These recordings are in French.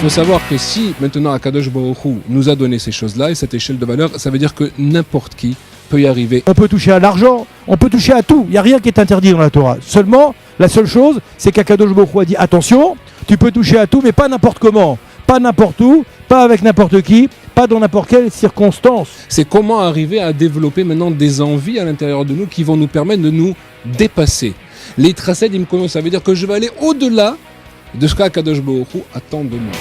faut savoir que si maintenant Akadosh Baruch Hu nous a donné ces choses-là et cette échelle de valeur, ça veut dire que n'importe qui peut y arriver. On peut toucher à l'argent, on peut toucher à tout. Il n'y a rien qui est interdit dans la Torah. Seulement, la seule chose, c'est qu'Akadosh Baruch Hu a dit attention, tu peux toucher à tout, mais pas n'importe comment, pas n'importe où, pas avec n'importe qui, pas dans n'importe quelle circonstance. C'est comment arriver à développer maintenant des envies à l'intérieur de nous qui vont nous permettre de nous dépasser. Les tracés, ça veut dire que je vais aller au-delà de ce qu'Akadosh Baruch Hu attend de moi.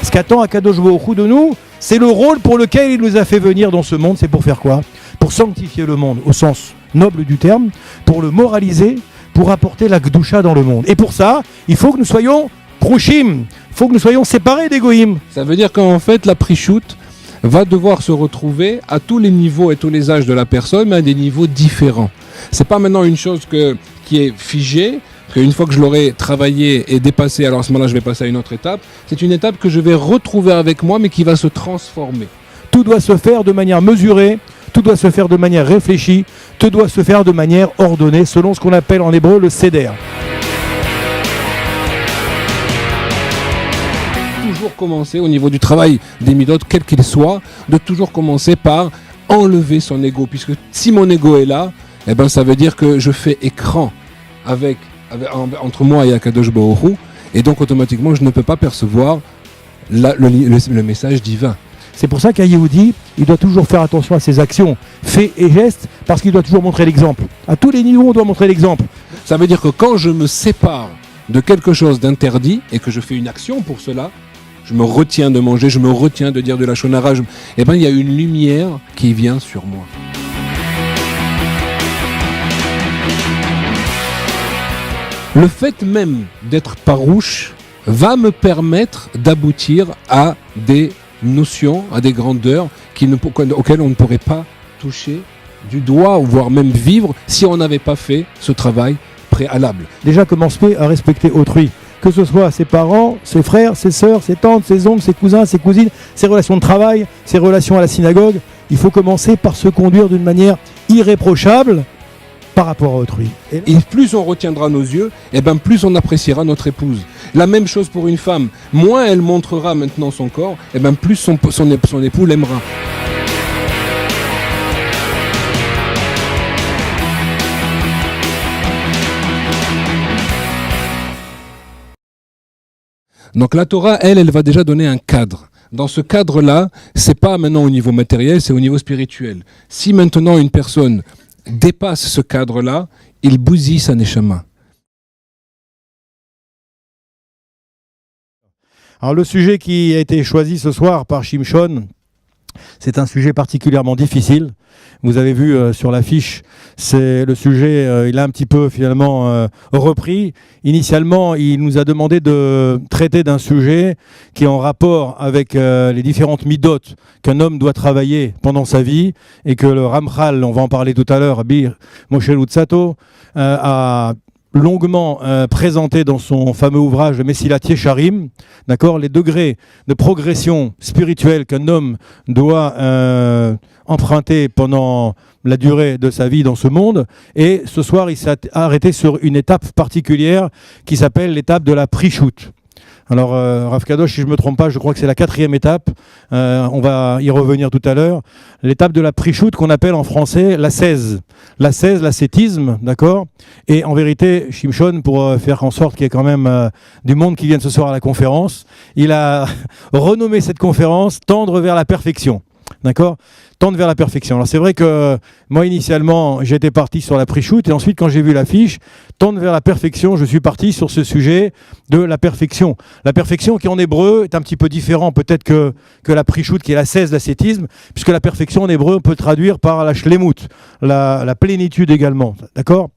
Ce qu'attend Akadosh Baruch Hu de nous, c'est le rôle pour lequel il nous a fait venir dans ce monde. C'est pour faire quoi? Pour sanctifier le monde au sens noble du terme, pour le moraliser, pour apporter la Gdusha dans le monde. Et pour ça, il faut que nous soyons prochim, il faut que nous soyons séparés des goïm. Ça veut dire qu'en fait, la prichoute va devoir se retrouver à tous les niveaux et tous les âges de la personne, mais à des niveaux différents. C'est pas maintenant une chose qui est figée, qu'une fois que je l'aurai travaillé et dépassé, alors à ce moment-là, je vais passer à une autre étape. C'est une étape que je vais retrouver avec moi, mais qui va se transformer. Tout doit se faire de manière mesurée, tout doit se faire de manière réfléchie, tout doit se faire de manière ordonnée, selon ce qu'on appelle en hébreu le seder. Toujours commencer au niveau du travail des midot, quel qu'il soit, de toujours commencer par enlever son ego, puisque si mon ego est là, eh ben ça veut dire que je fais écran entre moi et Akadosh Baruch Hu, et donc automatiquement je ne peux pas percevoir le message divin. C'est pour ça qu'un Yehudi, il doit toujours faire attention à ses actions, faits et gestes, parce qu'il doit toujours montrer l'exemple. À tous les niveaux, on doit montrer l'exemple. Ça veut dire que quand je me sépare de quelque chose d'interdit et que je fais une action pour cela, je me retiens de manger, je me retiens de dire de la shonara, eh ben il y a une lumière qui vient sur moi. Le fait même d'être parouche va me permettre d'aboutir à des notions, à des grandeurs auxquelles on ne pourrait pas toucher du doigt, voire même vivre, si on n'avait pas fait ce travail préalable. Déjà, commencer à respecter autrui, que ce soit ses parents, ses frères, ses sœurs, ses tantes, ses oncles, ses cousins, ses cousines, ses relations de travail, ses relations à la synagogue. Il faut commencer par se conduire d'une manière irréprochable par rapport à autrui. Et plus on retiendra nos yeux, et ben plus on appréciera notre épouse. La même chose pour une femme. Moins elle montrera maintenant son corps, et ben plus son époux l'aimera. Donc la Torah, elle va déjà donner un cadre. Dans ce cadre-là, c'est pas maintenant au niveau matériel, c'est au niveau spirituel. Si maintenant une personne dépasse ce cadre-là, il bousille sa neshama. Alors le sujet qui a été choisi ce soir par Shimshon, c'est un sujet particulièrement difficile. Vous avez vu sur l'affiche, c'est le sujet, il a un petit peu finalement repris. Initialement, il nous a demandé de traiter d'un sujet qui est en rapport avec les différentes midot qu'un homme doit travailler pendant sa vie, et que le Ramchal, on va en parler tout à l'heure, Rabbi Moshe Luzzatto, a longuement présenté dans son fameux ouvrage Mesilat Yesharim, d'accord, les degrés de progression spirituelle qu'un homme doit emprunter pendant la durée de sa vie dans ce monde. Et ce soir, il s'est arrêté sur une étape particulière qui s'appelle l'étape de la prichout. Alors, Rav Kadosh, si je ne me trompe pas, je crois que c'est la 4e étape. On va y revenir tout à l'heure. L'étape de la prichout qu'on appelle en français la 16. La 16, l'ascétisme, d'accord. Et en vérité, Shimshon, pour faire en sorte qu'il y ait quand même du monde qui vienne ce soir à la conférence, il a renommé cette conférence « Tendre vers la perfection ». D'accord ? Tendre vers la perfection. Alors c'est vrai que moi initialement j'étais parti sur la prichout, et ensuite quand j'ai vu l'affiche Tendre vers la perfection, je suis parti sur ce sujet de la perfection. La perfection qui en hébreu est un petit peu différent peut-être que la prichout qui est la 16, l'ascétisme, puisque la perfection en hébreu on peut traduire par la shlemut, la plénitude également. D'accord ?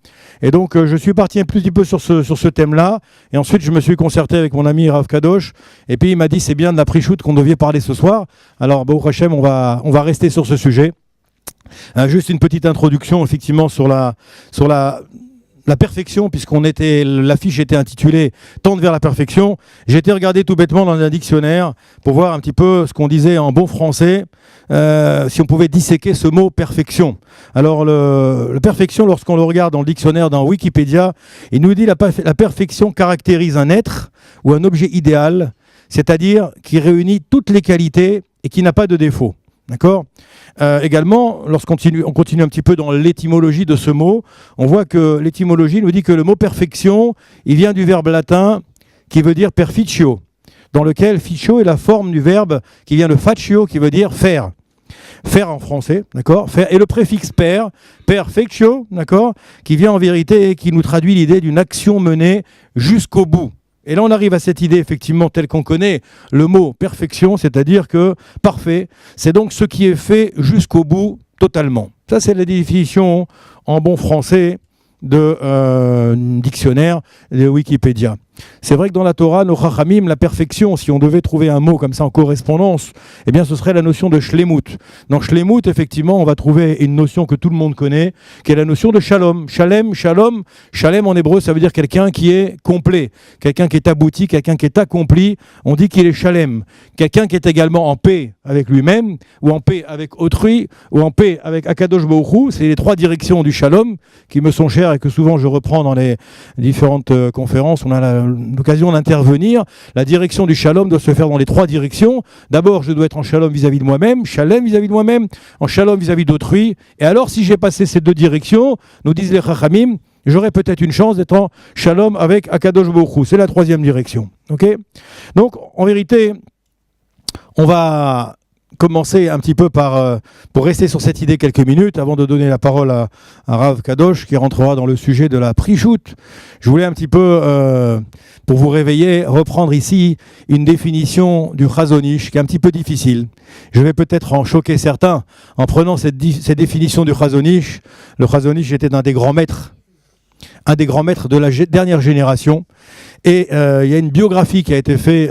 Et donc je suis parti un petit peu sur ce thème-là, et ensuite je me suis concerté avec mon ami Rav Kadosh, et puis il m'a dit c'est bien de la prichout qu'on devait parler ce soir. Alors Baruch Hashem, on va rester sur ce sujet. Juste une petite introduction effectivement sur la la perfection, l'affiche était intitulée « Tendre vers la perfection », j'ai été regarder tout bêtement dans un dictionnaire pour voir un petit peu ce qu'on disait en bon français, si on pouvait disséquer ce mot « perfection ». Alors, le perfection, lorsqu'on le regarde dans le dictionnaire, dans Wikipédia, il nous dit la perfection caractérise un être ou un objet idéal, c'est-à-dire qui réunit toutes les qualités et qui n'a pas de défaut. D'accord ? Également, lorsqu'on continue un petit peu dans l'étymologie de ce mot, on voit que l'étymologie nous dit que le mot perfection, il vient du verbe latin qui veut dire perficio, dans lequel ficio est la forme du verbe qui vient de facio, qui veut dire faire. Faire en français, d'accord ? Faire. Et le préfixe per, perfectio, d'accord ? Qui vient en vérité et qui nous traduit l'idée d'une action menée jusqu'au bout. Et là, on arrive à cette idée, effectivement, telle qu'on connaît le mot perfection, c'est-à-dire que parfait, c'est donc ce qui est fait jusqu'au bout, totalement. Ça, c'est la définition en bon français de dictionnaire de Wikipédia. C'est vrai que dans la Torah, nos Chachamim, la perfection, si on devait trouver un mot comme ça en correspondance, eh bien ce serait la notion de shlemut. Dans shlemut, effectivement, on va trouver une notion que tout le monde connaît, qui est la notion de shalom. Shalem, shalom, shalem en hébreu, ça veut dire quelqu'un qui est complet, quelqu'un qui est abouti, quelqu'un qui est accompli. On dit qu'il est shalem. Quelqu'un qui est également en paix avec lui-même, ou en paix avec autrui, ou en paix avec Akadosh Baruch Hu. C'est les trois directions du shalom qui me sont chères et que souvent je reprends dans les différentes conférences. On a l'occasion d'intervenir. La direction du shalom doit se faire dans les trois directions. D'abord, je dois être en shalom vis-à-vis de moi-même, shalem vis-à-vis de moi-même, en shalom vis-à-vis d'autrui. Et alors, si j'ai passé ces deux directions, nous disent les Chachamim, j'aurai peut-être une chance d'être en shalom avec Akadosh Baruch Hu. C'est la troisième direction. Okay ? Donc, en vérité, on va commencer un petit peu pour rester sur cette idée quelques minutes, avant de donner la parole à Rav Kadosh, qui rentrera dans le sujet de la prichout. Je voulais un petit peu, pour vous réveiller, reprendre ici une définition du Chazon Ish, qui est un petit peu difficile. Je vais peut-être en choquer certains en prenant cette définition du Chazon Ish. Le Chazon Ish était un des grands maîtres de la dernière génération. Et il y a une biographie qui a été faite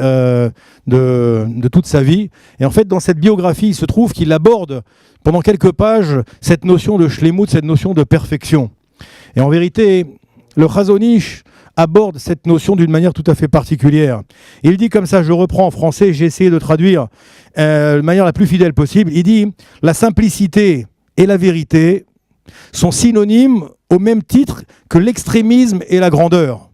de toute sa vie. Et en fait, dans cette biographie, il se trouve qu'il aborde pendant quelques pages cette notion de shlemut, cette notion de perfection. Et en vérité, le Chazon Ish aborde cette notion d'une manière tout à fait particulière. Il dit comme ça, je reprends en français, j'ai essayé de traduire de manière la plus fidèle possible. Il dit « La simplicité et la vérité sont synonymes au même titre que l'extrémisme et la grandeur. »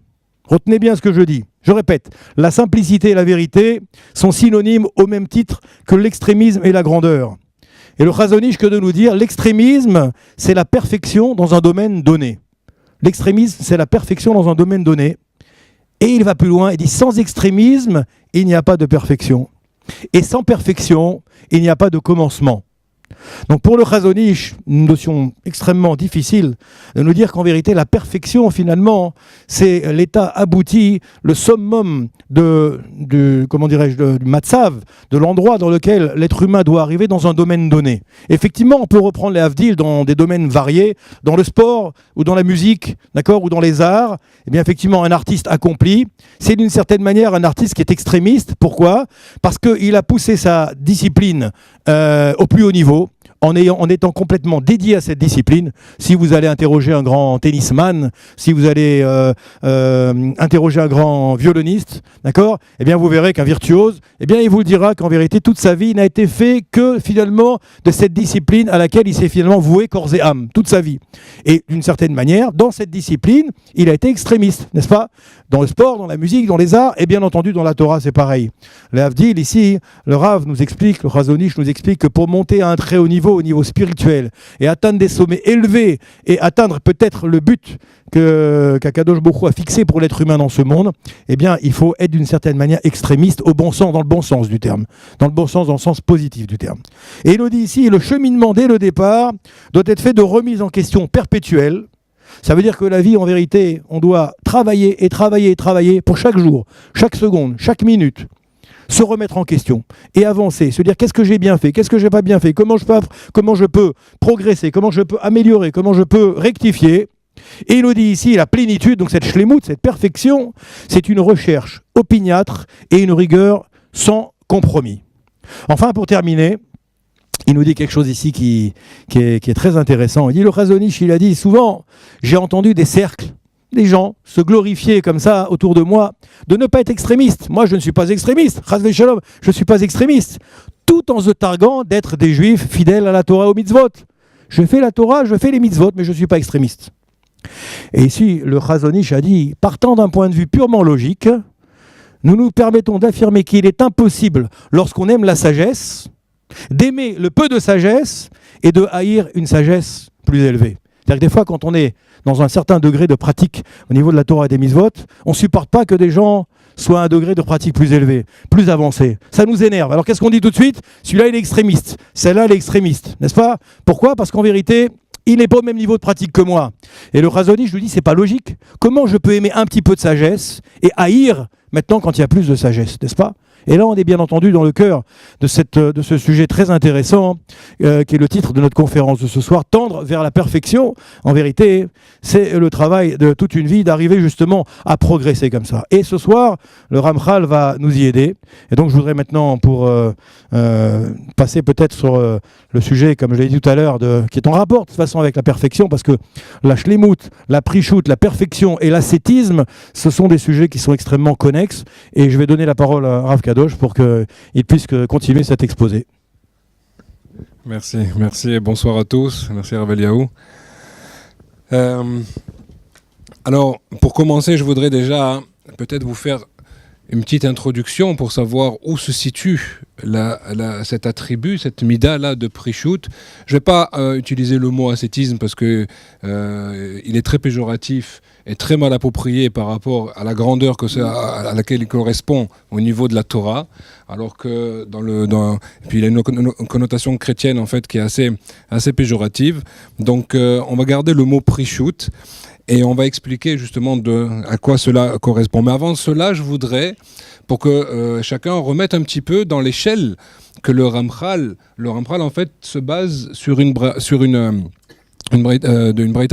Retenez bien ce que je dis. Je répète, la simplicité et la vérité sont synonymes au même titre que l'extrémisme et la grandeur. Et le Chazon Ish, que de nous dire, l'extrémisme, c'est la perfection dans un domaine donné. L'extrémisme, c'est la perfection dans un domaine donné. Et il va plus loin, il dit, sans extrémisme, il n'y a pas de perfection. Et sans perfection, il n'y a pas de commencement. Donc pour le Chazon Ish, une notion extrêmement difficile de nous dire qu'en vérité la perfection finalement c'est l'état abouti, le summum du matzav, de l'endroit dans lequel l'être humain doit arriver dans un domaine donné. Effectivement, on peut reprendre les havdil dans des domaines variés, dans le sport ou dans la musique, d'accord, ou dans les arts. Eh bien effectivement, un artiste accompli, c'est d'une certaine manière un artiste qui est extrémiste. Pourquoi ? Parce qu'il a poussé sa discipline au plus haut niveau, en étant complètement dédié à cette discipline. Si vous allez interroger un grand tennisman, si vous allez interroger un grand violoniste, d'accord, eh bien vous verrez qu'un virtuose, eh bien il vous le dira qu'en vérité toute sa vie n'a été fait que finalement de cette discipline à laquelle il s'est finalement voué corps et âme, toute sa vie. Et d'une certaine manière, dans cette discipline, il a été extrémiste, n'est-ce pas ? Dans le sport, dans la musique, dans les arts, et bien entendu dans la Torah, c'est pareil. Le Havdil ici, le Rav nous explique, le Chazon Ish nous explique que pour monter à un très haut niveau, au niveau spirituel, et atteindre des sommets élevés, et atteindre peut-être le but qu'Akadosh Baruch Hu a fixé pour l'être humain dans ce monde, eh bien, il faut être d'une certaine manière extrémiste, au bon sens, dans le bon sens du terme, dans le bon sens, dans le sens positif du terme. Et il nous dit ici, le cheminement dès le départ doit être fait de remise en question perpétuelle. Ça veut dire que la vie, en vérité, on doit travailler et travailler et travailler pour chaque jour, chaque seconde, chaque minute, se remettre en question et avancer, se dire qu'est-ce que j'ai bien fait, qu'est-ce que j'ai pas bien fait, comment je peux progresser, comment je peux améliorer, comment je peux rectifier. Et il nous dit ici la plénitude, donc cette shlemut, cette perfection, c'est une recherche opiniâtre et une rigueur sans compromis. Enfin, pour terminer, il nous dit quelque chose ici qui est très intéressant. Il dit, le Chazon Ish, il a dit souvent, j'ai entendu des cercles se glorifier comme ça autour de moi, de ne pas être extrémiste. Moi, je ne suis pas extrémiste. Chas v'shalom, je ne suis pas extrémiste. Tout en se targuant d'être des juifs fidèles à la Torah, aux mitzvot. Je fais la Torah, je fais les mitzvot, mais je ne suis pas extrémiste. Et ici, le Chazon Ish a dit, partant d'un point de vue purement logique, nous nous permettons d'affirmer qu'il est impossible, lorsqu'on aime la sagesse, d'aimer le peu de sagesse et de haïr une sagesse plus élevée. C'est-à-dire que des fois, quand on est dans un certain degré de pratique au niveau de la Torah et des mitzvot, on ne supporte pas que des gens soient à un degré de pratique plus élevé, plus avancé. Ça nous énerve. Alors qu'est-ce qu'on dit tout de suite? Celui-là, il est extrémiste. Celle-là, elle est extrémiste. N'est-ce pas? Pourquoi? Parce qu'en vérité, il n'est pas au même niveau de pratique que moi. Et le Chazon Ish, je lui dis, c'est pas logique. Comment je peux aimer un petit peu de sagesse et haïr maintenant quand il y a plus de sagesse, n'est-ce pas? Et là, on est bien entendu dans le cœur de ce sujet très intéressant, qui est le titre de notre conférence de ce soir, tendre vers la perfection. En vérité, c'est le travail de toute une vie d'arriver justement à progresser comme ça. Et ce soir, le Ramchal va nous y aider. Et donc, je voudrais maintenant, pour passer peut-être sur le sujet, comme je l'ai dit tout à l'heure, qui est en rapport de toute façon avec la perfection, parce que la shlemut, la prichout, la perfection et l'ascétisme, ce sont des sujets qui sont extrêmement connexes. Et je vais donner la parole à Rav Kadosh pour qu'il puisse continuer cet exposé. Merci et bonsoir à tous. Merci Rav Eliaou. Alors, pour commencer, je voudrais déjà peut-être vous faire une petite introduction pour savoir où se situe cet attribut, cette mida-là de Prichout. Je ne vais pas utiliser le mot ascétisme parce qu'il est très péjoratif et très mal approprié par rapport à la grandeur à laquelle il correspond au niveau de la Torah, alors que puis il a une connotation chrétienne en fait qui est assez péjorative. Donc on va garder le mot Prichout. Et on va expliquer justement à quoi cela correspond. Mais avant cela, je voudrais, pour que chacun remette un petit peu dans l'échelle que le Ramchal en fait se base sur une braïta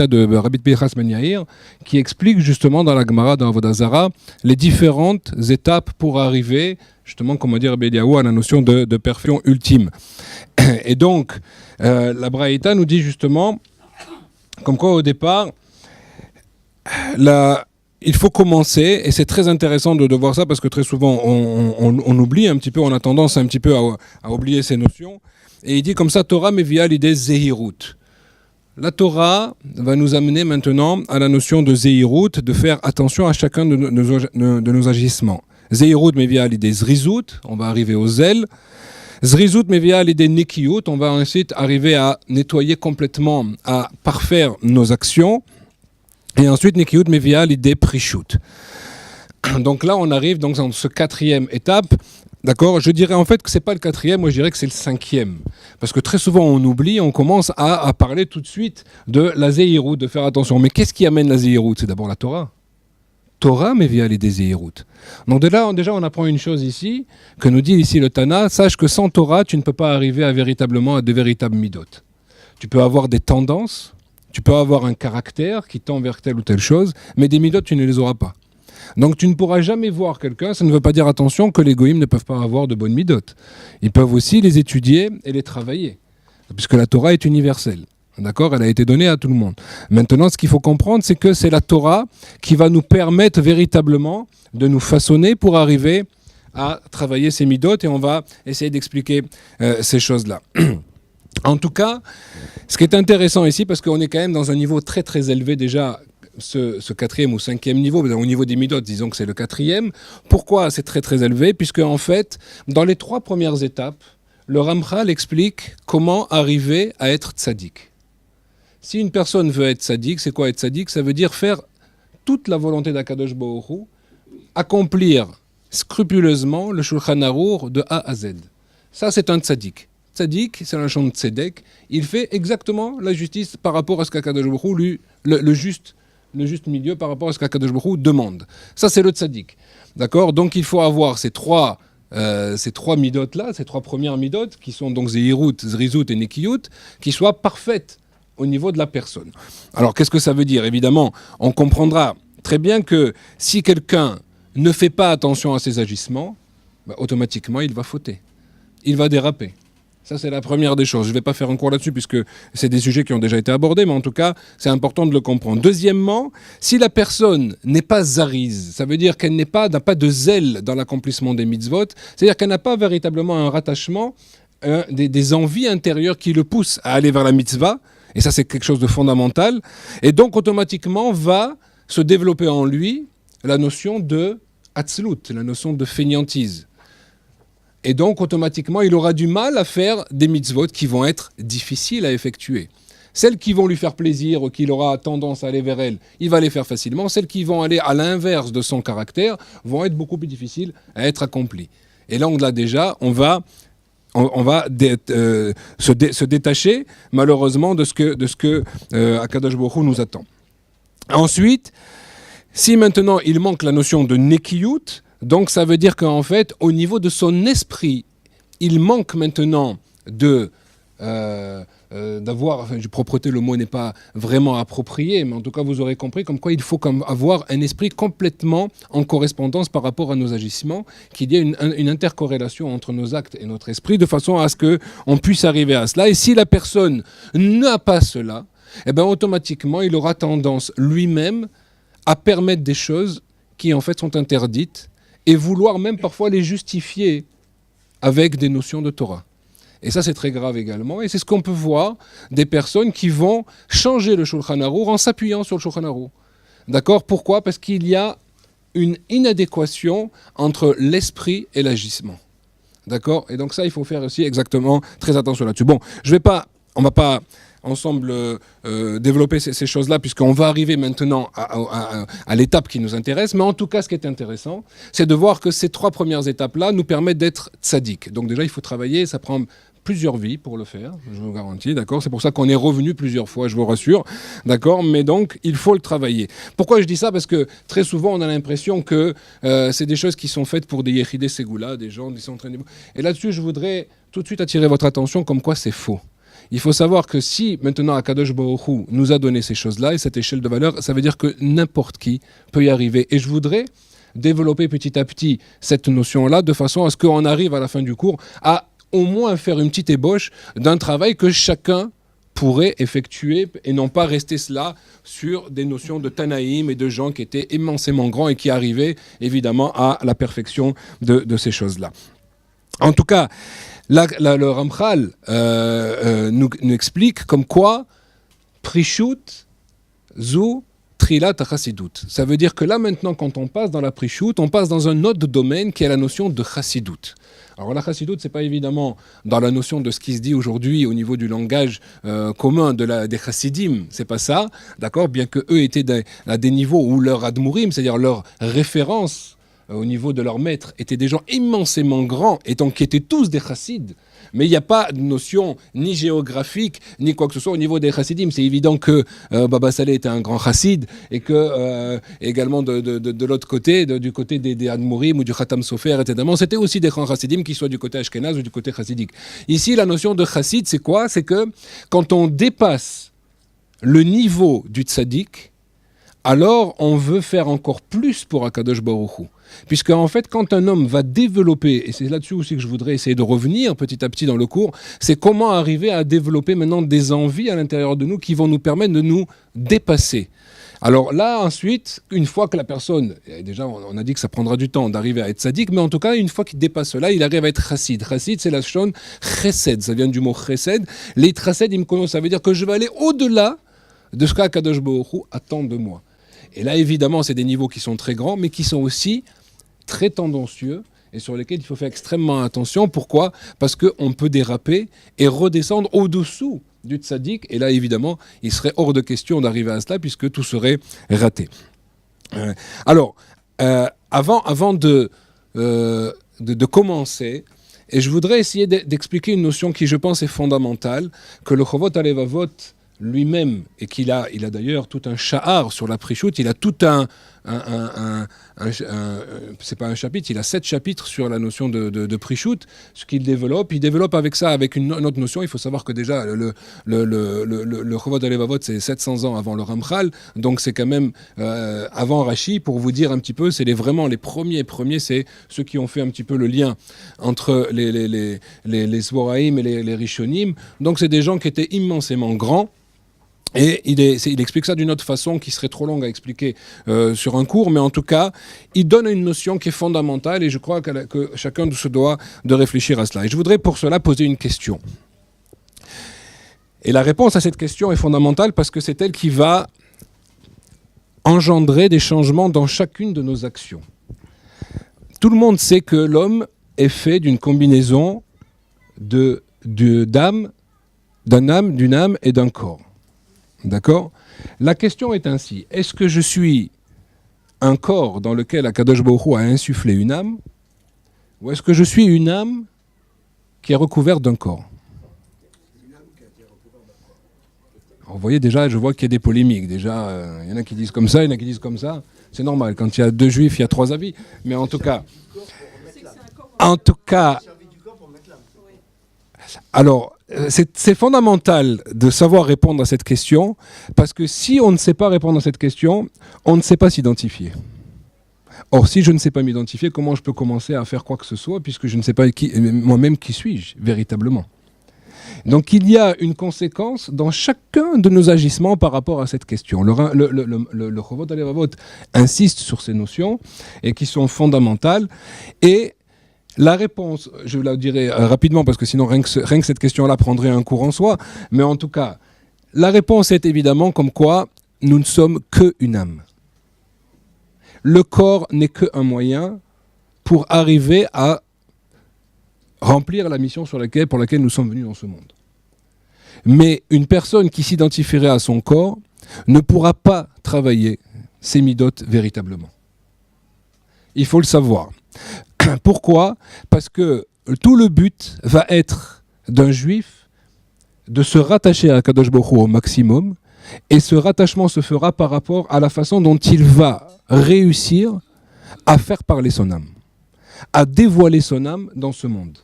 de Rabbi Pinchas ben Yair qui explique justement dans la Gemara, dans Avodah Zarah, les différentes étapes pour arriver justement, comme on dit Rabbi Eliaou, à la notion de perfection ultime. Et donc, la braïta nous dit justement, comme quoi au départ, il faut commencer, et c'est très intéressant de voir ça parce que très souvent on oublie un petit peu, on a tendance un petit peu à oublier ces notions. Et il dit comme ça, Torah mevia l'idée zehirut. La Torah va nous amener maintenant à la notion de zehirut, de faire attention à chacun de nos agissements. Zehirut mevia l'idée zrizut, on va arriver au zèle. Zrizut mevia l'idée nikiyut, on va ensuite arriver à nettoyer complètement, à parfaire nos actions. Et ensuite, Nikiyut mevia l'idée Prichout. Donc là, on arrive donc dans ce quatrième étape. D'accord? Je dirais en fait que ce n'est pas le quatrième, moi je dirais que c'est le cinquième. Parce que très souvent on oublie, on commence à parler tout de suite de la Zehirut, de faire attention. Mais qu'est-ce qui amène la Zehirut? C'est d'abord la Torah. Torah mevia l'idée Zehirut. Donc déjà on apprend une chose ici, que nous dit ici le Tana, sache que sans Torah, tu ne peux pas arriver à de véritables midot. Tu peux avoir des tendances, tu peux avoir un caractère qui tend vers telle ou telle chose, mais des midot, tu ne les auras pas. Donc tu ne pourras jamais voir quelqu'un, ça ne veut pas dire, attention, que les goïms ne peuvent pas avoir de bonnes midot. Ils peuvent aussi les étudier et les travailler, puisque la Torah est universelle. D'accord? Elle a été donnée à tout le monde. Maintenant, ce qu'il faut comprendre, c'est que c'est la Torah qui va nous permettre véritablement de nous façonner pour arriver à travailler ces midot, et on va essayer d'expliquer ces choses-là. En tout cas, ce qui est intéressant ici, parce qu'on est quand même dans un niveau très très élevé déjà, ce quatrième ou cinquième niveau, au niveau des midot, disons que c'est le quatrième. Pourquoi c'est très très élevé? Puisque en fait, dans les 3 premières étapes, le Ramchal explique comment arriver à être tzaddik. Si une personne veut être tzaddik, c'est quoi être tzaddik? Ça veut dire faire toute la volonté d'Akadosh Baruch Hu, accomplir scrupuleusement le Shulchan Arour de A à Z. Ça, c'est un tzaddik. Tzaddik, c'est la chambre de tzedek, il fait exactement la justice par rapport à ce qu'Akadosh Baruch Hu lui, le juste milieu par rapport à ce qu'Akadosh Baruch Hu demande. Ça, c'est le tzaddik. D'accord? Donc, il faut avoir ces trois midot-là, ces 3 premières midot, qui sont donc Zehirut, Zrizut et Nikiyut, qui soient parfaites au niveau de la personne. Alors, qu'est-ce que ça veut dire? Évidemment, on comprendra très bien que si quelqu'un ne fait pas attention à ses agissements, automatiquement, il va fauter. Il va déraper. Ça, c'est la première des choses. Je ne vais pas faire un cours là-dessus puisque c'est des sujets qui ont déjà été abordés, mais en tout cas, c'est important de le comprendre. Deuxièmement, si la personne n'est pas zariz, ça veut dire qu'elle n'a pas de zèle dans l'accomplissement des mitzvot, c'est-à-dire qu'elle n'a pas véritablement un rattachement, des envies intérieures qui le poussent à aller vers la mitzvah, et ça, c'est quelque chose de fondamental, et donc automatiquement va se développer en lui la notion de atzlut, la notion de fainéantise. Et donc, automatiquement, il aura du mal à faire des mitzvot qui vont être difficiles à effectuer. Celles qui vont lui faire plaisir ou qu'il aura tendance à aller vers elles, il va les faire facilement. Celles qui vont aller à l'inverse de son caractère vont être beaucoup plus difficiles à être accomplies. Et là, déjà, on va se détacher, malheureusement, de ce que Akadosh Baruch Hu nous attend. Ensuite, si maintenant il manque la notion de nekiyut, donc ça veut dire qu'en fait, au niveau de son esprit, il manque maintenant d'avoir, propreté, le mot n'est pas vraiment approprié, mais en tout cas vous aurez compris comme quoi il faut avoir un esprit complètement en correspondance par rapport à nos agissements, qu'il y ait une intercorrélation entre nos actes et notre esprit, de façon à ce qu'on puisse arriver à cela. Et si la personne n'a pas cela, eh bien automatiquement il aura tendance lui-même à permettre des choses qui en fait sont interdites, et vouloir même parfois les justifier avec des notions de Torah. Et ça, c'est très grave également. Et c'est ce qu'on peut voir des personnes qui vont changer le Shulchan Arour en s'appuyant sur le Shulchan Arour. D'accord ? Pourquoi ? Parce qu'il y a une inadéquation entre l'esprit et l'agissement. D'accord ? Et donc ça, il faut faire aussi exactement très attention là-dessus. Bon, on ne va pas ensemble développer ces choses-là, puisqu'on va arriver maintenant à l'étape qui nous intéresse. Mais en tout cas, ce qui est intéressant, c'est de voir que ces 3 premières étapes-là nous permettent d'être tzaddik. Donc déjà, il faut travailler, ça prend plusieurs vies pour le faire, je vous garantis, d'accord ? C'est pour ça qu'on est revenu plusieurs fois, je vous rassure, d'accord ? Mais donc, il faut le travailler. Pourquoi je dis ça ? Parce que très souvent, on a l'impression que c'est des choses qui sont faites pour des yechidé ségoula, des gens qui sont en train de... Et là-dessus, je voudrais tout de suite attirer votre attention comme quoi c'est faux. Il faut savoir que si maintenant Akadosh Baruch Hu nous a donné ces choses-là et cette échelle de valeur, ça veut dire que n'importe qui peut y arriver. Et je voudrais développer petit à petit cette notion-là de façon à ce qu'on arrive à la fin du cours à au moins faire une petite ébauche d'un travail que chacun pourrait effectuer et non pas rester cela sur des notions de Tanaïm et de gens qui étaient immensément grands et qui arrivaient évidemment à la perfection de ces choses-là. En tout cas, le Ramchal nous explique comme quoi Prishut Zu Trilat Chassidut. Ça veut dire que là maintenant, quand on passe dans la Prishut, on passe dans un autre domaine qui est la notion de Chassidut. Alors la Chassidut, c'est pas évidemment dans la notion de ce qui se dit aujourd'hui au niveau du langage commun des Chassidim, c'est pas ça, d'accord ? Bien que eux étaient à des niveaux où leur Admourim, c'est-à-dire leur référence au niveau de leur maître, étaient des gens immensément grands, et donc qui étaient tous des chassides. Mais il n'y a pas de notion ni géographique, ni quoi que ce soit au niveau des chassidim. C'est évident que Baba Saleh était un grand chassid, et que également de l'autre côté, du côté des Admourim ou du Khatam Sofer, etc., c'était aussi des grands chassidim, qu'ils soient du côté ashkénaze ou du côté chassidique. Ici, la notion de chassid, c'est quoi ? C'est que quand on dépasse le niveau du tzaddik, alors on veut faire encore plus pour Akadosh Baruch Hu. Puisque en fait, quand un homme va développer, et c'est là-dessus aussi que je voudrais essayer de revenir petit à petit dans le cours, c'est comment arriver à développer maintenant des envies à l'intérieur de nous qui vont nous permettre de nous dépasser. Alors là, ensuite, une fois que la personne, déjà on a dit que ça prendra du temps d'arriver à être sadique, mais en tout cas, une fois qu'il dépasse cela, il arrive à être chassid. Chassid, c'est la shon chesed, ça vient du mot chesed. Les chassid, ça veut dire que je vais aller au-delà de ce qu'Akadosh Baruch Hu attend de moi. Et là, évidemment, c'est des niveaux qui sont très grands, mais qui sont aussi très tendancieux et sur lesquels il faut faire extrêmement attention. Pourquoi ? Parce qu'on peut déraper et redescendre au-dessous du tzaddik. Et là, évidemment, il serait hors de question d'arriver à cela puisque tout serait raté. Avant de commencer, et je voudrais essayer d'expliquer une notion qui, je pense, est fondamentale, que le Chovot HaLevavot lui-même, et il a d'ailleurs tout un sha'ar sur la Prishut, il a tout un c'est pas un chapitre, il a 7 chapitres sur la notion de Prishut, ce qu'il développe. Il développe avec ça, avec une autre notion. Il faut savoir que déjà, le Chovot HaLevavot, c'est 700 ans avant le Ramchal, donc c'est quand même avant Rashi, pour vous dire un petit peu, c'est vraiment les premiers, c'est ceux qui ont fait un petit peu le lien entre les Sboraïm et les Rishonim. Donc c'est des gens qui étaient immensément grands. Et il explique ça d'une autre façon qui serait trop longue à expliquer sur un cours, mais en tout cas, il donne une notion qui est fondamentale et je crois que chacun se doit de réfléchir à cela. Et je voudrais pour cela poser une question. Et la réponse à cette question est fondamentale parce que c'est elle qui va engendrer des changements dans chacune de nos actions. Tout le monde sait que l'homme est fait d'une combinaison d'une âme et d'un corps. D'accord ? La question est ainsi. Est-ce que je suis un corps dans lequel Akadosh Baruch Hu a insufflé une âme, ou est-ce que je suis une âme qui est recouverte d'un corps ? Alors, vous voyez déjà, je vois qu'il y a des polémiques. Déjà, il y en a qui disent comme ça, il y en a qui disent comme ça. C'est normal. Quand il y a 2 juifs, il y a 3 avis. Mais en tout cas... Alors, c'est fondamental de savoir répondre à cette question, parce que si on ne sait pas répondre à cette question, on ne sait pas s'identifier. Or, si je ne sais pas m'identifier, comment je peux commencer à faire quoi que ce soit, puisque je ne sais pas moi-même qui suis-je véritablement ? Donc, il y a une conséquence dans chacun de nos agissements par rapport à cette question. Le Chovot HaLevavot insiste sur ces notions, et qui sont fondamentales, et la réponse, je la dirai rapidement parce que sinon rien que cette question-là prendrait un cours en soi, mais en tout cas, la réponse est évidemment comme quoi nous ne sommes qu'une âme. Le corps n'est qu'un moyen pour arriver à remplir la mission pour laquelle nous sommes venus dans ce monde. Mais une personne qui s'identifierait à son corps ne pourra pas travailler ses midotes véritablement. Il faut le savoir. Pourquoi ? Parce que tout le but va être d'un juif de se rattacher à Kadosh Baruch Hu au maximum, et ce rattachement se fera par rapport à la façon dont il va réussir à faire parler son âme, à dévoiler son âme dans ce monde.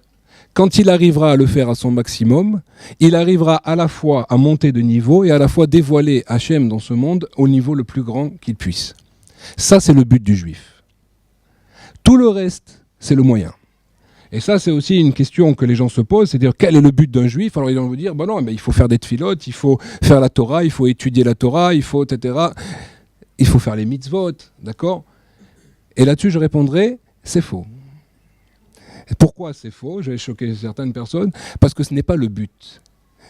Quand il arrivera à le faire à son maximum, il arrivera à la fois à monter de niveau et à la fois dévoiler Hachem dans ce monde au niveau le plus grand qu'il puisse. Ça, c'est le but du juif. Tout le reste, c'est le moyen. Et ça, c'est aussi une question que les gens se posent, c'est-à-dire quel est le but d'un juif ? Alors ils vont vous dire, non, mais il faut faire des tfilotes, il faut faire la Torah, il faut étudier la Torah, il faut, etc. Il faut faire les mitzvot, d'accord ? Et là-dessus, je répondrai, c'est faux. Et pourquoi c'est faux ? Je vais choquer certaines personnes, parce que ce n'est pas le but,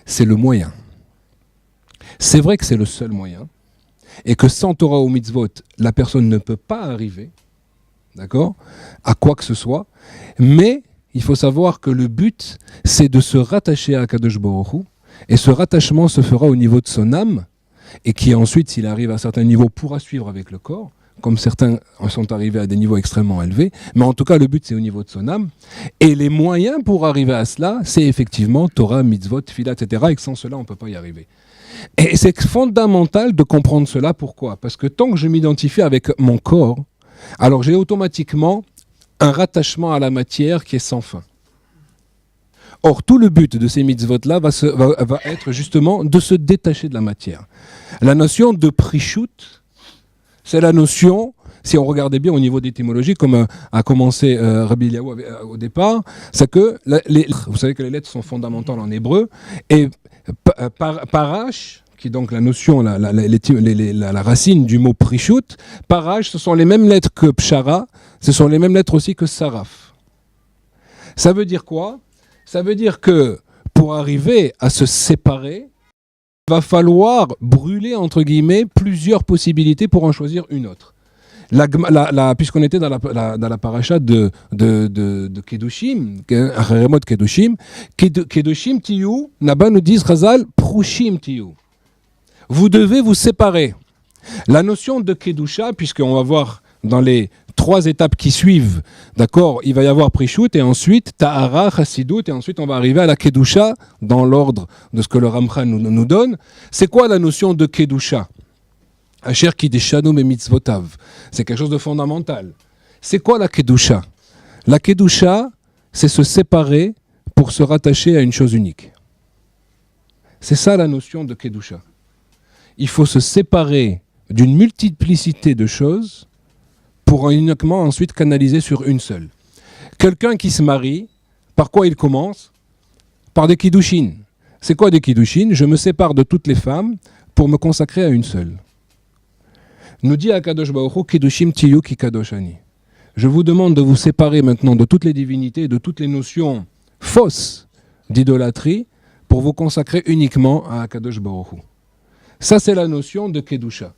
c'est le moyen. C'est vrai que c'est le seul moyen, et que sans Torah ou mitzvot, la personne ne peut pas arriver, d'accord, à quoi que ce soit, mais il faut savoir que le but, c'est de se rattacher à Kadosh Baruch Hu, et ce rattachement se fera au niveau de son âme, et qui ensuite, s'il arrive à certains niveaux, pourra suivre avec le corps, comme certains sont arrivés à des niveaux extrêmement élevés, mais en tout cas, le but, c'est au niveau de son âme, et les moyens pour arriver à cela, c'est effectivement Torah, mitzvot, tfilah, etc., et que sans cela, on ne peut pas y arriver. Et c'est fondamental de comprendre cela, pourquoi ? Parce que tant que je m'identifie avec mon corps, alors j'ai automatiquement un rattachement à la matière qui est sans fin. Or, tout le but de ces mitzvot-là va être justement de se détacher de la matière. La notion de prishut, c'est la notion, si on regardait bien au niveau d'étymologie, comme a commencé Rabbi Eliyahu au départ, c'est que vous savez que les lettres sont fondamentales en hébreu, et parash, qui est donc la notion, la racine du mot prishut, parash, ce sont les mêmes lettres que pshara, ce sont les mêmes lettres aussi que saraf. Ça veut dire quoi ? Ça veut dire que pour arriver à se séparer, il va falloir brûler, entre guillemets, plusieurs possibilités pour en choisir une autre. Puisqu'on était dans la paracha de Kedushim, Haremot Kedushim, Kedushim tiyu, Naba nous dit Chazal, Prushim tiyu. Vous devez vous séparer. La notion de Kedusha, puisqu'on va voir dans les 3 étapes qui suivent, d'accord, il va y avoir Prishut et ensuite Tahara, Chassidut, et ensuite on va arriver à la Kedusha dans l'ordre de ce que le Ramchal nous donne. C'est quoi la notion de Kedusha ? Asher kideshanu mitzvotav. C'est quelque chose de fondamental. C'est quoi la kedusha? La kedusha, c'est se séparer pour se rattacher à une chose unique. C'est ça la notion de kedusha. Il faut se séparer d'une multiplicité de choses pour uniquement ensuite canaliser sur une seule. Quelqu'un qui se marie, par quoi il commence? Par des kiddushin. C'est quoi des kiddushin? Je me sépare de toutes les femmes pour me consacrer à une seule. Nous dit Akadosh Baruch Hu, Kiddushim tiyu ki kadoshani. Je vous demande de vous séparer maintenant de toutes les divinités, de toutes les notions fausses d'idolâtrie pour vous consacrer uniquement à Akadosh Baruch Hu. Ça, c'est la notion de Kedusha.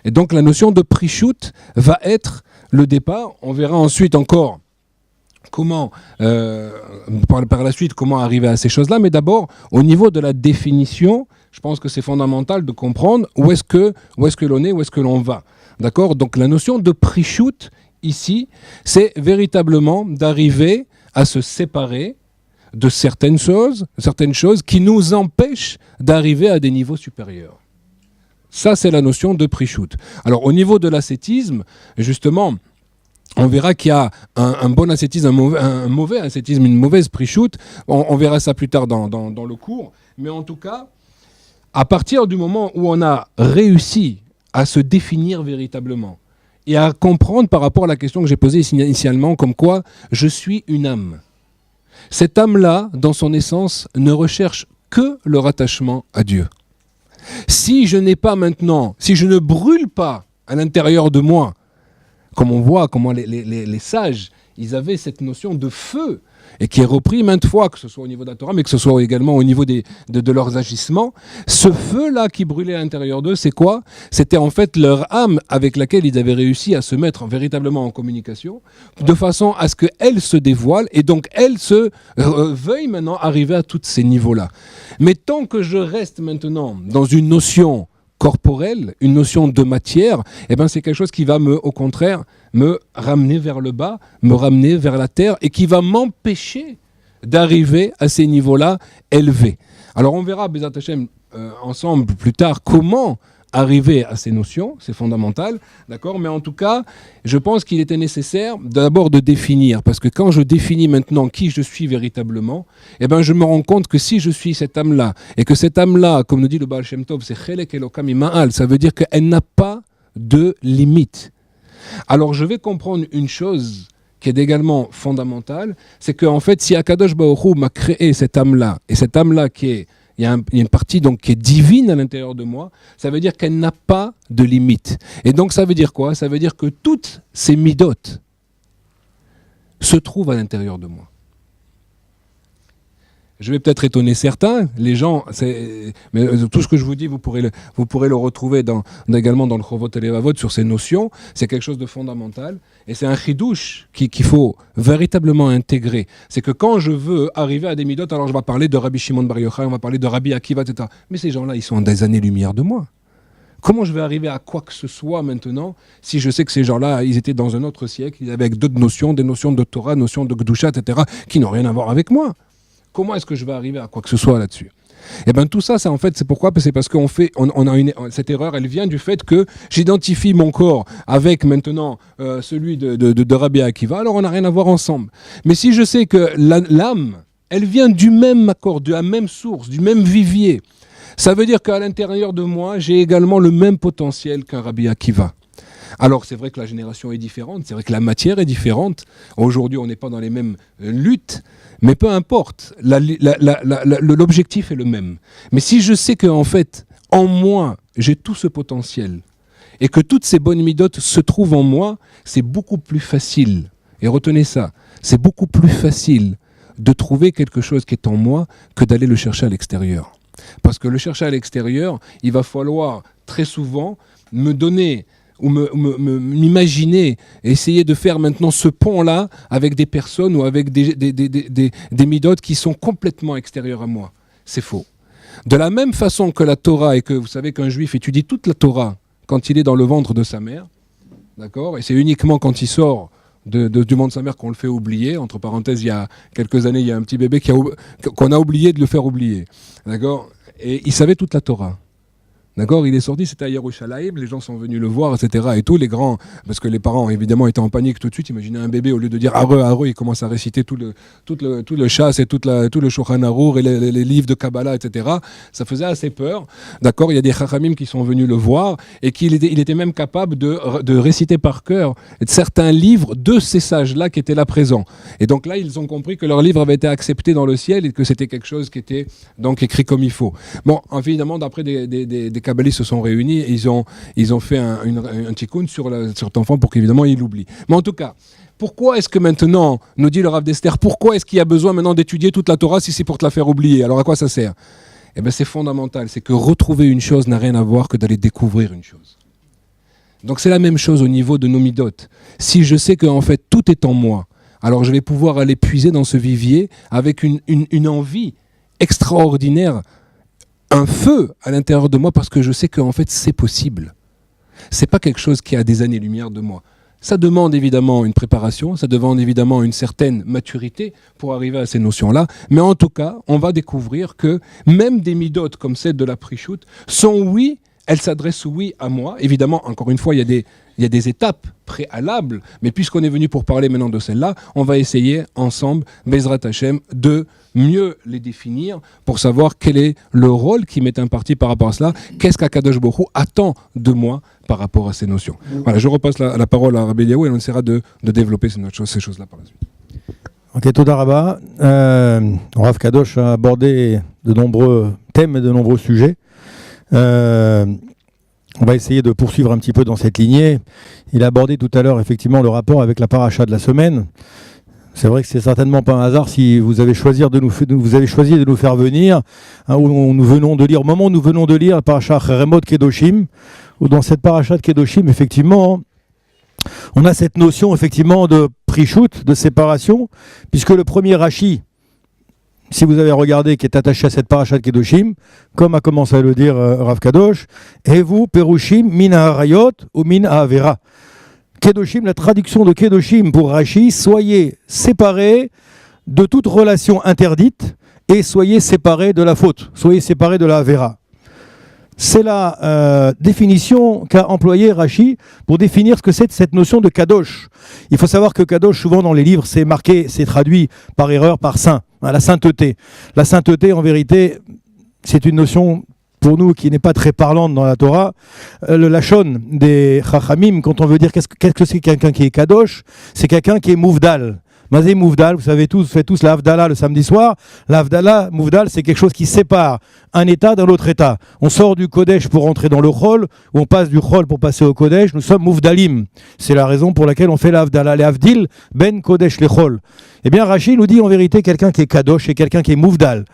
Et donc, la notion de Prishut va être le départ. On verra ensuite encore comment, par la suite, comment arriver à ces choses-là. Mais d'abord, au niveau de la définition, je pense que c'est fondamental de comprendre où est-ce que l'on est, où est-ce que l'on va. D'accord? Donc, la notion de Prishut, ici, c'est véritablement d'arriver à se séparer de certaines choses qui nous empêchent d'arriver à des niveaux supérieurs. Ça, c'est la notion de Prishut. Alors, au niveau de l'ascétisme, justement, on verra qu'il y a un bon ascétisme, un mauvais ascétisme, une mauvaise Prishut. On verra ça plus tard dans le cours. Mais en tout cas, à partir du moment où on a réussi à se définir véritablement et à comprendre par rapport à la question que j'ai posée initialement, comme quoi je suis une âme. Cette âme-là, dans son essence, ne recherche que le rattachement à Dieu. Si je n'ai pas maintenant, si je ne brûle pas à l'intérieur de moi, comme on voit comment les sages, ils avaient cette notion de feu, et qui est repris maintes fois, que ce soit au niveau de la Torah, mais que ce soit également au niveau de leurs agissements. Ce feu-là qui brûlait à l'intérieur d'eux, c'est quoi? C'était en fait leur âme avec laquelle ils avaient réussi à se mettre véritablement en communication, de façon à ce qu'elle se dévoile, et donc elle se veuille maintenant arriver à tous ces niveaux-là. Mais tant que je reste maintenant dans une notion corporelle, une notion de matière, eh ben c'est quelque chose qui va au contraire, me ramener vers le bas, me ramener vers la terre et qui va m'empêcher d'arriver à ces niveaux-là élevés. Alors on verra, Bezat Hashem, ensemble plus tard, comment arriver à ces notions, c'est fondamental, d'accord? Mais en tout cas, je pense qu'il était nécessaire d'abord de définir, parce que quand je définis maintenant qui je suis véritablement, eh ben je me rends compte que si je suis cette âme-là, et que cette âme-là, comme nous dit le Baal Shem Tov, c'est Chelek Elokam Ima'al, ça veut dire qu'elle n'a pas de limite. Alors je vais comprendre une chose qui est également fondamentale, c'est qu'en fait, si Akadosh Baruch Hu m'a créé cette âme-là, et cette âme-là il y a une partie donc qui est divine à l'intérieur de moi, ça veut dire qu'elle n'a pas de limite. Et donc ça veut dire quoi? Ça veut dire que toutes ces midotes se trouvent à l'intérieur de moi. Je vais peut-être étonner certains, les gens, mais tout ce que je vous dis, vous pourrez le retrouver également dans le Chovot Elevavot sur ces notions. C'est quelque chose de fondamental et c'est un chidouche qu'il faut véritablement intégrer. C'est que quand je veux arriver à des midotes, alors je vais parler de Rabbi Shimon Bar Yochai, on va parler de Rabbi Akiva, etc. Mais ces gens-là, ils sont à des années-lumière de moi. Comment je vais arriver à quoi que ce soit maintenant si je sais que ces gens-là, ils étaient dans un autre siècle, ils avaient d'autres notions, des notions de Torah, notions de Gdusha, etc., qui n'ont rien à voir avec moi. Comment est-ce que je vais arriver à quoi que ce soit là-dessus? Et bien tout ça, en fait, c'est pourquoi? C'est parce qu'on cette erreur, elle vient du fait que j'identifie mon corps avec maintenant celui de Rabbi Akiva, alors on n'a rien à voir ensemble. Mais si je sais que l'âme, elle vient du même accord, de la même source, du même vivier, ça veut dire qu'à l'intérieur de moi, j'ai également le même potentiel qu'un Rabbi Akiva. Alors c'est vrai que la génération est différente, c'est vrai que la matière est différente. Aujourd'hui, on n'est pas dans les mêmes luttes, mais peu importe, l'objectif est le même. Mais si je sais qu'en fait, en moi, j'ai tout ce potentiel, et que toutes ces bonnes midotes se trouvent en moi, c'est beaucoup plus facile, et retenez ça, c'est beaucoup plus facile de trouver quelque chose qui est en moi que d'aller le chercher à l'extérieur. Parce que le chercher à l'extérieur, il va falloir très souvent me donner ou m'imaginer, essayer de faire maintenant ce pont-là avec des personnes ou avec des midotes qui sont complètement extérieures à moi. C'est faux. De la même façon que la Torah, et que vous savez qu'un juif étudie toute la Torah quand il est dans le ventre de sa mère, d'accord, et c'est uniquement quand il sort du ventre de sa mère qu'on le fait oublier. Entre parenthèses, il y a quelques années, il y a un petit bébé qu'on a oublié de le faire oublier. D'accord, et il savait toute la Torah. D'accord, il est sorti, c'était à Yerushalayim, les gens sont venus le voir, etc. Et tout, les grands, parce que les parents évidemment étaient en panique tout de suite. Imaginez un bébé, au lieu de dire Areux, Areux, il commence à réciter tout le chasse et tout le Shulchan Arour et les livres de Kabbalah, etc. Ça faisait assez peur. D'accord, il y a des Chachamim qui sont venus le voir et il était même capable de réciter par cœur certains livres de ces sages-là qui étaient là présents. Et donc là, ils ont compris que leur livre avait été accepté dans le ciel et que c'était quelque chose qui était donc écrit comme il faut. Bon, évidemment, d'après des kabbalistes se sont réunis et ils ont fait un tikkun sur cet enfant pour qu'évidemment il l'oublie. Mais en tout cas, pourquoi est-ce que maintenant, nous dit le Rav d'Esther, pourquoi est-ce qu'il y a besoin maintenant d'étudier toute la Torah si c'est pour te la faire oublier? Alors à quoi ça sert? Eh bien c'est fondamental, c'est que retrouver une chose n'a rien à voir que d'aller découvrir une chose. Donc c'est la même chose au niveau de nos midotes. Si je sais qu'en fait tout est en moi, alors je vais pouvoir aller puiser dans ce vivier avec une envie extraordinaire, un feu à l'intérieur de moi parce que je sais qu'en fait c'est possible. C'est pas quelque chose qui a des années-lumière de moi. Ça demande évidemment une préparation, ça demande évidemment une certaine maturité pour arriver à ces notions-là, mais en tout cas, on va découvrir que même des midotes comme celle de la Prichut sont oui, elles s'adressent oui à moi. Évidemment, encore une fois, il y a des étapes préalables, mais puisqu'on est venu pour parler maintenant de celle-là, on va essayer ensemble, Bezrat Hashem, de mieux les définir pour savoir quel est le rôle qui m'est imparti par rapport à cela, qu'est-ce qu'Akadosh Baruch Hu attend de moi par rapport à ces notions. Voilà, je repasse la parole à Rabbi Eliyahu et on essaiera de développer ces choses-là par la suite. Ok, Toda Rabba. Rav Kadosh a abordé de nombreux thèmes et de nombreux sujets. On va essayer de poursuivre un petit peu dans cette lignée. Il a abordé tout à l'heure effectivement le rapport avec la paracha de la semaine. C'est vrai que c'est certainement pas un hasard si vous avez choisi de nous faire venir, où nous venons de lire, au moment où nous venons de lire la paracha Cheremot Kedoshim, où dans cette paracha de Kedoshim, effectivement, on a cette notion effectivement de prichut, de séparation, puisque le premier Rashi, si vous avez regardé, qui est attaché à cette paracha de Kedoshim, comme a commencé à le dire Rav Kadosh, et vous, Perushim, min ha'arayot ou min ha'avera. Kedoshim, la traduction de Kedoshim pour Rashi, soyez séparés de toute relation interdite et soyez séparés de la faute, soyez séparés de la Avera. C'est la définition qu'a employée Rashi pour définir ce que c'est cette notion de Kadosh. Il faut savoir que Kadosh, souvent dans les livres, c'est marqué, c'est traduit par erreur par saint, la sainteté. La sainteté, en vérité, c'est une notion pour nous qui n'est pas très parlante dans la Torah. Le lachon des Chachamim, quand on veut dire qu'est-ce que c'est quelqu'un qui est Kadosh, c'est quelqu'un qui est Mouvdal. Mazé Mouvdal, vous savez tous, vous faites tous la Havdalah le samedi soir. La Havdalah, Mouvdal, c'est quelque chose qui sépare un état d'un autre état. On sort du Kodesh pour rentrer dans le Chol, ou on passe du Chol pour passer au Kodesh. Nous sommes Mouvdalim. C'est la raison pour laquelle on fait la Havdalah. Les Havdil, Ben Kodesh le Chol. Eh bien, Rashi nous dit en vérité quelqu'un qui est Kadosh et quelqu'un qui est Mouvdal.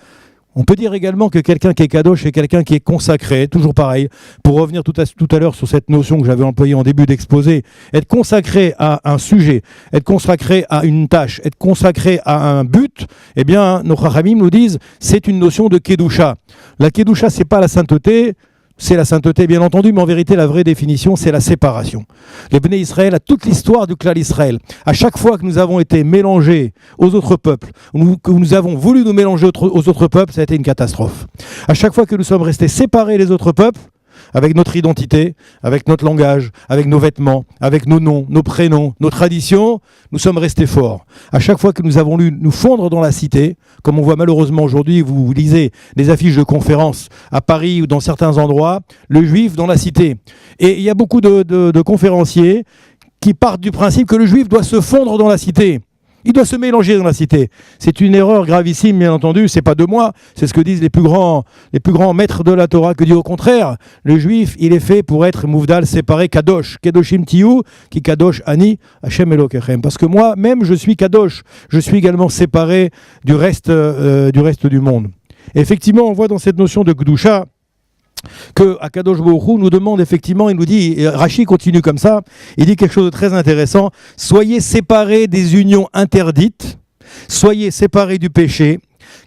On peut dire également que quelqu'un qui est kadosh est quelqu'un qui est consacré, toujours pareil, pour revenir tout à l'heure sur cette notion que j'avais employée en début d'exposé, être consacré à un sujet, être consacré à une tâche, être consacré à un but, eh bien, nos chachamim nous disent, c'est une notion de kedusha. La kedusha, c'est pas la sainteté, c'est la sainteté bien entendu, mais en vérité la vraie définition c'est la séparation. Les Bnei Israël, à toute l'histoire du clan Israël, à chaque fois que nous avons été mélangés aux autres peuples, que nous avons voulu nous mélanger aux autres peuples, ça a été une catastrophe. À chaque fois que nous sommes restés séparés des autres peuples, avec notre identité, avec notre langage, avec nos vêtements, avec nos noms, nos prénoms, nos traditions, nous sommes restés forts. À chaque fois que nous avons lu nous fondre dans la cité, comme on voit malheureusement aujourd'hui, vous lisez des affiches de conférences à Paris ou dans certains endroits, le juif dans la cité. Et il y a beaucoup de conférenciers qui partent du principe que le juif doit se fondre dans la cité. Il doit se mélanger dans la cité. C'est une erreur gravissime, bien entendu. C'est pas de moi. C'est ce que disent les plus grands maîtres de la Torah, que dit au contraire. Le juif, il est fait pour être mouvdal, séparé, kadosh. Kedoshim tiyu, qui kadosh ani, Hashem Elokechem. Parce que moi, même, je suis kadosh. Je suis également séparé du reste du monde. Et effectivement, on voit dans cette notion de Kedusha que Akadosh Baruch Hu nous demande effectivement, il nous dit, et Rashi continue comme ça, il dit quelque chose de très intéressant, soyez séparés des unions interdites, soyez séparés du péché,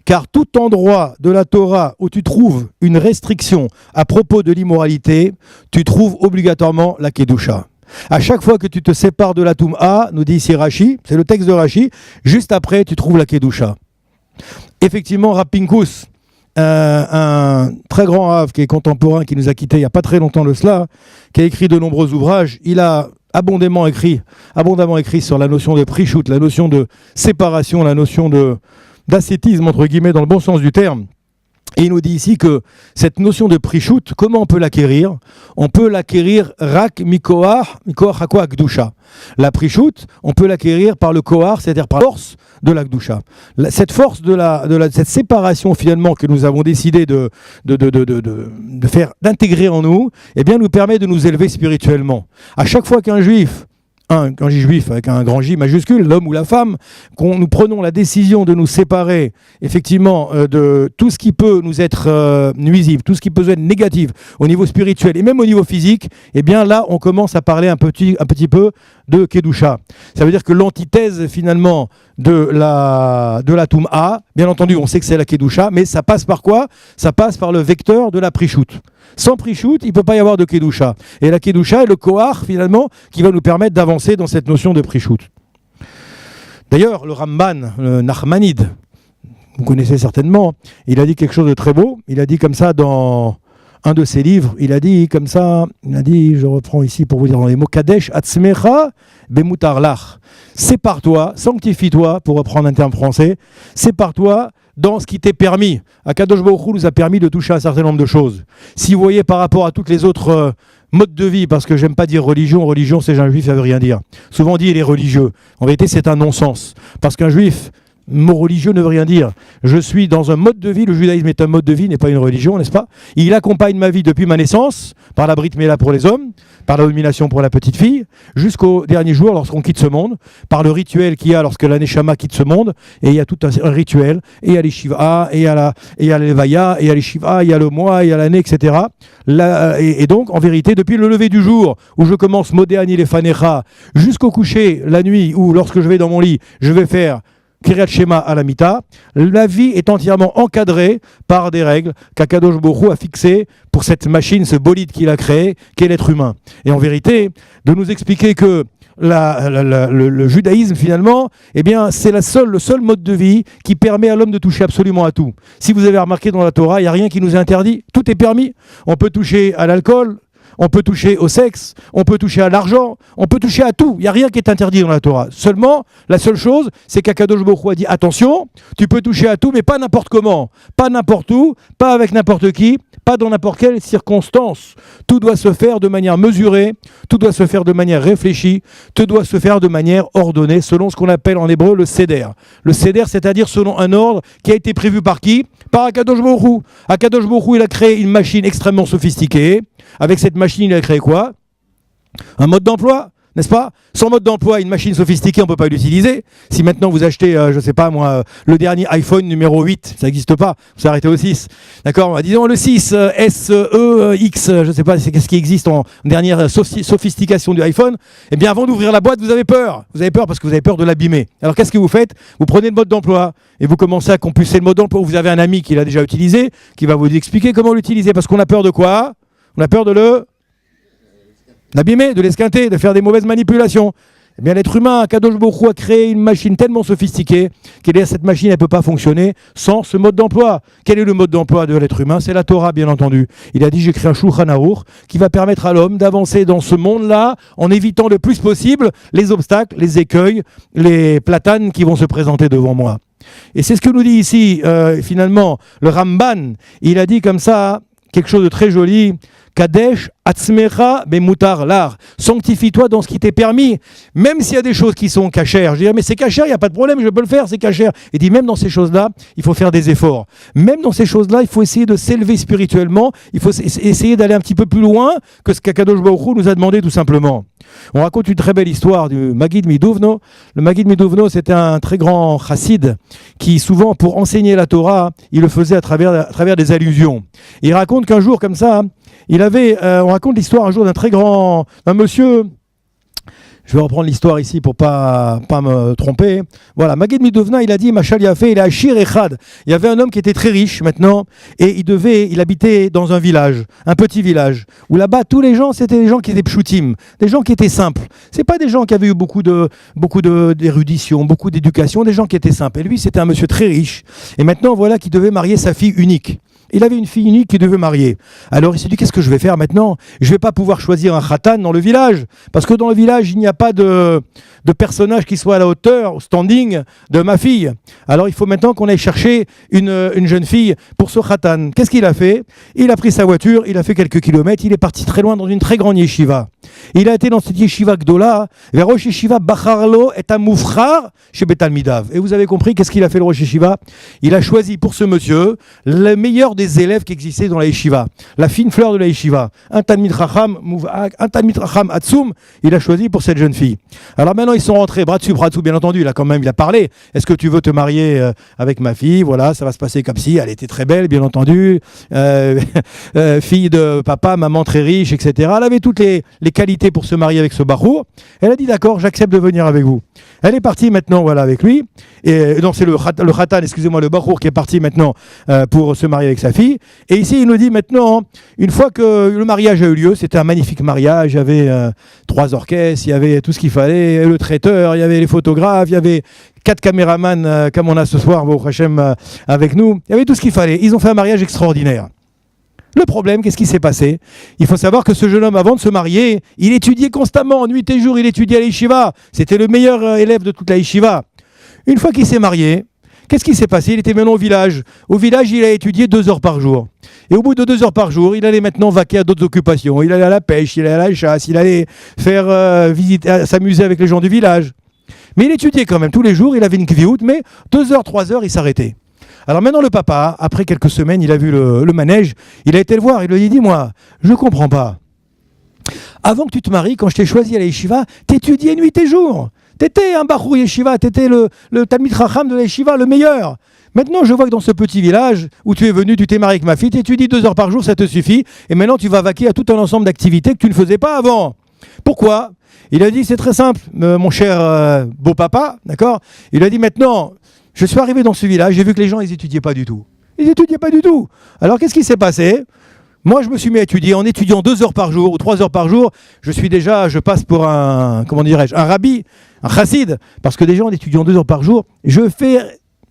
car tout endroit de la Torah où tu trouves une restriction à propos de l'immoralité, tu trouves obligatoirement la Kedusha. À chaque fois que tu te sépares de la Toum'a, nous dit ici Rashi, c'est le texte de Rashi, juste après tu trouves la Kedusha. Effectivement, Rav Pinkus un très grand Rav qui est contemporain, qui nous a quittés il n'y a pas très longtemps de cela, qui a écrit de nombreux ouvrages. Il a abondamment écrit sur la notion de prishut, la notion de séparation, la notion d'ascétisme, entre guillemets, dans le bon sens du terme. Et il nous dit ici que cette notion de prishut, comment on peut l'acquérir? On peut l'acquérir rak mikoar hakwa akdusha. La prishut, on peut l'acquérir par le kohar, c'est-à-dire par la force de l'akdusha. Cette force cette séparation finalement que nous avons décidé d'intégrer en nous, eh bien nous permet de nous élever spirituellement. À chaque fois qu'un juif, quand je dis juif avec un grand J majuscule, l'homme ou la femme, nous prenons la décision de nous séparer effectivement de tout ce qui peut nous être nuisible, tout ce qui peut être négatif au niveau spirituel et même au niveau physique, eh bien là on commence à parler un petit peu de Kedusha. Ça veut dire que l'antithèse finalement de la Toum'a, bien entendu on sait que c'est la Kedusha, mais ça passe par quoi? Ça passe par le vecteur de la Prishut. Sans Prishut, il ne peut pas y avoir de Kedusha. Et la Kedusha est le Kohar, finalement, qui va nous permettre d'avancer dans cette notion de Prishut. D'ailleurs, le Ramban, le Nachmanide, vous connaissez certainement, il a dit quelque chose de très beau. Il a dit comme ça dans un de ses livres, il a dit, je reprends ici pour vous dire dans les mots, Kadesh atzmecha bemutar lach. Sépare-toi, sanctifie-toi, pour reprendre un terme français, sépare-toi dans ce qui t'est permis. Akadosh Baruch Hu nous a permis de toucher un certain nombre de choses. Si vous voyez par rapport à toutes les autres modes de vie, parce que j'aime pas dire religion c'est un juif, ça veut rien dire. Souvent on dit il est religieux. En vérité c'est un non-sens. Parce qu'un juif, mot religieux ne veut rien dire. Je suis dans un mode de vie, le judaïsme est un mode de vie, n'est pas une religion, n'est-ce pas? Il accompagne ma vie depuis ma naissance, par la Brit Mila pour les hommes, par la domination pour la petite fille, jusqu'au dernier jour lorsqu'on quitte ce monde, par le rituel qu'il y a lorsque la Neshama quitte ce monde, et il y a tout un rituel, et il y a les Shiva, et il y a l'Evaya, et il y a les Shiva, il y a le mois, il y a l'année, etc. Et donc, en vérité, depuis le lever du jour, où je commence Modéani les Fanecha, jusqu'au coucher, la nuit, où lorsque je vais dans mon lit, je vais faire Kiryat Shema à la Mita, la vie est entièrement encadrée par des règles qu'Akadosh Baruch Hu a fixées pour cette machine, ce bolide qu'il a créé, qu'est l'être humain. Et en vérité, de nous expliquer que le judaïsme finalement, eh bien, c'est le seul mode de vie qui permet à l'homme de toucher absolument à tout. Si vous avez remarqué dans la Torah, il n'y a rien qui nous est interdit, tout est permis. On peut toucher à l'alcool, on peut toucher au sexe, on peut toucher à l'argent, on peut toucher à tout. Il n'y a rien qui est interdit dans la Torah. Seulement, la seule chose, c'est qu'Akadosh Baruch Hu a dit attention, tu peux toucher à tout, mais pas n'importe comment, pas n'importe où, pas avec n'importe qui, pas dans n'importe quelle circonstance. Tout doit se faire de manière mesurée, tout doit se faire de manière réfléchie, tout doit se faire de manière ordonnée, selon ce qu'on appelle en hébreu le seder. Le seder, c'est-à-dire selon un ordre qui a été prévu par qui? Par Akadosh Baruch Hu. Akadosh Baruch Hu, il a créé une machine extrêmement sophistiquée. Avec cette machine, il a créé quoi? Un mode d'emploi, n'est-ce pas? Sans mode d'emploi, une machine sophistiquée, on ne peut pas l'utiliser. Si maintenant vous achetez, je ne sais pas moi, le dernier iPhone numéro 8, ça n'existe pas, vous arrêtez au 6. D'accord? Disons le 6, SE, X, je ne sais pas, c'est qu'est-ce qui existe en dernière sophistication du iPhone. Eh bien, avant d'ouvrir la boîte, vous avez peur. Vous avez peur parce que vous avez peur de l'abîmer. Alors qu'est-ce que vous faites? Vous prenez le mode d'emploi et vous commencez à compulser le mode d'emploi. Vous avez un ami qui l'a déjà utilisé, qui va vous expliquer comment l'utiliser. Parce qu'on a peur de quoi? On a peur de l'abîmer, de l'esquinter, de faire des mauvaises manipulations. Eh bien, l'être humain, Kadosh Baruch Hu a créé une machine tellement sophistiquée que cette machine ne peut pas fonctionner sans ce mode d'emploi. Quel est le mode d'emploi de l'être humain? C'est la Torah, bien entendu. Il a dit, j'ai créé un Shulchan Aruch qui va permettre à l'homme d'avancer dans ce monde-là en évitant le plus possible les obstacles, les écueils, les platanes qui vont se présenter devant moi. Et c'est ce que nous dit ici, finalement, le Ramban. Il a dit comme ça, quelque chose de très joli, Kadesh atzmecha bemutar lar. Sanctifie-toi dans ce qui t'est permis, même s'il y a des choses qui sont cachères. Je dis, mais c'est cachère, il n'y a pas de problème, je peux le faire, c'est cachère. Il dit, même dans ces choses-là, il faut faire des efforts. Même dans ces choses-là, il faut essayer de s'élever spirituellement, il faut essayer d'aller un petit peu plus loin que ce qu'Akadosh Baruch Hu nous a demandé tout simplement. On raconte une très belle histoire du Maggid Miduvno. Le Maggid Miduvno, c'était un très grand chassid qui, souvent, pour enseigner la Torah, il le faisait à travers des allusions. Et il raconte qu'un jour, comme ça, on raconte l'histoire un jour d'un monsieur. Je vais reprendre l'histoire ici pour pas me tromper. Voilà, Maggid Miduvna, il a dit, Machal Yafé, il a Ashir Echad. Il y avait un homme qui était très riche maintenant, et il habitait dans un village, un petit village, où là-bas, tous les gens, c'était des gens qui étaient pshutim, des gens qui étaient simples. C'est pas des gens qui avaient eu beaucoup d'érudition, beaucoup d'éducation, des gens qui étaient simples. Et lui, c'était un monsieur très riche. Et maintenant, voilà qu'il devait marier sa fille unique. il avait une fille unique qui devait marier. Alors il s'est dit, qu'est-ce que je vais faire maintenant? Je ne vais pas pouvoir choisir un khatan dans le village, parce que dans le village, il n'y a pas de personnage qui soit à la hauteur, au standing de ma fille. Alors il faut maintenant qu'on aille chercher une jeune fille pour ce khatan. Qu'est-ce qu'il a fait? Il a pris sa voiture, il a fait quelques kilomètres, il est parti très loin dans une très grande yeshiva. Il a été dans cette yeshiva Gdola, vers Rosh Yeshiva Bacharlo et Amoufrar chez Betalmidav. Et vous avez compris, qu'est-ce qu'il a fait le Rosh Yeshiva? Il a choisi pour ce monsieur le meilleur des élèves qui existaient dans la yeshiva, la fine fleur de la yeshiva, un Talmid Chacham Atsum, il a choisi pour cette jeune fille. Alors maintenant ils sont rentrés, bras dessus, bien entendu, il a parlé. Est-ce que tu veux te marier avec ma fille? Voilà, ça va se passer comme si, elle était très belle, bien entendu, fille de papa, maman très riche, etc. Elle avait toutes les qualités pour se marier avec ce bachour. Elle a dit d'accord, j'accepte de venir avec vous. Elle est partie maintenant, voilà, avec lui. Et non, c'est le khatan, excusez-moi, le bachour qui est parti maintenant pour se marier avec sa fille. Et ici, il nous dit maintenant, une fois que le mariage a eu lieu, c'était un magnifique mariage, il y avait 3 orchestres, il y avait tout ce qu'il fallait, le traiteur, il y avait les photographes, il y avait 4 caméramans comme on a ce soir, Baruch Hashem, avec nous. Il y avait tout ce qu'il fallait. Ils ont fait un mariage extraordinaire. Le problème, qu'est-ce qui s'est passé? Il faut savoir que ce jeune homme, avant de se marier, il étudiait constamment, nuit et jour, il étudiait à la yeshiva. C'était le meilleur élève de toute la yeshiva. Une fois qu'il s'est marié, qu'est-ce qui s'est passé? Il était maintenant au village. Au village, il a étudié 2 heures par jour. Et au bout de 2 heures par jour, il allait maintenant vaquer à d'autres occupations. Il allait à la pêche, il allait à la chasse, il allait faire visiter, s'amuser avec les gens du village. Mais il étudiait quand même tous les jours, il avait une kviout, mais 2 heures, 3 heures, il s'arrêtait. Alors maintenant le papa, après quelques semaines, il a vu le manège, il a été le voir, il lui a dit, dis-moi, je ne comprends pas. Avant que tu te maries, quand je t'ai choisi à la yeshiva, t'étudiais nuit et jour. T'étais un bachour yeshiva, t'étais le Talmid Chacham de la yeshiva, le meilleur. Maintenant, je vois que dans ce petit village où tu es venu, tu t'es marié avec ma fille, t'étudies 2 heures par jour, ça te suffit. Et maintenant, tu vas vaquer à tout un ensemble d'activités que tu ne faisais pas avant. Pourquoi? Il a dit, c'est très simple, mon cher beau-papa, d'accord? Il a dit, maintenant, je suis arrivé dans ce village, j'ai vu que les gens, ils n'étudiaient pas du tout. Ils n'étudiaient pas du tout. Alors, qu'est-ce qui s'est passé? Moi, je me suis mis à étudier. En étudiant 2 heures par jour ou 3 heures par jour, je passe pour un rabbi, un chassid. Parce que déjà, en étudiant 2 heures par jour, je fais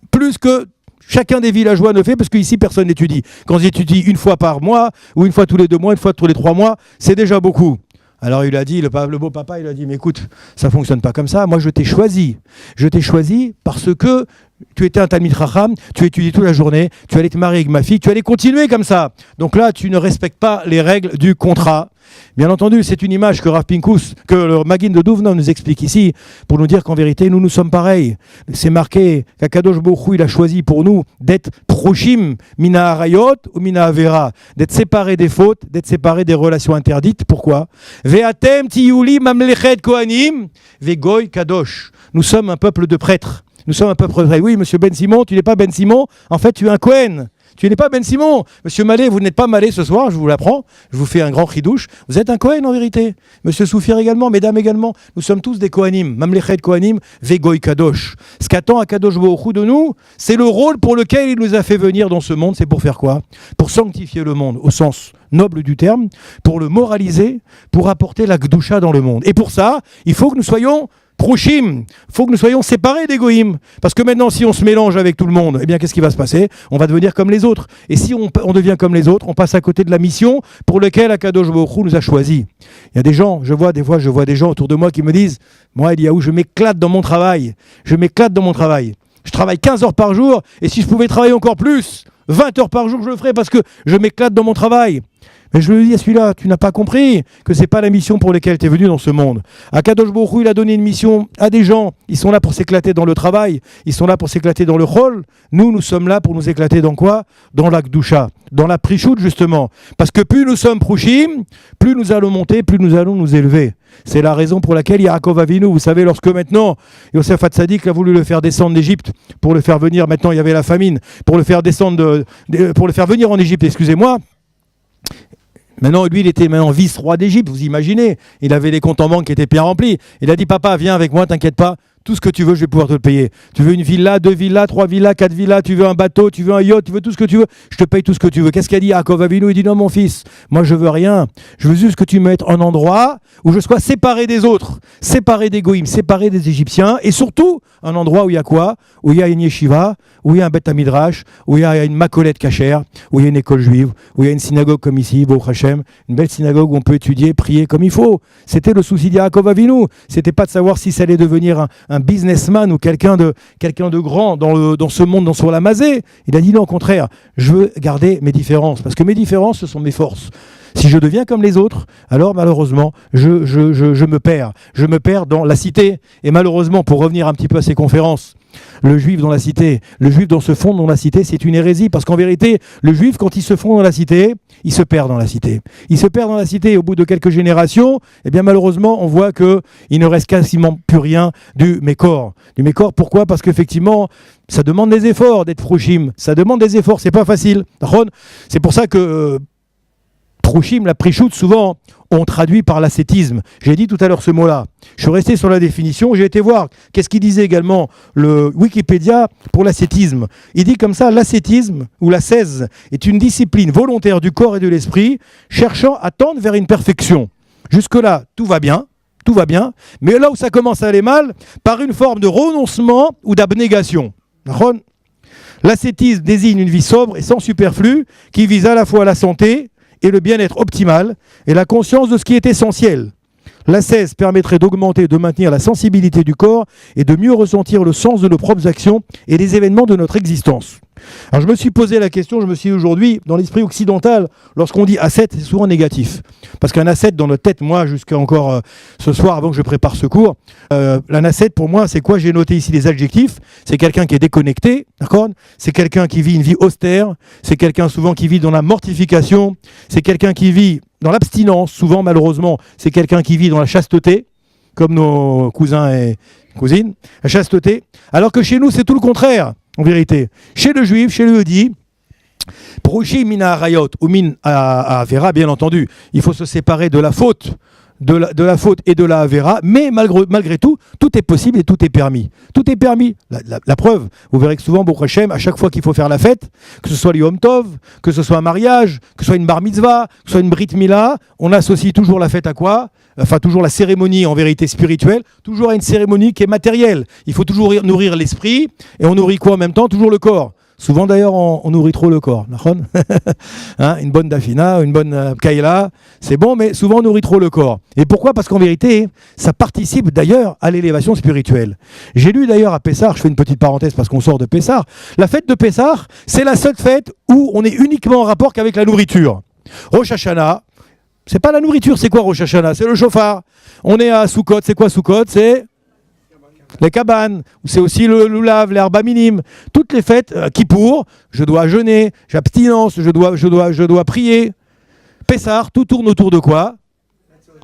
plus que chacun des villageois ne fait, parce qu'ici, personne n'étudie. Quand ils étudient une fois par mois, ou une fois tous les 2 mois, une fois tous les 3 mois, c'est déjà beaucoup. Alors il a dit, le beau papa, il a dit, mais écoute, ça ne fonctionne pas comme ça. Moi, je t'ai choisi. Je t'ai choisi parce que tu étais un Talmid Chacham, tu étudies toute la journée, tu allais te marier avec ma fille, tu allais continuer comme ça. Donc là, tu ne respectes pas les règles du contrat. Bien entendu, c'est une image que Rav Pinkus, que le Maguin de Duvno nous explique ici, pour nous dire qu'en vérité, nous sommes pareils. C'est marqué qu'Akadosh Baruch Hu, il a choisi pour nous d'être prochim, mina harayot ou mina avera, d'être séparés des fautes, d'être séparés des relations interdites. Pourquoi? Ve'atem tiyuli mamlechet kohanim, ve'goy kadosh. Nous sommes un peuple de prêtres. Nous sommes un peuple vrai. Oui, monsieur Ben Simon, tu n'es pas Ben Simon. En fait, tu es un Cohen. Tu n'es pas Ben Simon. Monsieur Malé, vous n'êtes pas Malé ce soir, je vous l'apprends. Je vous fais un grand chidouche. Vous êtes un Cohen en vérité. Monsieur Soufir également, mesdames également. Nous sommes tous des Kohanim. Mamlechet Kohanim, Vegoy Kadosh. Ce qu'attend Akadosh Baruch Hu de nous, c'est le rôle pour lequel il nous a fait venir dans ce monde. C'est pour faire quoi? Pour sanctifier le monde au sens noble du terme, pour le moraliser, pour apporter la Gdusha dans le monde. Et pour ça, il faut que nous soyons prochim, il faut que nous soyons séparés des goïms. Parce que maintenant, si on se mélange avec tout le monde, eh bien, qu'est-ce qui va se passer? On va devenir comme les autres. Et si on devient comme les autres, on passe à côté de la mission pour laquelle Akadosh Baruch Hu nous a choisis. Il y a des gens, je vois des gens autour de moi qui me disent, moi, Eliaou, je m'éclate dans mon travail. Je m'éclate dans mon travail. Je travaille 15 heures par jour, et si je pouvais travailler encore plus, 20 heures par jour, je le ferais parce que je m'éclate dans mon travail. Mais je lui dis à celui-là, tu n'as pas compris que ce n'est pas la mission pour laquelle tu es venu dans ce monde. Akadosh Baruch Hu, il a donné une mission à des gens. Ils sont là pour s'éclater dans le travail. Ils sont là pour s'éclater dans le chol. Nous sommes là pour nous éclater dans quoi? Dans la Gdusha, dans la Prichout justement. Parce que plus nous sommes Prushim, plus nous allons monter, plus nous allons nous élever. C'est la raison pour laquelle Yaakov Avinu, vous savez, lorsque maintenant Yosef Hatzadik a voulu le faire descendre d'Égypte pour le faire venir, maintenant il y avait la famine, pour le faire descendre, pour le faire venir en Égypte, excusez-moi. Maintenant, lui, il était vice-roi d'Égypte, vous imaginez. Il avait les comptes en banque qui étaient bien remplis. Il a dit, papa, viens avec moi, t'inquiète pas, tout ce que tu veux, je vais pouvoir te le payer. Tu veux une villa, 2 villas, 3 villas, 4 villas, tu veux un bateau, tu veux un yacht, tu veux tout ce que tu veux, je te paye tout ce que tu veux. Qu'est-ce qu'a dit Yaakov Avinu? Il dit non mon fils, moi je veux rien. Je veux juste que tu me mettes un endroit où je sois séparé des autres, séparé des goïms, séparé des Égyptiens, et surtout un endroit où il y a quoi? Où il y a une yeshiva, où il y a un Beth Midrash, où il y a une macolette cachère, où il y a une école juive, où il y a une synagogue comme ici, Baruch Hashem, une belle synagogue où on peut étudier, prier comme il faut. C'était le souci de Yaakov Avinu. C'était pas de savoir si ça allait devenir un businessman ou quelqu'un de grand dans ce monde, sur la mazée. Il a dit non, au contraire, je veux garder mes différences, parce que mes différences, ce sont mes forces. Si je deviens comme les autres, alors malheureusement, je me perds. Je me perds dans la cité. Et malheureusement, pour revenir un petit peu à ces conférences, le juif dans la cité, le juif dans se fond dans la cité, c'est une hérésie. Parce qu'en vérité, le juif, quand il se fond dans la cité, il se perd dans la cité. Il se perd dans la cité et au bout de quelques générations, eh bien malheureusement, on voit qu'il ne reste quasiment plus rien du Mékor. Du Mékor, pourquoi? Parce qu'effectivement, ça demande des efforts d'être prochim. Ça demande des efforts, c'est pas facile. C'est pour ça que Prouchim, la prichout, souvent, on traduit par l'ascétisme. J'ai dit tout à l'heure ce mot-là. Je suis resté sur la définition. J'ai été voir qu'est-ce qu'il disait également le Wikipédia pour l'ascétisme. Il dit comme ça, l'ascétisme ou l'ascèse est une discipline volontaire du corps et de l'esprit cherchant à tendre vers une perfection. Jusque-là, tout va bien. Tout va bien. Mais là où ça commence à aller mal, par une forme de renoncement ou d'abnégation. L'ascétisme désigne une vie sobre et sans superflu qui vise à la fois la santé et le bien-être optimal et la conscience de ce qui est essentiel. L'ascèse permettrait d'augmenter et de maintenir la sensibilité du corps et de mieux ressentir le sens de nos propres actions et des événements de notre existence. Alors je me suis posé la question, je me suis dit aujourd'hui, dans l'esprit occidental, lorsqu'on dit ascète, c'est souvent négatif. Parce qu'un ascète dans notre tête, moi, jusqu'à encore ce soir, avant que je prépare ce cours, un ascète pour moi, c'est quoi? J'ai noté ici les adjectifs. C'est quelqu'un qui est déconnecté, d'accord? C'est quelqu'un qui vit une vie austère, c'est quelqu'un souvent qui vit dans la mortification, c'est quelqu'un qui vit dans l'abstinence, souvent malheureusement, c'est quelqu'un qui vit dans la chasteté, comme nos cousins et cousines, la chasteté, alors que chez nous, c'est tout le contraire. En vérité, chez le juif, chez le Yehudi, Prouchim mina harayot ou min avera, bien entendu, il faut se séparer de la faute, de la faute et de la avera, mais malgré tout, tout est possible et tout est permis. Tout est permis. La preuve, vous verrez que souvent, Baruch Hashem, à chaque fois qu'il faut faire la fête, que ce soit le Yom Tov, que ce soit un mariage, que ce soit une bar mitzvah, que ce soit une brit mila, on associe toujours la fête à quoi? Enfin, toujours la cérémonie en vérité spirituelle, toujours à une cérémonie qui est matérielle. Il faut toujours nourrir l'esprit, et on nourrit quoi en même temps? Toujours le corps. Souvent d'ailleurs, on nourrit trop le corps. Hein, une bonne dafina, une bonne kaila, c'est bon, mais souvent on nourrit trop le corps. Et pourquoi? Parce qu'en vérité, ça participe d'ailleurs à l'élévation spirituelle. J'ai lu d'ailleurs à Pessah, je fais une petite parenthèse parce qu'on sort de Pessah, la fête de Pessah, c'est la seule fête où on est uniquement en rapport qu'avec la nourriture. Rosh Hashanah, c'est pas la nourriture, c'est quoi Rosh Hashanah? C'est le chauffard. On est à Sukkot, c'est quoi Sukkot? C'est les cabanes, c'est aussi le loulav, l'herbe minime. Toutes les fêtes, Kippour, je dois jeûner, j'abstinence, je dois prier. Pessah, tout tourne autour de quoi?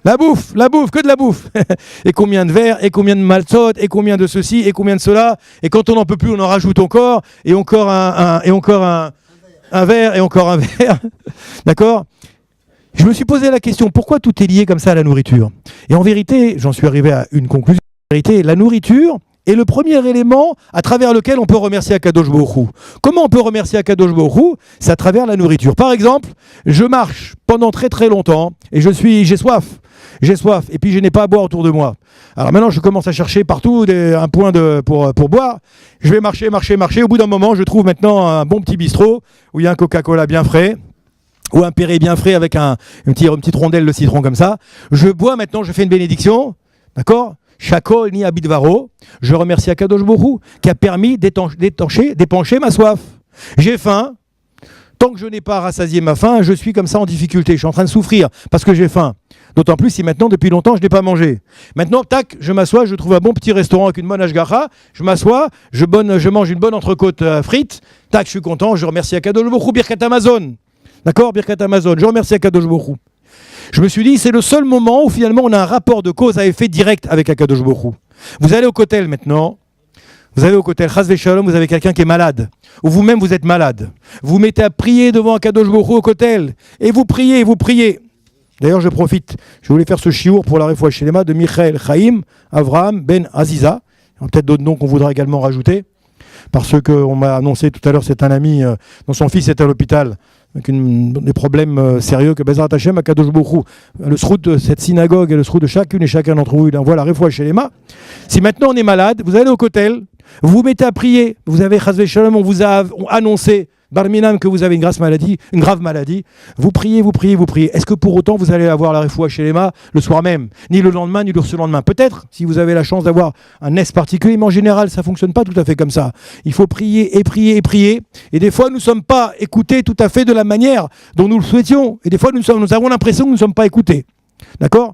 La bouffe, que de la bouffe. Et combien de verres, et combien de maltzot, et combien de ceci, et combien de cela. Et quand on n'en peut plus, on en rajoute encore, et encore un verre, et encore un verre. D'accord? Je me suis posé la question, pourquoi tout est lié comme ça à la nourriture? Et en vérité, j'en suis arrivé à une conclusion. En vérité, la nourriture est le premier élément à travers lequel on peut remercier Akadosh Baruch Hu. Comment on peut remercier Akadosh Baruch Hu? C'est à travers la nourriture. Par exemple, je marche pendant très très longtemps et j'ai soif. Et puis je n'ai pas à boire autour de moi. Alors maintenant, je commence à chercher partout un point pour boire. Je vais marcher. Au bout d'un moment, je trouve maintenant un bon petit bistrot où il y a un Coca-Cola bien frais, ou un Perrier bien frais avec une petite rondelle de citron comme ça. Je bois maintenant, je fais une bénédiction, d'accord? Shakol ni abidvaro. Je remercie Akadosh Baruch Hu qui a permis d'épancher ma soif. J'ai faim. Tant que je n'ai pas rassasié ma faim, je suis comme ça en difficulté. Je suis en train de souffrir parce que j'ai faim. D'autant plus si maintenant, depuis longtemps, je n'ai pas mangé. Maintenant, tac, je m'assois, je trouve un bon petit restaurant avec une bonne ashgacha. Je m'assois, je mange une bonne entrecôte frite. Tac, je suis content, je remercie Akadosh Baruch Hu, Birkat Amazon. D'accord, Birkat Amazon. Je remercie Akadosh Baruch Hu. Je me suis dit, c'est le seul moment où finalement on a un rapport de cause à effet direct avec Akadosh Baruch Hu. Vous allez au kotel maintenant, vous allez au kotel, Chas v'Shalom, vous avez quelqu'un qui est malade, ou vous-même vous êtes malade. Vous mettez à prier devant Akadosh Baruch Hu au kotel, et vous priez. D'ailleurs, je profite, je voulais faire ce chiour pour la Refoua Shelema de Michael Chaim Avraham Ben Aziza. Il y a peut-être d'autres noms qu'on voudra également rajouter. Parce qu'on m'a annoncé tout à l'heure, c'est un ami dont son fils est à l'hôpital, avec des problèmes sérieux, que Bezrat Hashem, Akadosh Baruch Hu, le srout de cette synagogue et le srout de chacune et chacun d'entre vous, il envoie la réfoua chez les mains. Si maintenant on est malade, vous allez au kotel, vous vous mettez à prier, vous avez Chas v'Shalom, on vous a annoncé Barminam que vous avez une grave maladie, vous priez. Est-ce que pour autant vous allez avoir la réfoua chez les mains le soir même, ni le lendemain, ni le surlendemain? Peut-être, si vous avez la chance d'avoir un est particulier, mais en général, ça ne fonctionne pas tout à fait comme ça. Il faut prier. Et des fois, nous ne sommes pas écoutés tout à fait de la manière dont nous le souhaitions. Et des fois, nous avons l'impression que nous ne sommes pas écoutés. D'accord?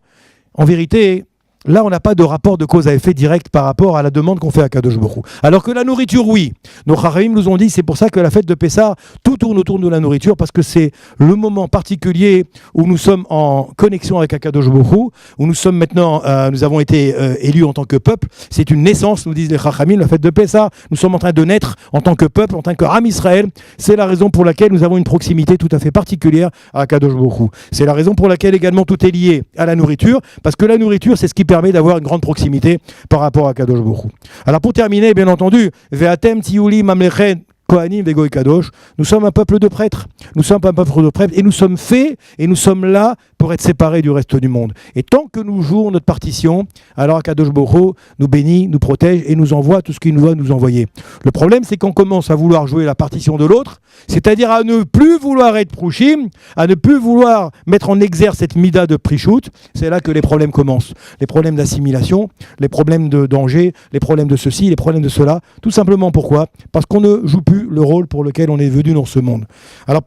En vérité, là, on n'a pas de rapport de cause à effet direct par rapport à la demande qu'on fait à Kadosh Baruch Hu. Alors que la nourriture, oui. Nos Chachamim nous ont dit, c'est pour ça que la fête de Pessah, tout tourne autour de la nourriture, parce que c'est le moment particulier où nous sommes en connexion avec Kadosh Baruch Hu, où nous sommes maintenant, nous avons été élus en tant que peuple. C'est une naissance, nous disent les Chachamim, la fête de Pessah. Nous sommes en train de naître en tant que peuple, en tant que Am Israël. C'est la raison pour laquelle nous avons une proximité tout à fait particulière à Kadosh Baruch Hu. C'est la raison pour laquelle également tout est lié à la nourriture, parce que la nourriture, c'est ce qui permet d'avoir une grande proximité par rapport à Kadosh Baruch Hu. Alors pour terminer, bien entendu, Ve'atem tiuli mamlechet Kohanim vegoy kadosh, nous sommes un peuple de prêtres. Nous sommes un peuple de prêtres et nous sommes faits et nous sommes là pour être séparés du reste du monde. Et tant que nous jouons notre partition, alors Kadosh Baruch Hu nous bénit, nous protège et nous envoie tout ce qu'il nous doit nous envoyer. Le problème, c'est qu'on commence à vouloir jouer la partition de l'autre, c'est-à-dire à ne plus vouloir être prouchim, à ne plus vouloir mettre en exergue cette mida de prichout. C'est là que les problèmes commencent. Les problèmes d'assimilation, les problèmes de danger, les problèmes de ceci, les problèmes de cela. Tout simplement pourquoi? Parce qu'on ne joue plus le rôle pour lequel on est venu dans ce monde. Alors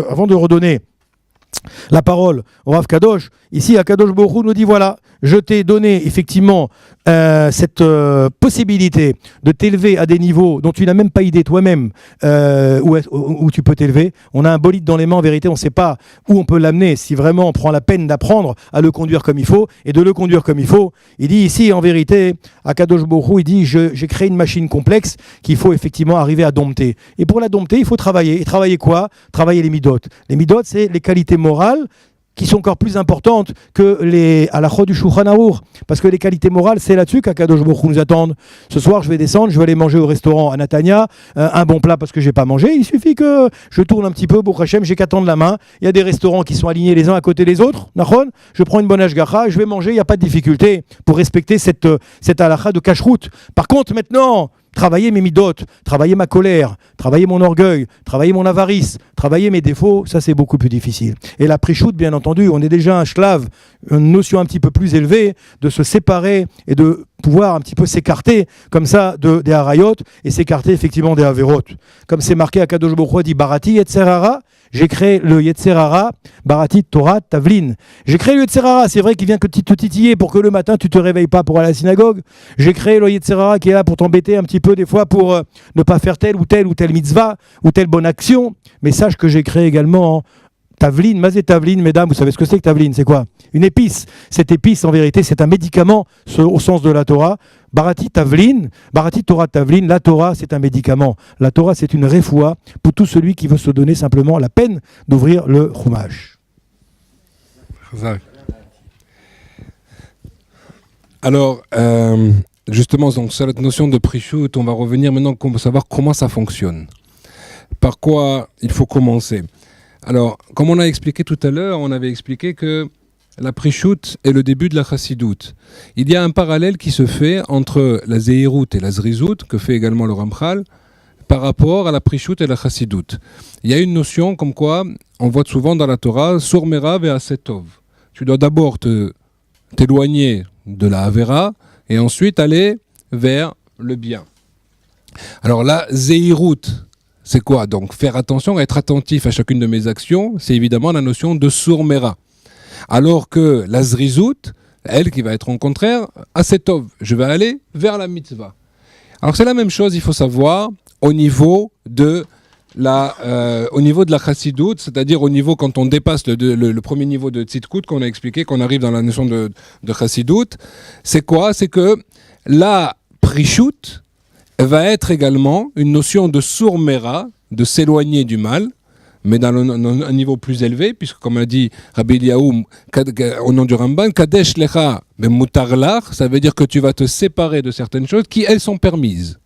avant de redonner la parole au Rav Kadosh, ici Akadosh Baruch Hu nous dit voilà, je t'ai donné effectivement cette possibilité de t'élever à des niveaux dont tu n'as même pas idée toi-même où tu peux t'élever. On a un bolide dans les mains, en vérité on ne sait pas où on peut l'amener si vraiment on prend la peine d'apprendre à le conduire comme il faut et de le conduire comme il faut. Il dit ici en vérité, Akadosh Baruch Hu, il dit j'ai créé une machine complexe qu'il faut effectivement arriver à dompter. Et pour la dompter, il faut travailler. Et travailler quoi? Travailler les midot. Les midot, c'est les qualités morales qui sont encore plus importantes que les halachot du Shulchan Aruch, parce que les qualités morales, c'est là-dessus qu'Akadosh Baruch Hu nous attendent. Ce soir, je vais descendre, je vais aller manger au restaurant à Natania, un bon plat parce que j'ai pas mangé. Il suffit que je tourne un petit peu, Baruch Hashem, j'ai qu'à tendre la main. Il y a des restaurants qui sont alignés les uns à côté des autres, nachon. Je prends une bonne ashgacha, je vais manger, il n'y a pas de difficulté pour respecter cette halacha de kashrut. Par contre, maintenant, travailler mes midot, travailler ma colère, travailler mon orgueil, travailler mon avarice, travailler mes défauts, ça c'est beaucoup plus difficile. Et la prichout, bien entendu, on est déjà un shlav, une notion un petit peu plus élevée de se séparer et de pouvoir un petit peu s'écarter comme ça des harayot et s'écarter effectivement des averot. Comme c'est marqué à Kadosh Baruch Hu dit Barati Yetzerara, j'ai créé le Yetzerara, Barati Torah Tavlin. J'ai créé le Yetzerara, c'est vrai qu'il vient que te titiller pour que le matin tu te réveilles pas pour aller à la synagogue. J'ai créé le Yetzerara qui est là pour t'embêter un petit peu des fois pour ne pas faire telle ou telle mitzvah ou telle bonne action. Mais sache que j'ai créé également Tavlin, Mazé Tavlin, mesdames, vous savez ce que c'est que Tavlin, c'est quoi? Une épice. Cette épice, en vérité, c'est un médicament au sens de la Torah. Barati Tavlin, Barati Torah Tavlin, la Torah, c'est un médicament. La Torah, c'est une réfoua pour tout celui qui veut se donner simplement la peine d'ouvrir le Chumash. Alors, justement, donc, sur cette notion de prichout, on va revenir maintenant pour savoir comment ça fonctionne. Par quoi il faut commencer. Alors, comme on a expliqué tout à l'heure, on avait expliqué que la prichout est le début de la chassidoute. Il y a un parallèle qui se fait entre la zéhirout et la zrizout, que fait également le Ramchal, par rapport à la prichout et la chassidoute. Il y a une notion comme quoi, on voit souvent dans la Torah, surmera ve'asetov. Tu dois d'abord t'éloigner de la avera et ensuite aller vers le bien. Alors la zéhirout, c'est quoi? Donc faire attention, être attentif à chacune de mes actions, c'est évidemment la notion de surmera. Alors que la zrizout, elle qui va être en contraire, asetov, je vais aller vers la mitzvah. Alors c'est la même chose, il faut savoir, au niveau de la chassidoute, c'est-à-dire au niveau quand on dépasse le premier niveau de tzidkout, qu'on a expliqué, qu'on arrive dans la notion de chassidoute, c'est quoi? C'est que la prichout va être également une notion de surmera, de s'éloigner du mal, mais dans un niveau plus élevé, puisque comme a dit Rabbi Eliyahu au nom du Ramban, Kadesh lecha mutar lach, ça veut dire que tu vas te séparer de certaines choses qui, elles, sont permises.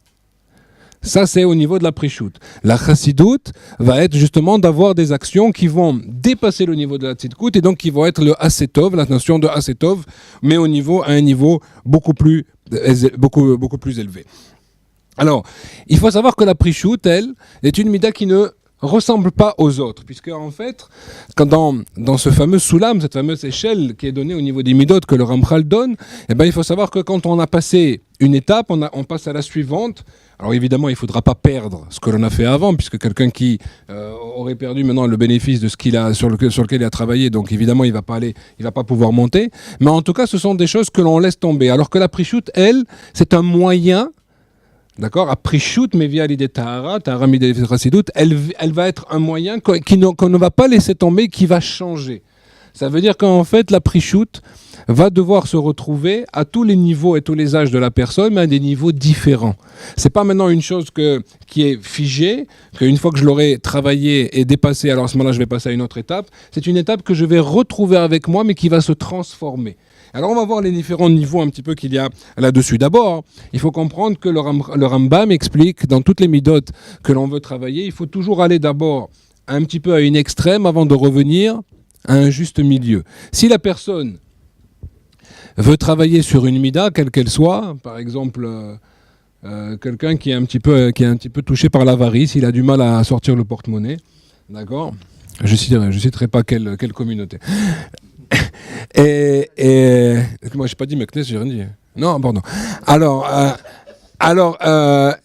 Ça, c'est au niveau de la Prichut. La Chassidout va être justement d'avoir des actions qui vont dépasser le niveau de la Tzidkut et donc qui vont être le Asetov, la notion de Asetov, mais à un niveau beaucoup plus élevé. Alors, il faut savoir que la Prichut, elle, est une mida qui ne ressemble pas aux autres, puisque en fait, dans ce fameux Soulam, cette fameuse échelle qui est donnée au niveau des midot que le Ramchal donne, eh ben, il faut savoir que quand on a passé une étape, on passe à la suivante. Alors évidemment, il ne faudra pas perdre ce que l'on a fait avant, puisque quelqu'un qui aurait perdu maintenant le bénéfice de ce qu'il a sur lequel il a travaillé, donc évidemment, il va pas pouvoir monter. Mais en tout cas, ce sont des choses que l'on laisse tomber. Alors que la Prichut, elle, c'est un moyen. D'accord, après shoot, mais via l'idée Tahara midei Chassidut, elle va être un moyen qu'on ne va pas laisser tomber, qui va changer. Ça veut dire qu'en fait, la pre-shoot va devoir se retrouver à tous les niveaux et tous les âges de la personne, mais à des niveaux différents. C'est pas maintenant une chose qui est figée, qu'une fois que je l'aurai travaillé et dépassé, alors à ce moment-là, je vais passer à une autre étape. C'est une étape que je vais retrouver avec moi, mais qui va se transformer. Alors on va voir les différents niveaux un petit peu qu'il y a là-dessus. D'abord, il faut comprendre que le Rambam explique dans toutes les midot que l'on veut travailler, il faut toujours aller d'abord un petit peu à une extrême avant de revenir à un juste milieu. Si la personne veut travailler sur une mida, quelle qu'elle soit, par exemple quelqu'un qui est un petit peu touché par l'avarice, il a du mal à sortir le porte-monnaie, d'accord ? Je citerai pas quelle communauté. Et moi j'ai pas dit Meknes, j'ai rien dit. Non, pardon. Alors,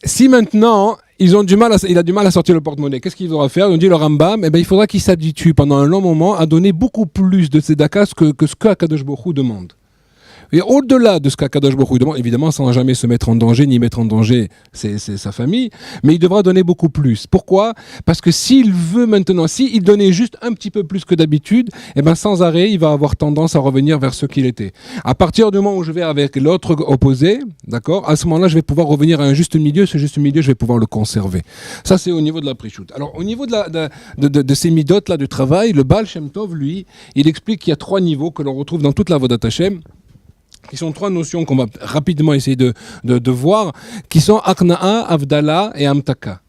si maintenant il a du mal à sortir le porte-monnaie, qu'est-ce qu'il faudra faire ? On dit le Rambam, il faudra qu'il s'habitue pendant un long moment à donner beaucoup plus de tzedaka que ce qu'Akadosh Baruch Hu demande. Et au-delà de ce qu'Akadosh Baruch Hu demande, évidemment sans jamais se mettre en danger, ni mettre en danger sa famille, mais il devra donner beaucoup plus. Pourquoi ? Parce que s'il donnait juste un petit peu plus que d'habitude, sans arrêt, il va avoir tendance à revenir vers ce qu'il était. À partir du moment où je vais avec l'autre opposé, d'accord, à ce moment-là, je vais pouvoir revenir à un juste milieu. Ce juste milieu, je vais pouvoir le conserver. Ça, c'est au niveau de la pre-shoot. Alors, au niveau de ces midot-là du travail, le Baal Shem Tov, lui, il explique qu'il y a 3 niveaux que l'on retrouve dans toute la Avodat Hashem, qui sont 3 notions qu'on va rapidement essayer de voir, qui sont Akna'a, Avdala et Amtaka.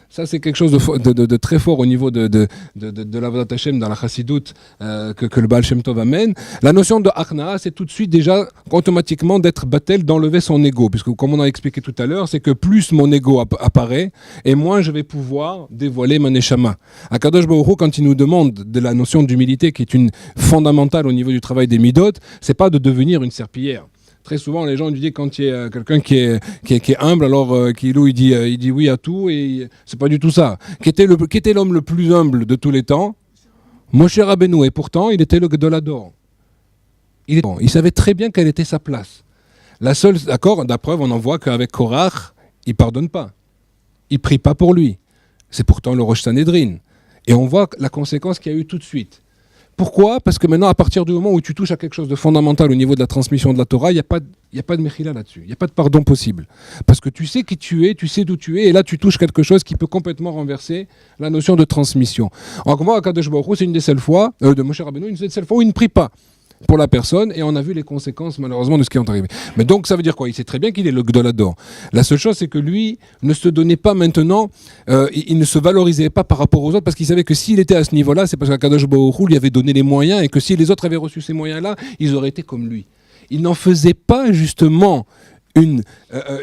Ça, c'est quelque chose de très fort au niveau de l'Avodat Hashem dans la Chassidut que le Baal Shem Tov amène. La notion de Akna'a, c'est tout de suite déjà automatiquement d'être battel, d'enlever son ego, puisque comme on a expliqué tout à l'heure, c'est que plus mon ego apparaît, et moins je vais pouvoir dévoiler ma neshama. Akadosh Baruch Hu, quand il nous demande de la notion d'humilité, qui est une fondamentale au niveau du travail des midot, c'est pas de devenir une serpillière. Très souvent, les gens disent quand il y a quelqu'un qui est humble, alors il dit oui à tout, et c'est pas du tout ça. Qui était l'homme le plus humble de tous les temps ? Moshe Rabbeinu, et pourtant, il était le Gedolador. Il savait très bien quelle était sa place. La seule preuve, on en voit qu'avec Korach, il pardonne pas. Il prie pas pour lui. C'est pourtant le Rosh Sanhedrin. Et on voit la conséquence qu'il y a eu tout de suite. Pourquoi ? Parce que maintenant, à partir du moment où tu touches à quelque chose de fondamental au niveau de la transmission de la Torah, il n'y a pas de mechila là-dessus. Il n'y a pas de pardon possible. Parce que tu sais qui tu es, tu sais d'où tu es, et là tu touches quelque chose qui peut complètement renverser la notion de transmission. En moi, Akadosh Baruch Hu, c'est une des seules fois, de Moshe Rabbeinu, une des seules fois où il ne prie pas pour la personne, et on a vu les conséquences malheureusement de ce qui est arrivé. Mais donc ça veut dire quoi ? Il sait très bien qu'il est le Gdolador. La seule chose, c'est que lui ne se donnait pas maintenant, il ne se valorisait pas par rapport aux autres, parce qu'il savait que s'il était à ce niveau-là, c'est parce qu'Akadosh Baruch Hu lui avait donné les moyens, et que si les autres avaient reçu ces moyens-là, ils auraient été comme lui. Il n'en faisait pas justement il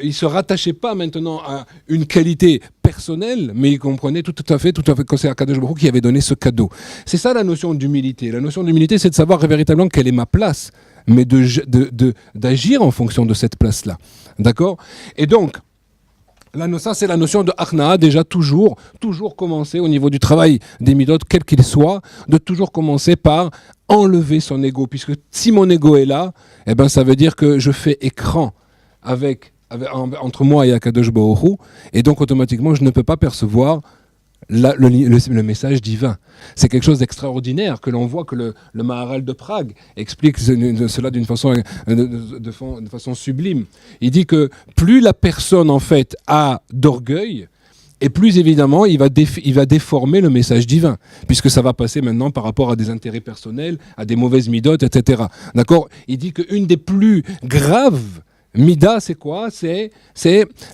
ne se rattachait pas maintenant à une qualité personnelle, mais il comprenait tout à fait que c'est Akadosh Baruch Hu qui avait donné ce cadeau. C'est ça la notion d'humilité. La notion d'humilité, c'est de savoir véritablement quelle est ma place, mais d'agir en fonction de cette place-là. D'accord ? Et donc, ça, c'est la notion de Achna'a, déjà toujours commencer au niveau du travail des midot, quel qu'il soit, de toujours commencer par enlever son ego, puisque si mon ego est là, ça veut dire que je fais écran entre moi et Akadosh Baruch Hu, et donc automatiquement je ne peux pas percevoir le message divin. C'est quelque chose d'extraordinaire que l'on voit, que le Maharal de Prague explique cela d'une façon, de façon sublime. Il dit que plus la personne en fait a d'orgueil, Et plus évidemment, il va déformer le message divin, puisque ça va passer maintenant par rapport à des intérêts personnels, à des mauvaises midotes, etc. D'accord ? Il dit qu'une des plus graves midas, c'est quoi ? C'est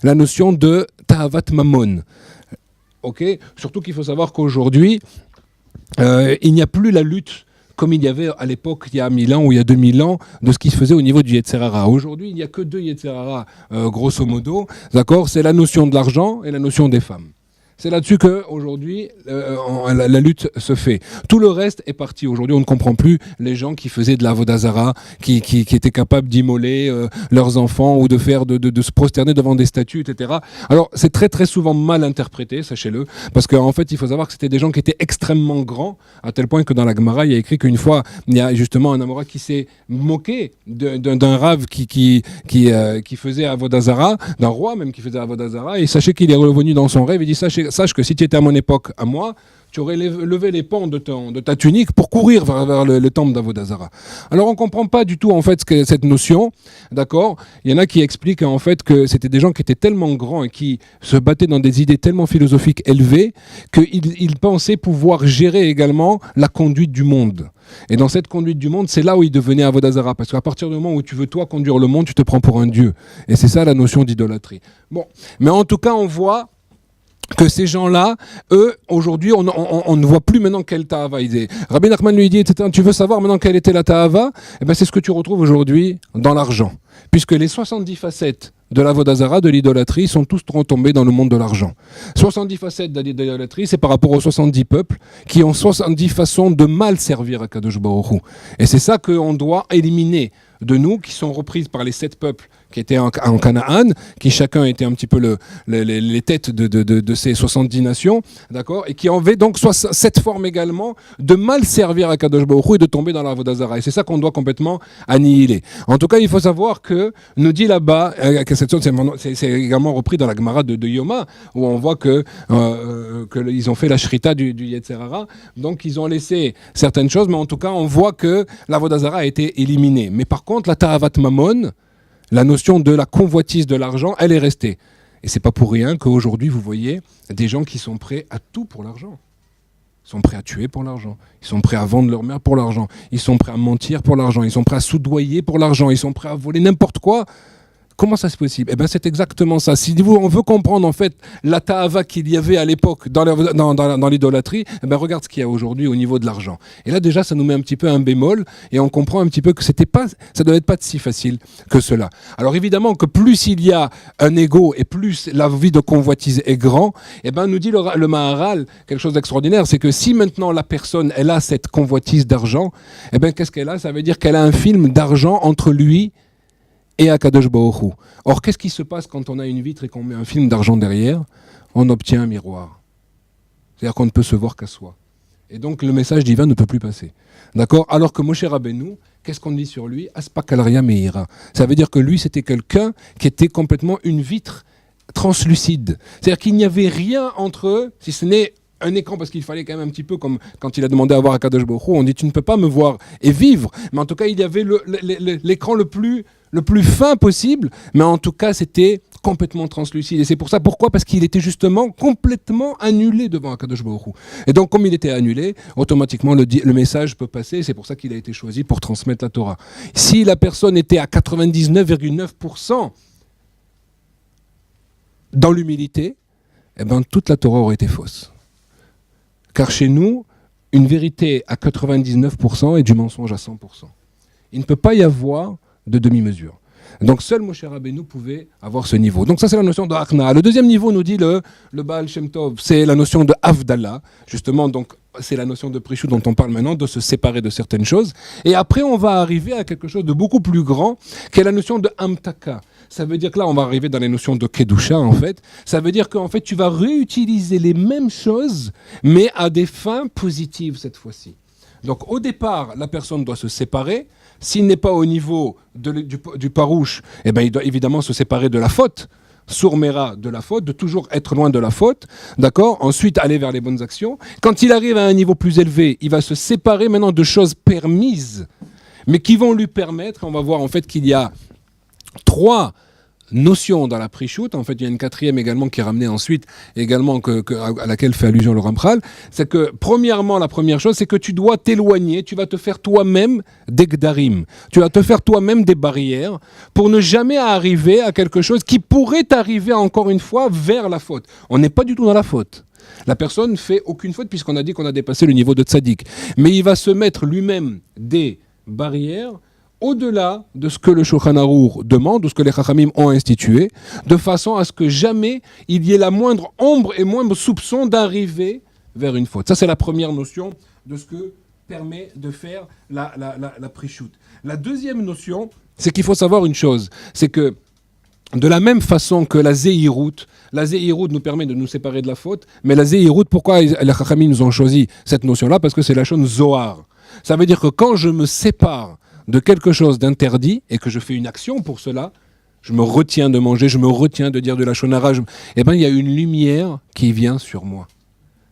la notion de ta'avat mammon. Ok ? Surtout qu'il faut savoir qu'aujourd'hui, il n'y a plus la lutte comme il y avait à l'époque, il y a 1000 ans ou il y a 2000 ans, de ce qui se faisait au niveau du Yetzer Hara. Aujourd'hui, il n'y a que 2 Yetzer Hara, grosso modo. D'accord ? C'est la notion de l'argent et la notion des femmes. C'est là-dessus qu'aujourd'hui, la lutte se fait. Tout le reste est parti. Aujourd'hui, on ne comprend plus les gens qui faisaient de la vodazara, qui étaient capables d'immoler leurs enfants ou de se prosterner devant des statues, etc. Alors, c'est très très souvent mal interprété, sachez-le, parce qu'en fait, il faut savoir que c'était des gens qui étaient extrêmement grands, à tel point que dans la Gemara, il y a écrit qu'une fois, il y a justement un Amora qui s'est moqué d'un rave qui faisait Avodazara, d'un roi même qui faisait Avodazara, et sachez qu'il est revenu dans son rêve, il dit sache que si tu étais à mon époque, à moi, tu aurais levé les pans de ta tunique pour courir vers le temple d'Avodazara. Alors on ne comprend pas du tout en fait cette notion, d'accord ? Il y en a qui expliquent en fait que c'était des gens qui étaient tellement grands et qui se battaient dans des idées tellement philosophiques élevées qu'ils pensaient pouvoir gérer également la conduite du monde. Et dans cette conduite du monde, c'est là où ils devenaient Avodazara, parce qu'à partir du moment où tu veux toi conduire le monde, tu te prends pour un dieu. Et c'est ça la notion d'idolâtrie. Bon, mais en tout cas on voit que ces gens-là, eux, aujourd'hui, on ne voit plus maintenant quelle ta'ava ils étaient. Rabbi Nachman lui dit, etc., tu veux savoir maintenant quelle était la ta'ava ? Eh ben, c'est ce que tu retrouves aujourd'hui dans l'argent. Puisque les 70 facettes de la vodazara, de l'idolâtrie, sont tous retombés dans le monde de l'argent. 70 facettes de l'idolâtrie, c'est par rapport aux 70 peuples qui ont 70 façons de mal servir à Kadosh Baruch Hu. Et c'est ça qu'on doit éliminer de nous, qui sont reprises par les 7 peuples qui étaient en Canaan, qui chacun était un petit peu les têtes de ces 70 nations, d'accord, et qui avaient donc cette forme également de mal servir à Kadosh Baruch Hu et de tomber dans la Vodazara. Et c'est ça qu'on doit complètement annihiler. En tout cas, il faut savoir que, nous dit là-bas, c'est également repris dans la Gemara de Yoma, où on voit que ils ont fait la shrita du Yetzer Hara, donc ils ont laissé certaines choses, mais en tout cas, on voit que la Vodazara a été éliminée. Mais par contre, la Ta'avat Mammon, la notion de la convoitise de l'argent, elle est restée. Et c'est pas pour rien qu'aujourd'hui, vous voyez des gens qui sont prêts à tout pour l'argent. Ils sont prêts à tuer pour l'argent. Ils sont prêts à vendre leur mère pour l'argent. Ils sont prêts à mentir pour l'argent. Ils sont prêts à soudoyer pour l'argent. Ils sont prêts à voler n'importe quoi. Comment ça c'est possible ? Eh bien, c'est exactement ça. Si on veut comprendre en fait la ta'ava qu'il y avait à l'époque dans l'idolâtrie, eh bien, regarde ce qu'il y a aujourd'hui au niveau de l'argent. Et là déjà, ça nous met un petit peu un bémol et on comprend un petit peu que ça ne doit être pas si facile que cela. Alors évidemment que plus il y a un ego et plus la vie de convoitise est grand, eh ben, nous dit le Maharal quelque chose d'extraordinaire, c'est que si maintenant la personne elle a cette convoitise d'argent, eh ben, qu'est-ce qu'elle a ? Ça veut dire qu'elle a un film d'argent entre lui et à Kadosh Baruch Hu. Or, qu'est-ce qui se passe quand on a une vitre et qu'on met un film d'argent derrière ? On obtient un miroir. C'est-à-dire qu'on ne peut se voir qu'à soi. Et donc, le message divin ne peut plus passer. D'accord ? Alors que Moshe Rabbeinu, qu'est-ce qu'on dit sur lui ? Aspakalaria Meira. Ça veut dire que lui, c'était quelqu'un qui était complètement une vitre translucide. C'est-à-dire qu'il n'y avait rien entre eux, si ce n'est un écran, parce qu'il fallait quand même un petit peu, comme quand il a demandé à voir Akadosh Baruch Hu, on dit tu ne peux pas me voir et vivre, mais en tout cas il y avait l'écran le plus fin possible, mais en tout cas c'était complètement translucide, et c'est pour ça, pourquoi ? Parce qu'il était justement complètement annulé devant Akadosh Baruch Hu. Et donc comme il était annulé, automatiquement le message peut passer, et c'est pour ça qu'il a été choisi pour transmettre la Torah. Si la personne était à 99,9% dans l'humilité, eh ben, toute la Torah aurait été fausse. Car chez nous, une vérité à 99% est du mensonge à 100%. Il ne peut pas y avoir de demi-mesure. Donc seul Moshe Rabbeinu pouvait avoir ce niveau. Donc ça c'est la notion de Akna. Le deuxième niveau nous dit le Baal Shem Tov, c'est la notion de Havdalah. Justement, donc c'est la notion de Prishut dont on parle maintenant, de se séparer de certaines choses. Et après on va arriver à quelque chose de beaucoup plus grand, qui est la notion de Hamtaka. Ça veut dire que là on va arriver dans les notions de Kedusha en fait. Ça veut dire qu'en fait tu vas réutiliser les mêmes choses, mais à des fins positives cette fois-ci. Donc au départ, la personne doit se séparer. S'il n'est pas au niveau du parouche, eh ben, il doit évidemment se séparer de la faute. Sourmera de la faute, de toujours être loin de la faute, d'accord ? Ensuite, aller vers les bonnes actions. Quand il arrive à un niveau plus élevé, il va se séparer maintenant de choses permises, mais qui vont lui permettre, on va voir en fait qu'il y a 3 notion dans la Prichut, en fait il y a une quatrième également qui est ramenée ensuite, également à laquelle fait allusion le Ramchal, c'est que premièrement, la première chose, c'est que tu dois t'éloigner, tu vas te faire toi-même des gdarim, tu vas te faire toi-même des barrières pour ne jamais arriver à quelque chose qui pourrait t'arriver encore une fois vers la faute. On n'est pas du tout dans la faute. La personne ne fait aucune faute puisqu'on a dit qu'on a dépassé le niveau de tzaddik. Mais il va se mettre lui-même des barrières au-delà de ce que le Shulchan Arour demande, ou ce que les Chachamim ont institué, de façon à ce que jamais il y ait la moindre ombre et moindre soupçon d'arriver vers une faute. Ça, c'est la première notion de ce que permet de faire la Prichut. La deuxième notion, c'est qu'il faut savoir une chose, c'est que de la même façon que la Zéhirout nous permet de nous séparer de la faute, mais la Zéhirout, pourquoi les Chachamim nous ont choisi cette notion-là? Parce que c'est la chose Zohar. Ça veut dire que quand je me sépare de quelque chose d'interdit et que je fais une action pour cela, je me retiens de manger, je me retiens de dire de la shonara, eh bien il y a une lumière qui vient sur moi.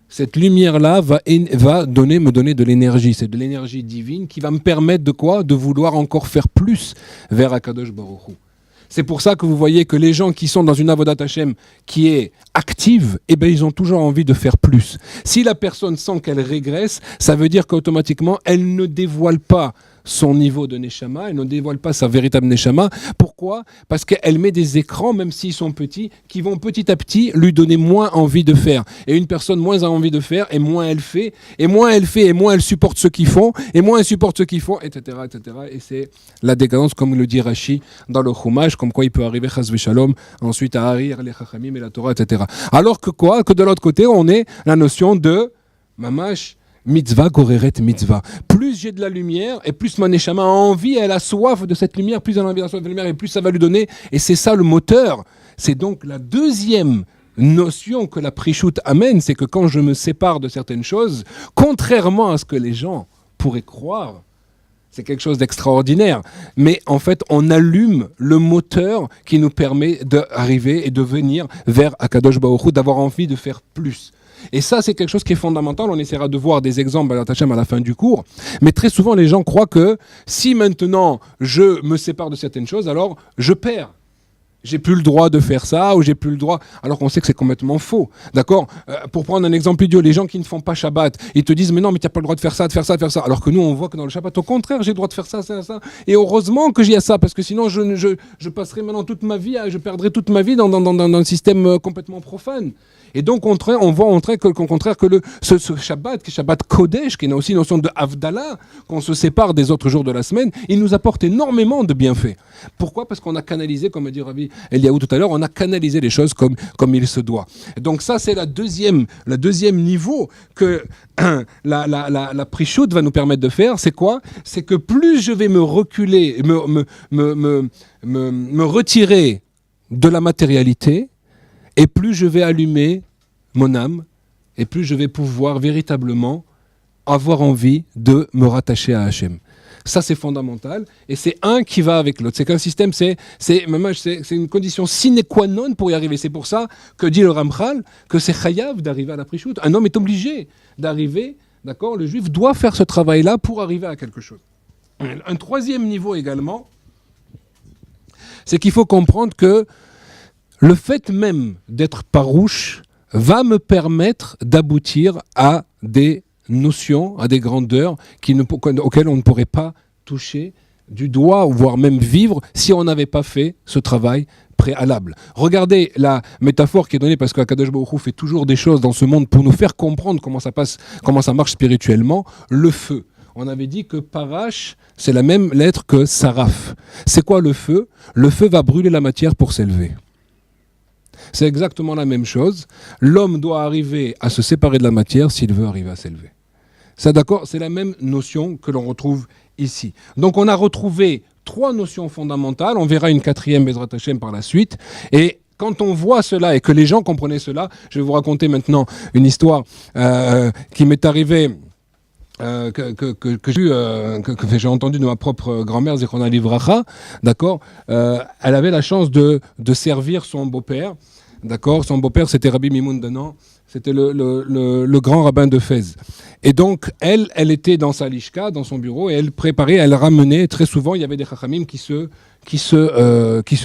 Cette lumière-là va me donner de l'énergie. C'est de l'énergie divine qui va me permettre de quoi? De vouloir encore faire plus vers Akadosh Baruch Hu. C'est pour ça que vous voyez que les gens qui sont dans une avodat Hashem qui est active, eh ben ils ont toujours envie de faire plus. Si la personne sent qu'elle régresse, ça veut dire qu'automatiquement, elle ne dévoile pas son niveau de Neshama, elle ne dévoile pas sa véritable Neshama. Pourquoi? Parce qu'elle met des écrans, même s'ils sont petits, qui vont petit à petit lui donner moins envie de faire. Et une personne moins a envie de faire, et moins elle fait, et moins elle fait, et moins elle supporte ceux qui font, et moins elle supporte ceux qui font, etc., etc. Et c'est la décadence, comme le dit Rashi dans le Chumash, comme quoi il peut arriver Chas v'Shalom, ensuite à haïr les Chachamim et la Torah, etc. Alors que quoi? Que de l'autre côté, on est la notion de Mamash, mitzvah, goreret mitzvah. Plus j'ai de la lumière, et plus ma neshama a envie, elle a soif de cette lumière, plus elle a envie de la lumière, et plus ça va lui donner. Et c'est ça le moteur. C'est donc la deuxième notion que la Prichut amène, c'est que quand je me sépare de certaines choses, contrairement à ce que les gens pourraient croire, c'est quelque chose d'extraordinaire. Mais en fait, on allume le moteur qui nous permet d'arriver et de venir vers Akadosh Baruch Hu, d'avoir envie de faire plus. Et ça, c'est quelque chose qui est fondamental. On essaiera de voir des exemples à la fin du cours. Mais très souvent, les gens croient que si maintenant je me sépare de certaines choses, alors je perds. J'ai plus le droit de faire ça, ou j'ai plus le droit, alors qu'on sait que c'est complètement faux. D'accord? Pour prendre un exemple idiot, les gens qui ne font pas Shabbat, ils te disent, mais non, mais tu n'as pas le droit de faire ça, de faire ça, de faire ça. Alors que nous, on voit que dans le Shabbat, au contraire, j'ai le droit de faire ça, ça, ça. Et heureusement que j'ai ça, parce que sinon, je passerai maintenant toute ma vie, je perdrai toute ma vie dans un système complètement profane. Et donc, on voit qu'au contraire, que ce Shabbat, qui est Shabbat Kodesh, qui est aussi une notion de Havdalah, qu'on se sépare des autres jours de la semaine, il nous apporte énormément de bienfaits. Pourquoi? Parce qu'on a canalisé, comme a dit Rabbi Eliaou tout à l'heure, on a canalisé les choses comme il se doit. Et donc ça, c'est le deuxième niveau que la Prichut va nous permettre de faire. C'est quoi? C'est que plus je vais me reculer, me retirer de la matérialité, et plus je vais allumer mon âme, et plus je vais pouvoir véritablement avoir envie de me rattacher à Hachem. Ça, c'est fondamental, et c'est un qui va avec l'autre. C'est qu'un système, c'est une condition sine qua non pour y arriver. C'est pour ça que dit le Ramchal que c'est chayav d'arriver à la Prichut. Un homme est obligé d'arriver, d'accord? Le juif doit faire ce travail-là pour arriver à quelque chose. Un troisième niveau également, c'est qu'il faut comprendre que le fait même d'être parouche va me permettre d'aboutir à des notions, à des grandeurs auxquelles on ne pourrait pas toucher du doigt, voire même vivre, si on n'avait pas fait ce travail préalable. Regardez la métaphore qui est donnée, parce qu'Akadosh Baruch Hu fait toujours des choses dans ce monde pour nous faire comprendre comment ça marche spirituellement. Le feu. On avait dit que Parash, c'est la même lettre que Saraf. C'est quoi le feu? Le feu va brûler la matière pour s'élever. C'est exactement la même chose. L'homme doit arriver à se séparer de la matière s'il veut arriver à s'élever. Ça, d'accord? C'est la même notion que l'on retrouve ici. Donc on a retrouvé trois notions fondamentales. On verra une quatrième Bezrat Hashem par la suite. Et quand on voit cela et que les gens comprenaient cela, je vais vous raconter maintenant une histoire qui m'est arrivée, que j'ai entendu de ma propre grand-mère, Zichronah Livracha, d'accord? Elle avait la chance de servir son beau-père. D'accord, son beau-père c'était Rabbi Mimoun Danan, C'était le grand rabbin de Fès. Et donc, elle était dans sa lishka, dans son bureau, et elle préparait, elle ramenait, très souvent, il y avait des chachamim qui se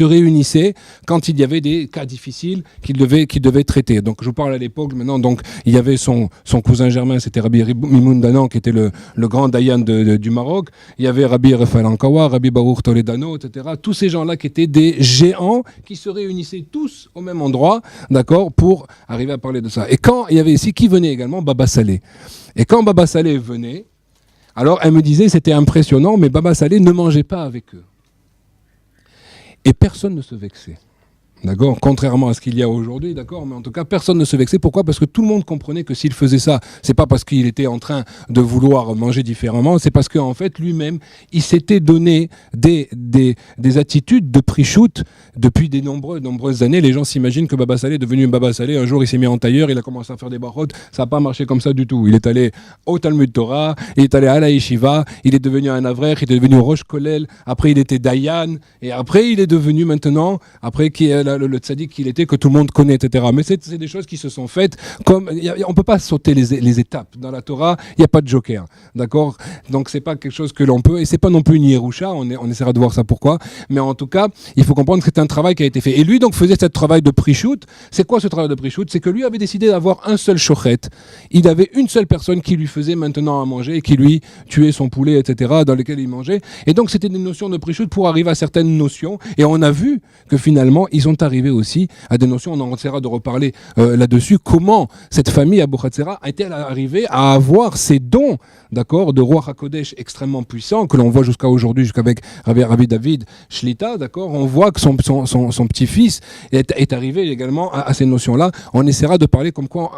réunissaient quand il y avait des cas difficiles qu'ils devaient traiter. Donc, je vous parle à l'époque, maintenant, donc, il y avait son cousin germain, c'était Rabbi Mimoun Danan, qui était le grand Dayan du Maroc. Il y avait Rabbi Raphaël Ankawa, Rabbi Baruch Toledano, etc. Tous ces gens-là qui étaient des géants, qui se réunissaient tous au même endroit, d'accord, pour arriver à parler de ça. Et quand il y avait ici, qui venait également, Baba Saleh. Et quand Baba Saleh venait, alors elle me disait, c'était impressionnant, mais Baba Saleh ne mangeait pas avec eux. Et personne ne se vexait. D'accord ? Contrairement à ce qu'il y a aujourd'hui, d'accord ? Mais en tout cas, personne ne se vexait. Pourquoi ? Parce que tout le monde comprenait que s'il faisait ça, c'est pas parce qu'il était en train de vouloir manger différemment, c'est parce qu'en fait, lui-même, il s'était donné des attitudes de pre-shoot depuis des nombreuses années. Les gens s'imaginent que Baba Saleh est devenu Baba Saleh. Un jour, il s'est mis en tailleur, il a commencé à faire des barotes. Ça n'a pas marché comme ça du tout. Il est allé au Talmud Torah, il est allé à la Yeshiva, il est devenu un Avrer, il est devenu Rosh Kolel, après il était Dayan, et après il est devenu maintenant, après qui est le tzaddik qu'il était, que tout le monde connaît, etc. Mais c'est des choses qui se sont faites comme... on ne peut pas sauter les étapes. Dans la Torah, il n'y a pas de joker. D'accord ? Donc, ce n'est pas quelque chose que l'on peut... Et ce n'est pas non plus une Yerusha, on essaiera de voir ça pourquoi. Mais en tout cas, il faut comprendre que c'est un travail qui a été fait. Et lui, donc, faisait ce travail de pre-shoot. C'est quoi ce travail de pre-shoot ? C'est que lui avait décidé d'avoir un seul shochet. Il avait une seule personne qui lui faisait maintenant à manger et qui lui tuait son poulet, etc., dans lequel il mangeait. Et donc, c'était des notions de pre-shoot pour arriver à certaines notions. Et on a vu que finalement, ils ont arrivé aussi à des notions, on en essaiera de reparler là-dessus, comment cette famille Abou Hatzera a-t-elle arrivé à avoir ces dons, d'accord, de roi HaKodesh extrêmement puissants, que l'on voit jusqu'à aujourd'hui, jusqu'avec Rabbi David Shlita, d'accord, on voit que son petit-fils est arrivé également à ces notions-là. On essaiera de parler comme quoi,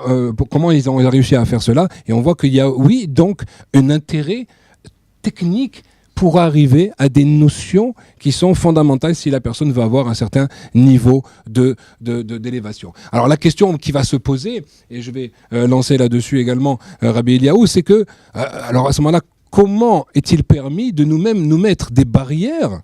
comment ils ont réussi à faire cela, et on voit qu'il y a, oui, donc, un intérêt technique pour arriver à des notions qui sont fondamentales si la personne veut avoir un certain niveau d'élévation. Alors la question qui va se poser, et je vais lancer là-dessus également Rabbi Eliaou, c'est que, alors à ce moment-là, comment est-il permis de nous-mêmes nous mettre des barrières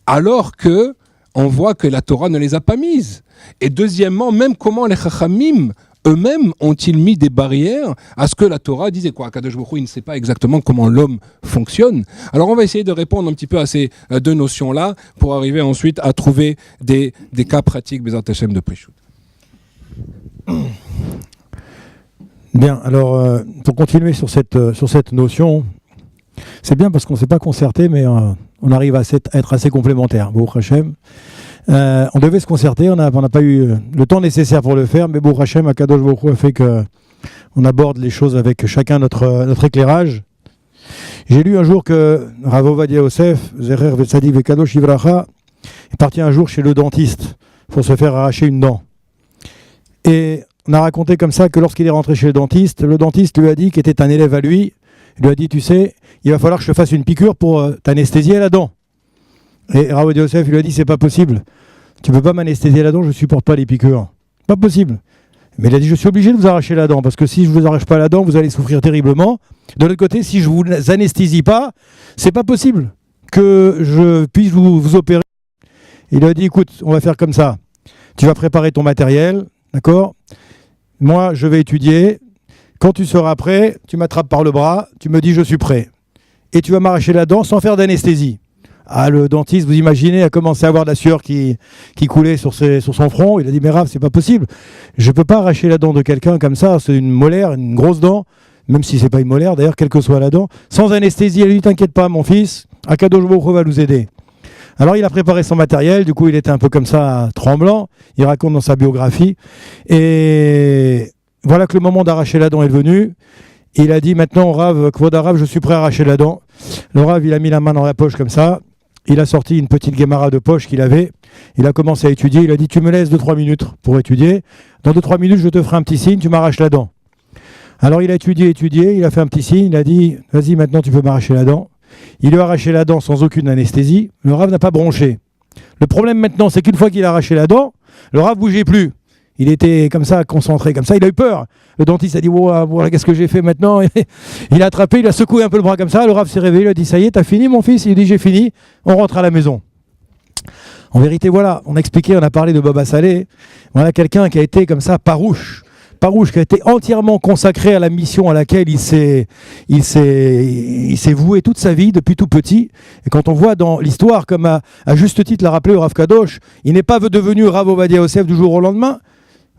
alors que on voit que la Torah ne les a pas mises ? Et deuxièmement, même comment les Chachamim eux-mêmes ont-ils mis des barrières à ce que la Torah disait quoi ? Akadosh Baruch Hu, il ne sait pas exactement comment l'homme fonctionne. Alors on va essayer de répondre un petit peu à ces deux notions-là pour arriver ensuite à trouver des cas pratiques Bezat Hashem de Pre-shoot. Bien, alors pour continuer sur cette notion, c'est bien parce qu'on ne s'est pas concerté, mais on arrive à être assez complémentaires. Baruch Hashem. On devait se concerter, on n'a pas eu le temps nécessaire pour le faire, mais Baruch Hashem, Akadosh Baruch Hu a fait qu'on aborde les choses avec chacun notre éclairage. J'ai lu un jour que Rav Ovadia Yosef, Zerer Vetzadik Vekadosh Ivracha, est parti un jour chez le dentiste pour se faire arracher une dent. Et on a raconté comme ça que lorsqu'il est rentré chez le dentiste lui a dit, qui était un élève à lui, il lui a dit, tu sais, il va falloir que je te fasse une piqûre pour t'anesthésier la dent. Et Rav Ovadia Yosef lui a dit, c'est pas possible. Tu peux pas m'anesthésier la dent, je supporte pas les piqûres. Pas possible. Mais il a dit, je suis obligé de vous arracher la dent, parce que si je vous arrache pas la dent, vous allez souffrir terriblement. De l'autre côté, si je vous anesthésie pas, c'est pas possible que je puisse vous opérer. Il a dit, écoute, on va faire comme ça. Tu vas préparer ton matériel, d'accord ? Moi, je vais étudier. Quand tu seras prêt, tu m'attrapes par le bras, tu me dis, je suis prêt. Et tu vas m'arracher la dent sans faire d'anesthésie. Ah, le dentiste, vous imaginez, a commencé à avoir de la sueur qui coulait sur son front. Il a dit, mais Rav, c'est pas possible. Je peux pas arracher la dent de quelqu'un comme ça. C'est une molaire, une grosse dent, même si c'est pas une molaire, d'ailleurs, quelle que soit la dent. Sans anesthésie, il a dit, t'inquiète pas, mon fils, Akadosh Baruch Hu va nous aider. Alors, il a préparé son matériel. Du coup, il était un peu comme ça, tremblant. Il raconte dans sa biographie. Et voilà que le moment d'arracher la dent est venu. Il a dit, maintenant, Rav, Kvoda Rav, je suis prêt à arracher la dent. Le Rav, il a mis la main dans la poche comme ça. Il a sorti une petite guémara de poche qu'il avait. Il a commencé à étudier. Il a dit, tu me laisses 2-3 minutes pour étudier. Dans 2-3 minutes, je te ferai un petit signe, tu m'arraches la dent. Alors, il a étudié. Il a fait un petit signe. Il a dit, vas-y, maintenant, tu peux m'arracher la dent. Il lui a arraché la dent sans aucune anesthésie. Le Rav n'a pas bronché. Le problème maintenant, c'est qu'une fois qu'il a arraché la dent, le Rav ne bougeait plus. Il était comme ça, concentré, comme ça. Il a eu peur. Le dentiste a dit, voilà, qu'est-ce que j'ai fait maintenant ? Il a attrapé, il a secoué un peu le bras comme ça. Le Rav s'est réveillé, il a dit, ça y est, t'as fini, mon fils ? Il a dit, j'ai fini. On rentre à la maison. En vérité, voilà, on a expliqué, on a parlé de Baba Saleh. Voilà quelqu'un qui a été comme ça, farouche. Parouche qui a été entièrement consacré à la mission à laquelle il s'est voué toute sa vie depuis tout petit. Et quand on voit dans l'histoire, comme à juste titre l'a rappelé le Rav Kadosh, il n'est pas devenu Rav Ovadia Yosef du jour au lendemain.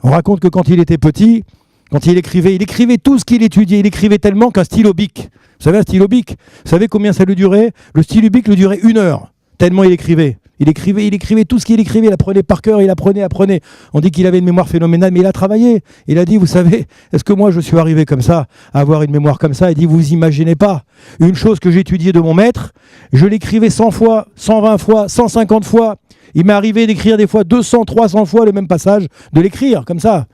On raconte que quand il était petit, quand il écrivait tout ce qu'il étudiait. Il écrivait tellement qu'un stylo bic, vous savez un stylo bic, vous savez combien ça lui durait? Le stylo bic lui durait 1 heure, tellement il écrivait. Il écrivait tout ce qu'il écrivait, il apprenait par cœur, il apprenait. On dit qu'il avait une mémoire phénoménale, mais il a travaillé. Il a dit, vous savez, est-ce que moi je suis arrivé comme ça, à avoir une mémoire comme ça? Il dit, vous imaginez pas, une chose que j'étudiais de mon maître, je l'écrivais 100 fois, 120 fois, 150 fois. Il m'est arrivé d'écrire des fois 200, 300 fois le même passage, de l'écrire comme ça,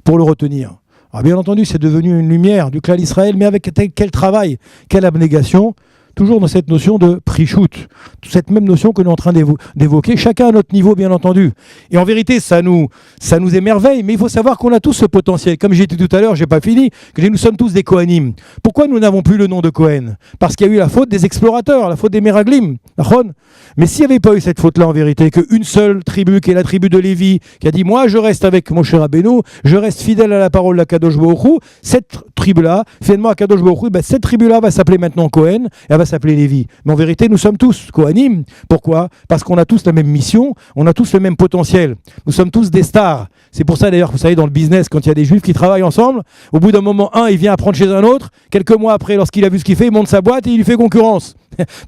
pour le retenir. Alors bien entendu, c'est devenu une lumière du clan d'Israël, mais avec quel travail, quelle abnégation. Toujours dans cette notion de prichout, cette même notion que nous sommes en train d'évoquer, chacun à notre niveau bien entendu. Et en vérité, ça nous émerveille, mais il faut savoir qu'on a tous ce potentiel. Comme j'ai dit tout à l'heure, j'ai pas fini, que nous sommes tous des Kohanim. Pourquoi nous n'avons plus le nom de Kohen? Parce qu'il y a eu la faute des explorateurs, la faute des Meraglim. Mais s'il n'y avait pas eu cette faute-là en vérité, qu'une seule tribu, qui est la tribu de Lévi, qui a dit « Moi, je reste avec Moshe Rabbeinu, je reste fidèle à la parole d'Akadosh Baruch Hu », cette tribu-là, finalement Akadosh Baruch Hu, cette tribu-là va s'appeler maintenant Kohen, et elle va s'appeler Lévi. Mais en vérité, nous sommes tous Kohanim. Pourquoi? Parce qu'on a tous la même mission, on a tous le même potentiel. Nous sommes tous des stars. C'est pour ça d'ailleurs, vous savez, dans le business, quand il y a des juifs qui travaillent ensemble, au bout d'un moment, un, il vient apprendre chez un autre. Quelques mois après, lorsqu'il a vu ce qu'il fait, il monte sa boîte et il lui fait concurrence.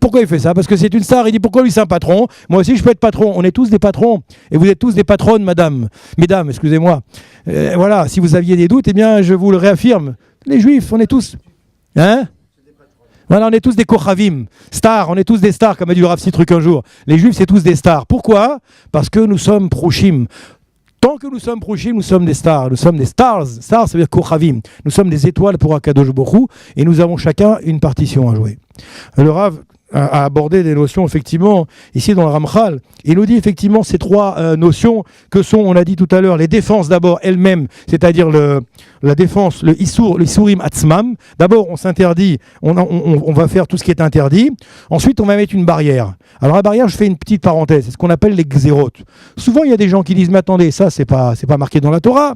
Pourquoi il fait ça? Parce que c'est une star. Il dit pourquoi lui c'est un patron? Moi aussi je peux être patron. On est tous des patrons. Et vous êtes tous des patronnes, mesdames, excusez-moi. Voilà, si vous aviez des doutes, eh bien je vous le réaffirme. Les juifs, on est tous... Voilà, on est tous des kochavim, stars, on est tous des stars, comme a dit le Rav Citruc un jour. Les juifs, c'est tous des stars. Pourquoi? Parce que nous sommes prochim. Tant que nous sommes prochim, nous sommes des stars. Nous sommes des stars. Stars, ça veut dire kochavim. Nous sommes des étoiles pour Akadosh Baruch Hu et nous avons chacun une partition à jouer. Le Rav a abordé des notions, effectivement, ici dans le Ramchal. Il nous dit effectivement ces trois notions que sont, on l'a dit tout à l'heure, les défenses d'abord elles-mêmes, c'est-à-dire la défense, le Isurim Atzmam. D'abord, on s'interdit, on va faire tout ce qui est interdit. Ensuite, on va mettre une barrière. Alors la barrière, je fais une petite parenthèse, c'est ce qu'on appelle les xérotes. Souvent, il y a des gens qui disent, mais attendez, ça, c'est pas marqué dans la Torah.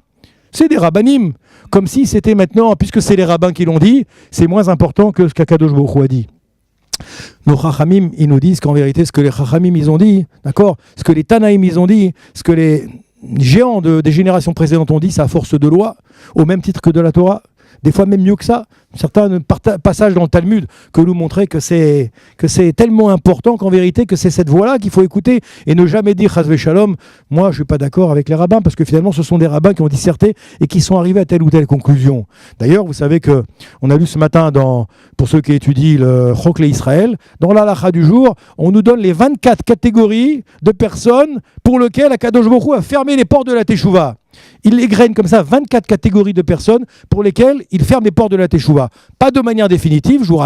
C'est des rabbanim. Comme si c'était maintenant, puisque c'est les rabbins qui l'ont dit, c'est moins important que ce qu'Akadosh Baruch Hu a dit. Nos Chachamim, ils nous disent qu'en vérité, ce que les Chachamim, ils ont dit, d'accord, ce que les Tanaïm, ils ont dit, ce que les géants des générations précédentes ont dit, c'est à force de loi, au même titre que de la Torah, des fois même mieux que ça. Certains passages dans le Talmud que nous montraient que c'est tellement important qu'en vérité que c'est cette voie-là qu'il faut écouter et ne jamais dire Chas v'Shalom, moi je suis pas d'accord avec les rabbins, parce que finalement ce sont des rabbins qui ont disserté et qui sont arrivés à telle ou telle conclusion. D'ailleurs, vous savez que on a lu ce matin pour ceux qui étudient le Chokle Israël, dans l'Halacha du jour, on nous donne les 24 catégories de personnes pour lesquelles Akadosh Baruch Hu a fermé les portes de la Teshuvah. Il égrène comme ça 24 catégories de personnes pour lesquelles il ferme les portes de la Teshuvah. Pas de manière définitive, je vous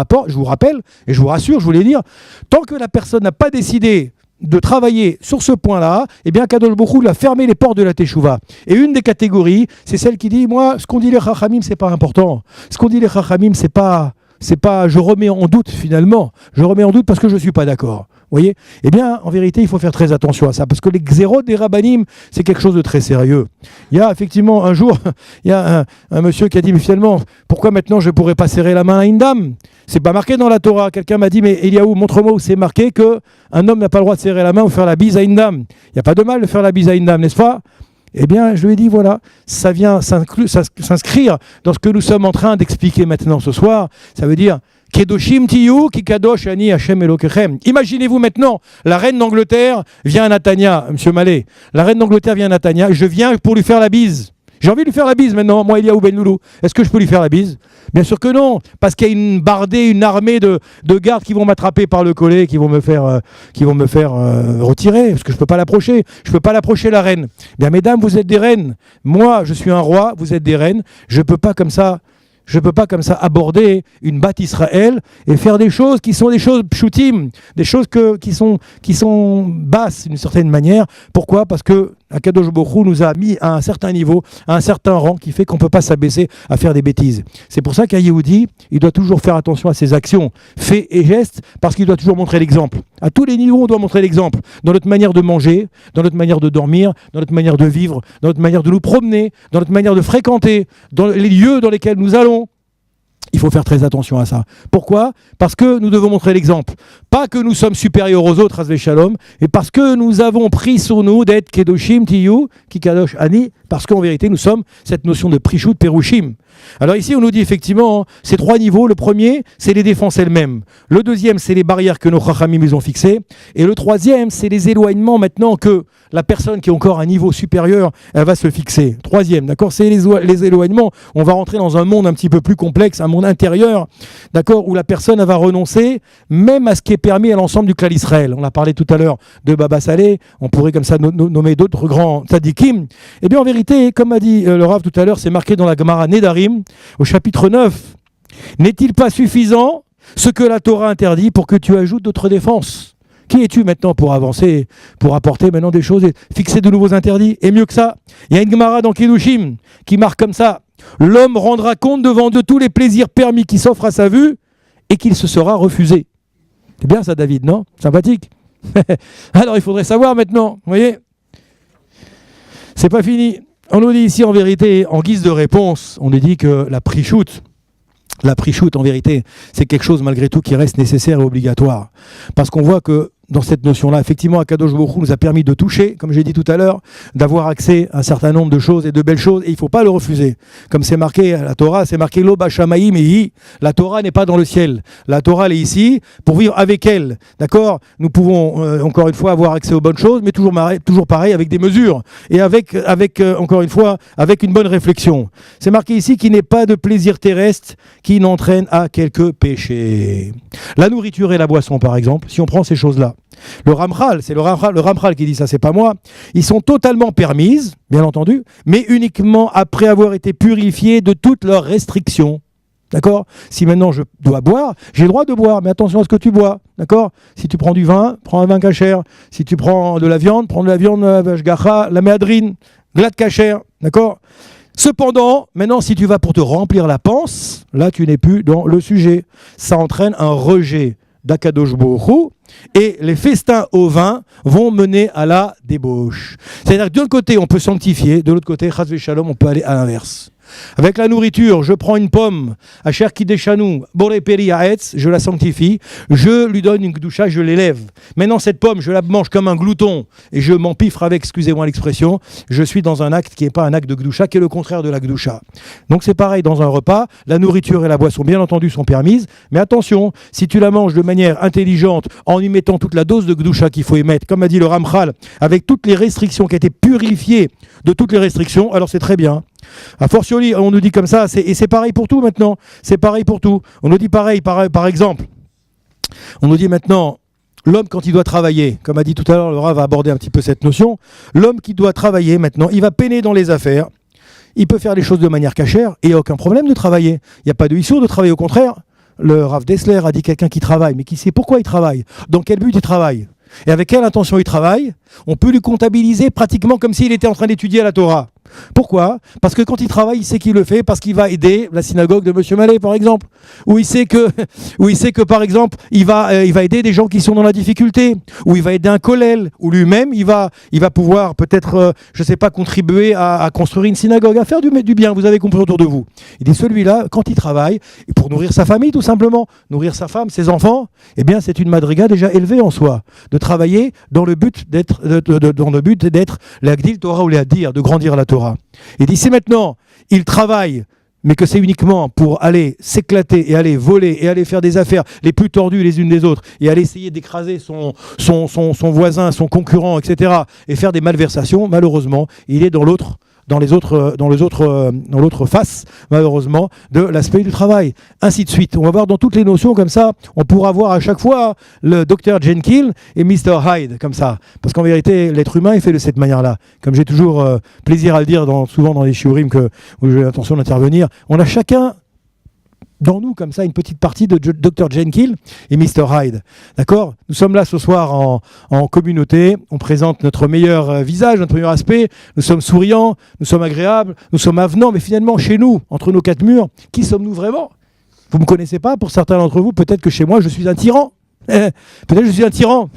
rappelle, et je vous rassure, je voulais dire, tant que la personne n'a pas décidé de travailler sur ce point-là, eh bien Kadosh Baruch Hu a fermé les portes de la Teshuvah. Et une des catégories, c'est celle qui dit, moi, ce qu'on dit les Chachamim, c'est pas important. Ce qu'on dit les Chachamim, c'est pas, je remets en doute finalement. Je remets en doute parce que je suis pas d'accord. Vous voyez? Eh bien, en vérité, il faut faire très attention à ça, parce que les xérotes des rabbanim, c'est quelque chose de très sérieux. Il y a effectivement, un jour, il y a un monsieur qui a dit, mais finalement, pourquoi maintenant je ne pourrais pas serrer la main à une dame? C'est pas marqué dans la Torah. Quelqu'un m'a dit, mais Eliaou, montre-moi où c'est marqué qu'un homme n'a pas le droit de serrer la main ou faire la bise à une dame. Il n'y a pas de mal de faire la bise à une dame, n'est-ce pas? Eh bien, je lui ai dit, voilà, ça vient s'inscrire dans ce que nous sommes en train d'expliquer maintenant ce soir. Ça veut dire, Kedoshim tiyu ki kadosh ani Hashem Elokechem. Imaginez-vous maintenant, la reine d'Angleterre vient à Natania, monsieur Mallet. La reine d'Angleterre vient à Natania, je viens pour lui faire la bise. J'ai envie de lui faire la bise maintenant, moi Eliaou Ben Loulou. Est-ce que je peux lui faire la bise? Bien sûr que non, parce qu'il y a une bardée, une armée de gardes qui vont m'attraper par le collet, qui vont me faire retirer, parce que je peux pas l'approcher. Je peux pas l'approcher, la reine. Bien, mesdames, vous êtes des reines. Moi, je suis un roi, vous êtes des reines. Je peux pas comme ça aborder une Bat Israël et faire des choses qui sont des choses pshutim, des choses qui sont basses d'une certaine manière. Pourquoi? Parce que Akadosh Baruch Hu nous a mis à un certain niveau, à un certain rang qui fait qu'on ne peut pas s'abaisser à faire des bêtises. C'est pour ça qu'un Yehudi, il doit toujours faire attention à ses actions, faits et gestes, parce qu'il doit toujours montrer l'exemple. À tous les niveaux, on doit montrer l'exemple. Dans notre manière de manger, dans notre manière de dormir, dans notre manière de vivre, dans notre manière de nous promener, dans notre manière de fréquenter, dans les lieux dans lesquels nous allons. Il faut faire très attention à ça. Pourquoi ? Parce que nous devons montrer l'exemple. Pas que nous sommes supérieurs aux autres, Hasvé Shalom, et parce que nous avons pris sur nous d'être Kedoshim Tiyu, Kikadosh Ani, parce qu'en vérité, nous sommes cette notion de Prishut Perushim. Alors ici, on nous dit effectivement, ces trois niveaux. Le premier, c'est les défenses elles-mêmes. Le deuxième, c'est les barrières que nos Chachamim nous ont fixées. Et le troisième, c'est les éloignements maintenant que la personne qui est encore à un niveau supérieur, elle va se fixer. Troisième, d'accord ? C'est les éloignements. On va rentrer dans un monde un petit peu plus complexe, un monde intérieur, d'accord, où la personne elle va renoncer même à ce qui est permis à l'ensemble du clan d'Israël. On a parlé tout à l'heure de Baba Saleh, on pourrait comme ça nommer d'autres grands tzadikim. Eh bien en vérité, comme a dit le Rav tout à l'heure, c'est marqué dans la Gemara Nedarim, au chapitre 9. N'est-il pas suffisant ce que la Torah interdit pour que tu ajoutes d'autres défenses ? Qui es-tu maintenant pour avancer, pour apporter maintenant des choses et fixer de nouveaux interdits ? Et mieux que ça, il y a une Gemara dans Kedushim qui marque comme ça: l'homme rendra compte devant de tous les plaisirs permis qui s'offrent à sa vue et qu'il se sera refusé. C'est bien ça, David, non ? Sympathique. Alors il faudrait savoir maintenant, vous voyez ? C'est pas fini. On nous dit ici en vérité, en guise de réponse, on nous dit que la prichoute, en vérité, c'est quelque chose malgré tout qui reste nécessaire et obligatoire. Parce qu'on voit que dans cette notion-là, effectivement, Akadosh Baruch Hu nous a permis de toucher, comme j'ai dit tout à l'heure, d'avoir accès à un certain nombre de choses et de belles choses, et il ne faut pas le refuser. Comme c'est marqué à la Torah, c'est marqué Lo Bashamaim Ehi. La Torah n'est pas dans le ciel. La Torah, elle est ici pour vivre avec elle. D'accord ? Nous pouvons, encore une fois, avoir accès aux bonnes choses, mais toujours pareil, avec des mesures. Et avec encore une fois, avec une bonne réflexion. C'est marqué ici qu'il n'est pas de plaisir terrestre qui n'entraîne à quelques péchés. La nourriture et la boisson, par exemple, si on prend ces choses-là. Le Ramchal, c'est le Ramchal qui dit ça, c'est pas moi. Ils sont totalement permises, bien entendu, mais uniquement après avoir été purifiés de toutes leurs restrictions. D'accord ? Si maintenant je dois boire, j'ai le droit de boire, mais attention à ce que tu bois. D'accord ? Si tu prends du vin, prends un vin kasher. Si tu prends de la viande, prends de la viande vashgacha, la méadrine, glad kasher. D'accord ? Cependant, maintenant, si tu vas pour te remplir la panse, là, tu n'es plus dans le sujet. Ça entraîne un rejet d'Akadosh Baruch Hu, et les festins au vin vont mener à la débauche. C'est-à-dire que de l'autre côté, on peut sanctifier, de l'autre côté, Chas v'Shalom, on peut aller à l'inverse. Avec la nourriture, je prends une pomme, Asher Kideshanu, Boré Peri Haetz, je la sanctifie, je lui donne une gdoucha, je l'élève. Maintenant, cette pomme, je la mange comme un glouton et je m'empiffre avec, excusez-moi l'expression, je suis dans un acte qui n'est pas un acte de gdoucha, qui est le contraire de la gdoucha. Donc c'est pareil dans un repas, la nourriture et la boisson, bien entendu, sont permises, mais attention, si tu la manges de manière intelligente, en y mettant toute la dose de gdoucha qu'il faut y mettre, comme a dit le Ramchal, avec toutes les restrictions, qui a été purifiée de toutes les restrictions, alors c'est très bien. A fortiori, on nous dit comme ça, et c'est pareil pour tout maintenant, c'est pareil pour tout. On nous dit pareil, par exemple, on nous dit maintenant, l'homme quand il doit travailler, comme a dit tout à l'heure, le Rav va aborder un petit peu cette notion, l'homme qui doit travailler maintenant, il va peiner dans les affaires, il peut faire les choses de manière cachère, et il n'y a aucun problème de travailler. Il n'y a pas de issue de travailler, au contraire. Le Rav Dessler a dit quelqu'un qui travaille, mais qui sait pourquoi il travaille, dans quel but il travaille, et avec quelle intention il travaille, on peut lui comptabiliser pratiquement comme s'il était en train d'étudier la Torah. Pourquoi ? Parce que quand il travaille, il sait qu'il le fait parce qu'il va aider la synagogue de M. Mallet, par exemple. Ou il sait que par exemple, il va aider des gens qui sont dans la difficulté. Ou il va aider un kollel. Ou lui-même, il va pouvoir peut-être, contribuer à construire une synagogue, à faire du bien, vous avez compris, autour de vous. Il dit, celui-là, quand il travaille, pour nourrir sa famille, tout simplement, nourrir sa femme, ses enfants, eh bien, c'est une madriga déjà élevée en soi. De travailler dans le but d'être l'agdil Torah ou l'agdir, de grandir la Torah. Il dit, si maintenant il travaille, mais que c'est uniquement pour aller s'éclater et aller voler et aller faire des affaires les plus tordues les unes des autres et aller essayer d'écraser son voisin, son concurrent, etc. et faire des malversations, malheureusement, il est dans l'autre face, malheureusement, de l'aspect du travail. Ainsi de suite. On va voir dans toutes les notions comme ça, on pourra voir à chaque fois le Dr Jekyll et Mr Hyde, comme ça. Parce qu'en vérité, l'être humain est fait de cette manière-là. Comme j'ai toujours plaisir à le dire souvent dans les shiurim où j'ai l'intention d'intervenir, on a chacun dans nous, comme ça, une petite partie de Dr. Jekyll et Mr. Hyde. D'accord ? Nous sommes là ce soir en communauté. On présente notre meilleur visage, notre meilleur aspect. Nous sommes souriants, nous sommes agréables, nous sommes avenants. Mais finalement, chez nous, entre nos quatre murs, qui sommes-nous vraiment ? Vous ne me connaissez pas, pour certains d'entre vous. Peut-être que chez moi, je suis un tyran. Peut-être que je suis un tyran.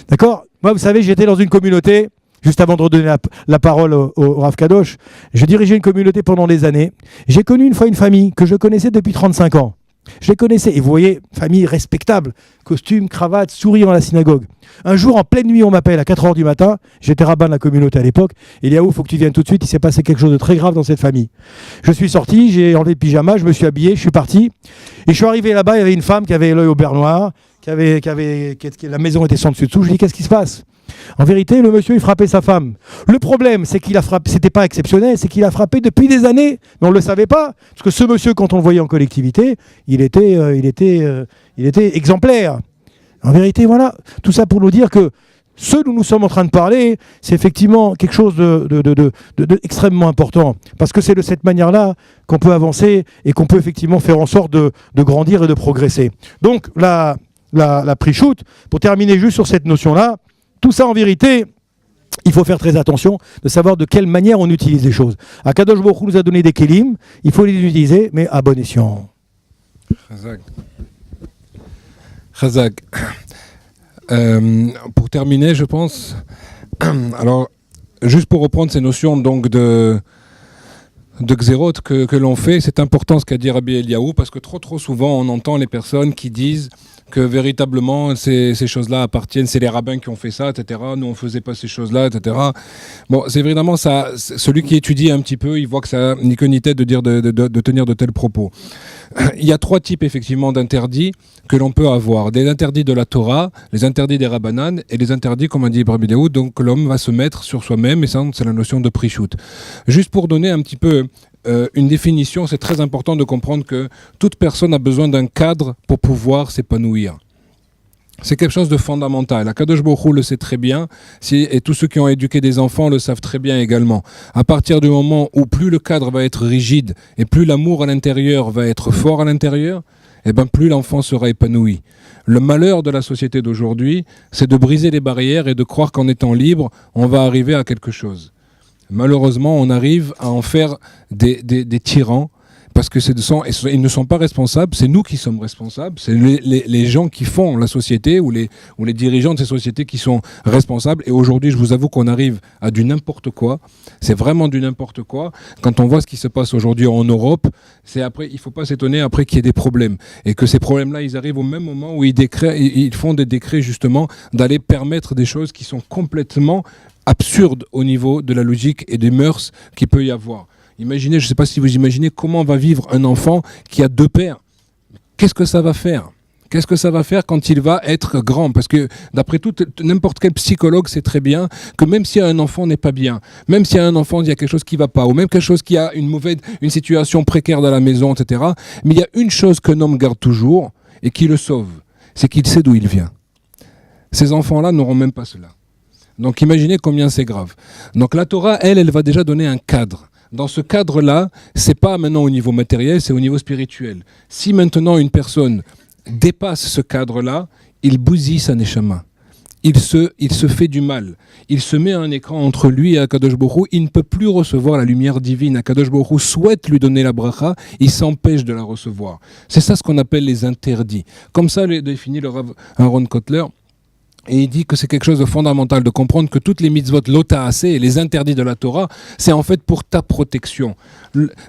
D'accord ? Moi, vous savez, j'étais dans une communauté. Juste avant de redonner la parole au Rav Kadosh, je dirigeais une communauté pendant des années. J'ai connu une fois une famille que je connaissais depuis 35 ans. Je les connaissais, et vous voyez, famille respectable, costume, cravate, souriant à la synagogue. Un jour, en pleine nuit, on m'appelle à 4h du matin, j'étais rabbin de la communauté à l'époque, et il y a où, il faut que tu viennes tout de suite, il s'est passé quelque chose de très grave dans cette famille. Je suis sorti, j'ai enlevé le pyjama, je me suis habillé, je suis parti, et je suis arrivé là-bas, il y avait une femme qui avait l'œil au beurre noir, la maison était sans dessus dessous, je lui dis, qu'est-ce qui se passe ? En vérité, le monsieur, il frappait sa femme. Le problème, c'est qu'il a frappé, c'était pas exceptionnel, c'est qu'il a frappé depuis des années, mais on ne le savait pas. Parce que ce monsieur, quand on le voyait en collectivité, il était exemplaire. En vérité, voilà. Tout ça pour nous dire que ce dont nous sommes en train de parler, c'est effectivement quelque chose d'extrêmement important. Parce que c'est de cette manière-là qu'on peut avancer et qu'on peut effectivement faire en sorte de grandir et de progresser. Donc, la pre-shoot, pour terminer juste sur cette notion-là, tout ça, en vérité, il faut faire très attention de savoir de quelle manière on utilise les choses. Akadosh Baruch Hu nous a donné des kelim, il faut les utiliser, mais à bon escient. Chazak. Pour terminer, je pense, alors, juste pour reprendre ces notions donc de Xérot que l'on fait, c'est important ce qu'a dit Rabbi Eliaou, parce que trop souvent on entend les personnes qui disent que véritablement ces choses-là appartiennent, c'est les rabbins qui ont fait ça, etc. Nous on faisait pas ces choses-là, etc. Bon, c'est évidemment ça. Celui qui étudie un petit peu, il voit que ça ni queue ni tête de dire de tenir de tels propos. Il y a trois types effectivement d'interdits que l'on peut avoir. Des interdits de la Torah, les interdits des Rabbanan et les interdits, comme a dit Rabbi Eliaou, donc l'homme va se mettre sur soi-même, et ça c'est la notion de pre-shoot. Juste pour donner un petit peu une définition, c'est très important de comprendre que toute personne a besoin d'un cadre pour pouvoir s'épanouir. C'est quelque chose de fondamental. Akadosh Baruch Hu le sait très bien, et tous ceux qui ont éduqué des enfants le savent très bien également. À partir du moment où plus le cadre va être rigide et plus l'amour à l'intérieur va être fort à l'intérieur, et ben plus l'enfant sera épanoui. Le malheur de la société d'aujourd'hui, c'est de briser les barrières et de croire qu'en étant libre, on va arriver à quelque chose. Malheureusement, on arrive à en faire des tyrans, parce que ils ne sont pas responsables, c'est nous qui sommes responsables, c'est les gens qui font la société ou les dirigeants de ces sociétés qui sont responsables. Et aujourd'hui, je vous avoue qu'on arrive à du n'importe quoi, c'est vraiment du n'importe quoi. Quand on voit ce qui se passe aujourd'hui en Europe, il ne faut pas s'étonner après qu'il y ait des problèmes. Et que ces problèmes-là, ils arrivent au même moment où ils font des décrets justement d'aller permettre des choses qui sont complètement absurdes au niveau de la logique et des mœurs qu'il peut y avoir. Imaginez, je ne sais pas si vous imaginez comment va vivre un enfant qui a deux pères. Qu'est-ce que ça va faire ? Qu'est-ce que ça va faire quand il va être grand ? Parce que d'après tout, n'importe quel psychologue sait très bien que même si un enfant n'est pas bien, même si un enfant il y a quelque chose qui ne va pas, ou même quelque chose qui a une situation précaire dans la maison, etc. Mais il y a une chose qu'un homme garde toujours et qui le sauve, c'est qu'il sait d'où il vient. Ces enfants-là n'auront même pas cela. Donc imaginez combien c'est grave. Donc la Torah, elle va déjà donner un cadre. Dans ce cadre-là, c'est pas maintenant au niveau matériel, c'est au niveau spirituel. Si maintenant une personne dépasse ce cadre-là, il bousille sa neshama. Il se fait du mal. Il se met un écran entre lui et Akadosh Baruch Hu. Il ne peut plus recevoir la lumière divine. Akadosh Baruch Hu souhaite lui donner la bracha, il s'empêche de la recevoir. C'est ça ce qu'on appelle les interdits. Comme ça le définit le Rav Aaron Kotler. Et il dit que c'est quelque chose de fondamental de comprendre que toutes les mitzvot lota'aseh et les interdits de la Torah, c'est en fait pour ta protection.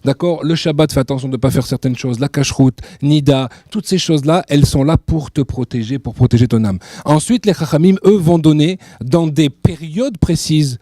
D'accord ? Le Shabbat, fais attention de ne pas faire certaines choses. La kashrut, Nida, toutes ces choses-là, elles sont là pour te protéger, pour protéger ton âme. Ensuite, les Chachamim, eux, vont donner dans des périodes précises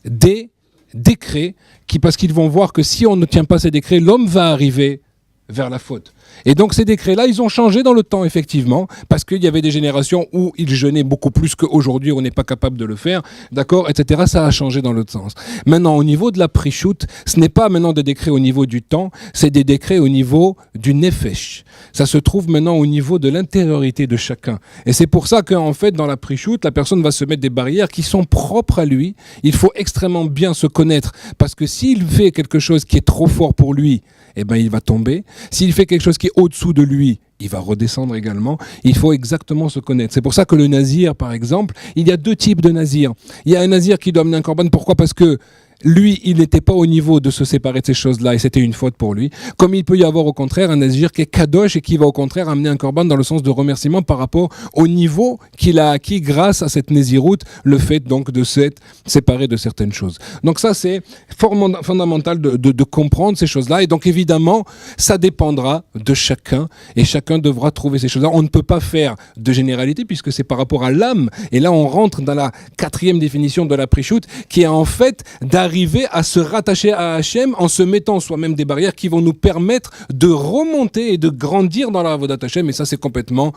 des décrets parce qu'ils vont voir que si on ne tient pas ces décrets, l'homme va arriver vers la faute. Et donc ces décrets-là, ils ont changé dans le temps, effectivement, parce qu'il y avait des générations où ils jeûnaient beaucoup plus qu'aujourd'hui, on n'est pas capable de le faire, d'accord, etc. Ça a changé dans l'autre sens. Maintenant, au niveau de la prichout, ce n'est pas maintenant des décrets au niveau du temps, c'est des décrets au niveau du nefesh. Ça se trouve maintenant au niveau de l'intériorité de chacun. Et c'est pour ça qu'en fait, dans la prichout, la personne va se mettre des barrières qui sont propres à lui. Il faut extrêmement bien se connaître, parce que s'il fait quelque chose qui est trop fort pour lui, eh ben, il va tomber. S'il fait quelque chose qui est au-dessous de lui, il va redescendre également. Il faut exactement se connaître. C'est pour ça que le nazir, par exemple, il y a deux types de nazirs. Il y a un nazir qui doit amener un korban. Pourquoi ? Parce que lui, il n'était pas au niveau de se séparer de ces choses-là et c'était une faute pour lui. Comme il peut y avoir au contraire un nazir qui est kadosh et qui va au contraire amener un korban dans le sens de remerciement par rapport au niveau qu'il a acquis grâce à cette naziroute, le fait donc de s'être séparé de certaines choses. Donc ça, c'est fondamental de comprendre ces choses-là. Et donc évidemment, ça dépendra de chacun et chacun devra trouver ces choses-là. On ne peut pas faire de généralité puisque c'est par rapport à l'âme. Et là, on rentre dans la 4e définition de la prichout qui est en fait d'arriver à se rattacher à Hachem en se mettant soi-même des barrières qui vont nous permettre de remonter et de grandir dans la avodat Hachem. Et ça, c'est complètement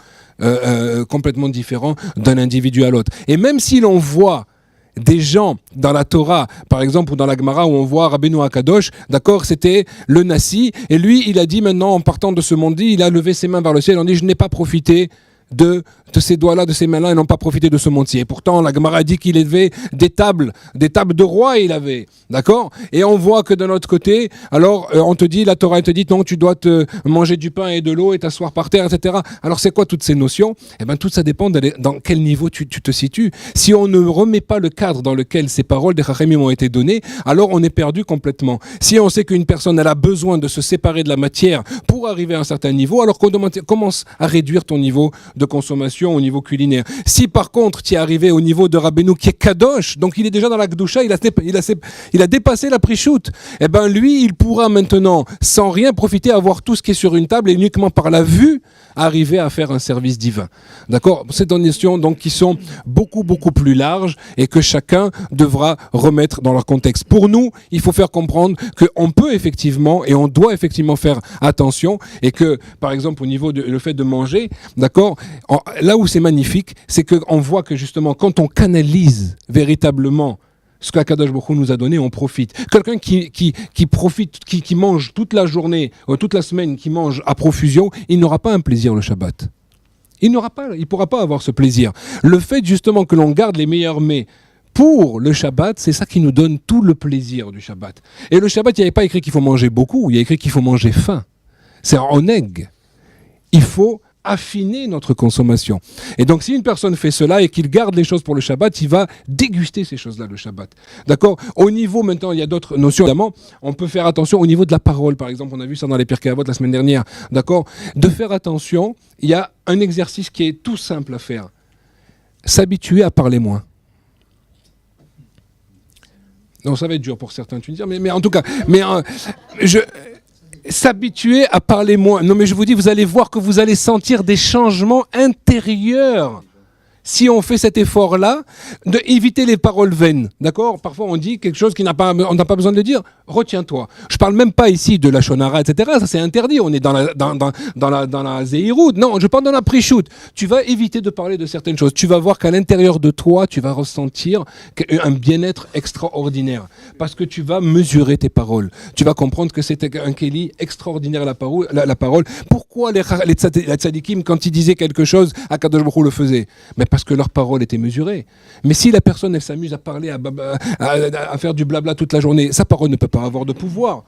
différent d'un individu à l'autre. Et même si l'on voit des gens dans la Torah, par exemple, ou dans la Gemara, où on voit Rabbeinu Akadosh, d'accord, c'était le Nassi, et lui, il a dit maintenant, en partant de ce monde, il a levé ses mains vers le ciel, on dit, je n'ai pas profité de ces doigts-là, de ces mains-là, et n'ont pas profité de ce monde-ci. Et pourtant, la Gemara dit qu'il élevait des tables de roi, il avait, d'accord ? Et on voit que de l'autre côté, alors on te dit, la Torah te dit, non, tu dois te manger du pain et de l'eau et t'asseoir par terre, etc. Alors c'est quoi toutes ces notions ? Eh bien, tout ça dépend dans quel niveau tu te situes. Si on ne remet pas le cadre dans lequel ces paroles des Chachamim ont été données, alors on est perdu complètement. Si on sait qu'une personne, elle a besoin de se séparer de la matière pour arriver à un certain niveau, alors qu'on commence à réduire ton niveau de consommation au niveau culinaire. Si par contre tu es arrivé au niveau de Rabbeinu qui est kadosh, donc il est déjà dans la Gdusha, il a dépassé la prichout, eh ben lui il pourra maintenant sans rien profiter avoir tout ce qui est sur une table et uniquement par la vue arriver à faire un service divin. D'accord ? C'est des notions donc qui sont beaucoup plus larges et que chacun devra remettre dans leur contexte. Pour nous, il faut faire comprendre qu'on peut effectivement et on doit effectivement faire attention et que par exemple au niveau de le fait de manger, d'accord, là où c'est magnifique, c'est qu'on voit que justement, quand on canalise véritablement ce qu'Akadosh Baruch Hu nous a donné, on profite. Quelqu'un qui profite, qui mange toute la journée, toute la semaine, qui mange à profusion, il n'aura pas un plaisir le Shabbat. Il pourra pas avoir ce plaisir. Le fait justement que l'on garde les meilleurs mets pour le Shabbat, c'est ça qui nous donne tout le plaisir du Shabbat. Et le Shabbat, il n'y avait pas écrit qu'il faut manger beaucoup, il y a écrit qu'il faut manger fin. C'est en oneg. Il faut affiner notre consommation. Et donc, si une personne fait cela et qu'il garde les choses pour le Shabbat, il va déguster ces choses-là le Shabbat. D'accord ? Au niveau, maintenant, il y a d'autres notions. Évidemment, on peut faire attention au niveau de la parole. Par exemple, on a vu ça dans les Pirkei Avot la semaine dernière. D'accord ? De faire attention, il y a un exercice qui est tout simple à faire. S'habituer à parler moins. Non, ça va être dur pour certains, tu me dis, mais en tout cas, s'habituer à parler moins. Non, mais je vous dis, vous allez voir que vous allez sentir des changements intérieurs. Si on fait cet effort-là, d'éviter les paroles vaines, d'accord ? Parfois, on dit quelque chose on n'a pas besoin de dire. Retiens-toi. Je parle même pas ici de la shonara, etc. Ça, c'est interdit. On est dans la zéhirout. Non, je parle dans la prichout. Tu vas éviter de parler de certaines choses. Tu vas voir qu'à l'intérieur de toi, tu vas ressentir un bien-être extraordinaire. Parce que tu vas mesurer tes paroles. Tu vas comprendre que c'est un kéli extraordinaire, la parole. Pourquoi les tzadikim, quand ils disaient quelque chose, Akadosh Baruch Hu le faisait ? Mais parce que leur parole était mesurée. Mais si la personne, elle s'amuse à parler, à faire du blabla toute la journée, sa parole ne peut pas avoir de pouvoir.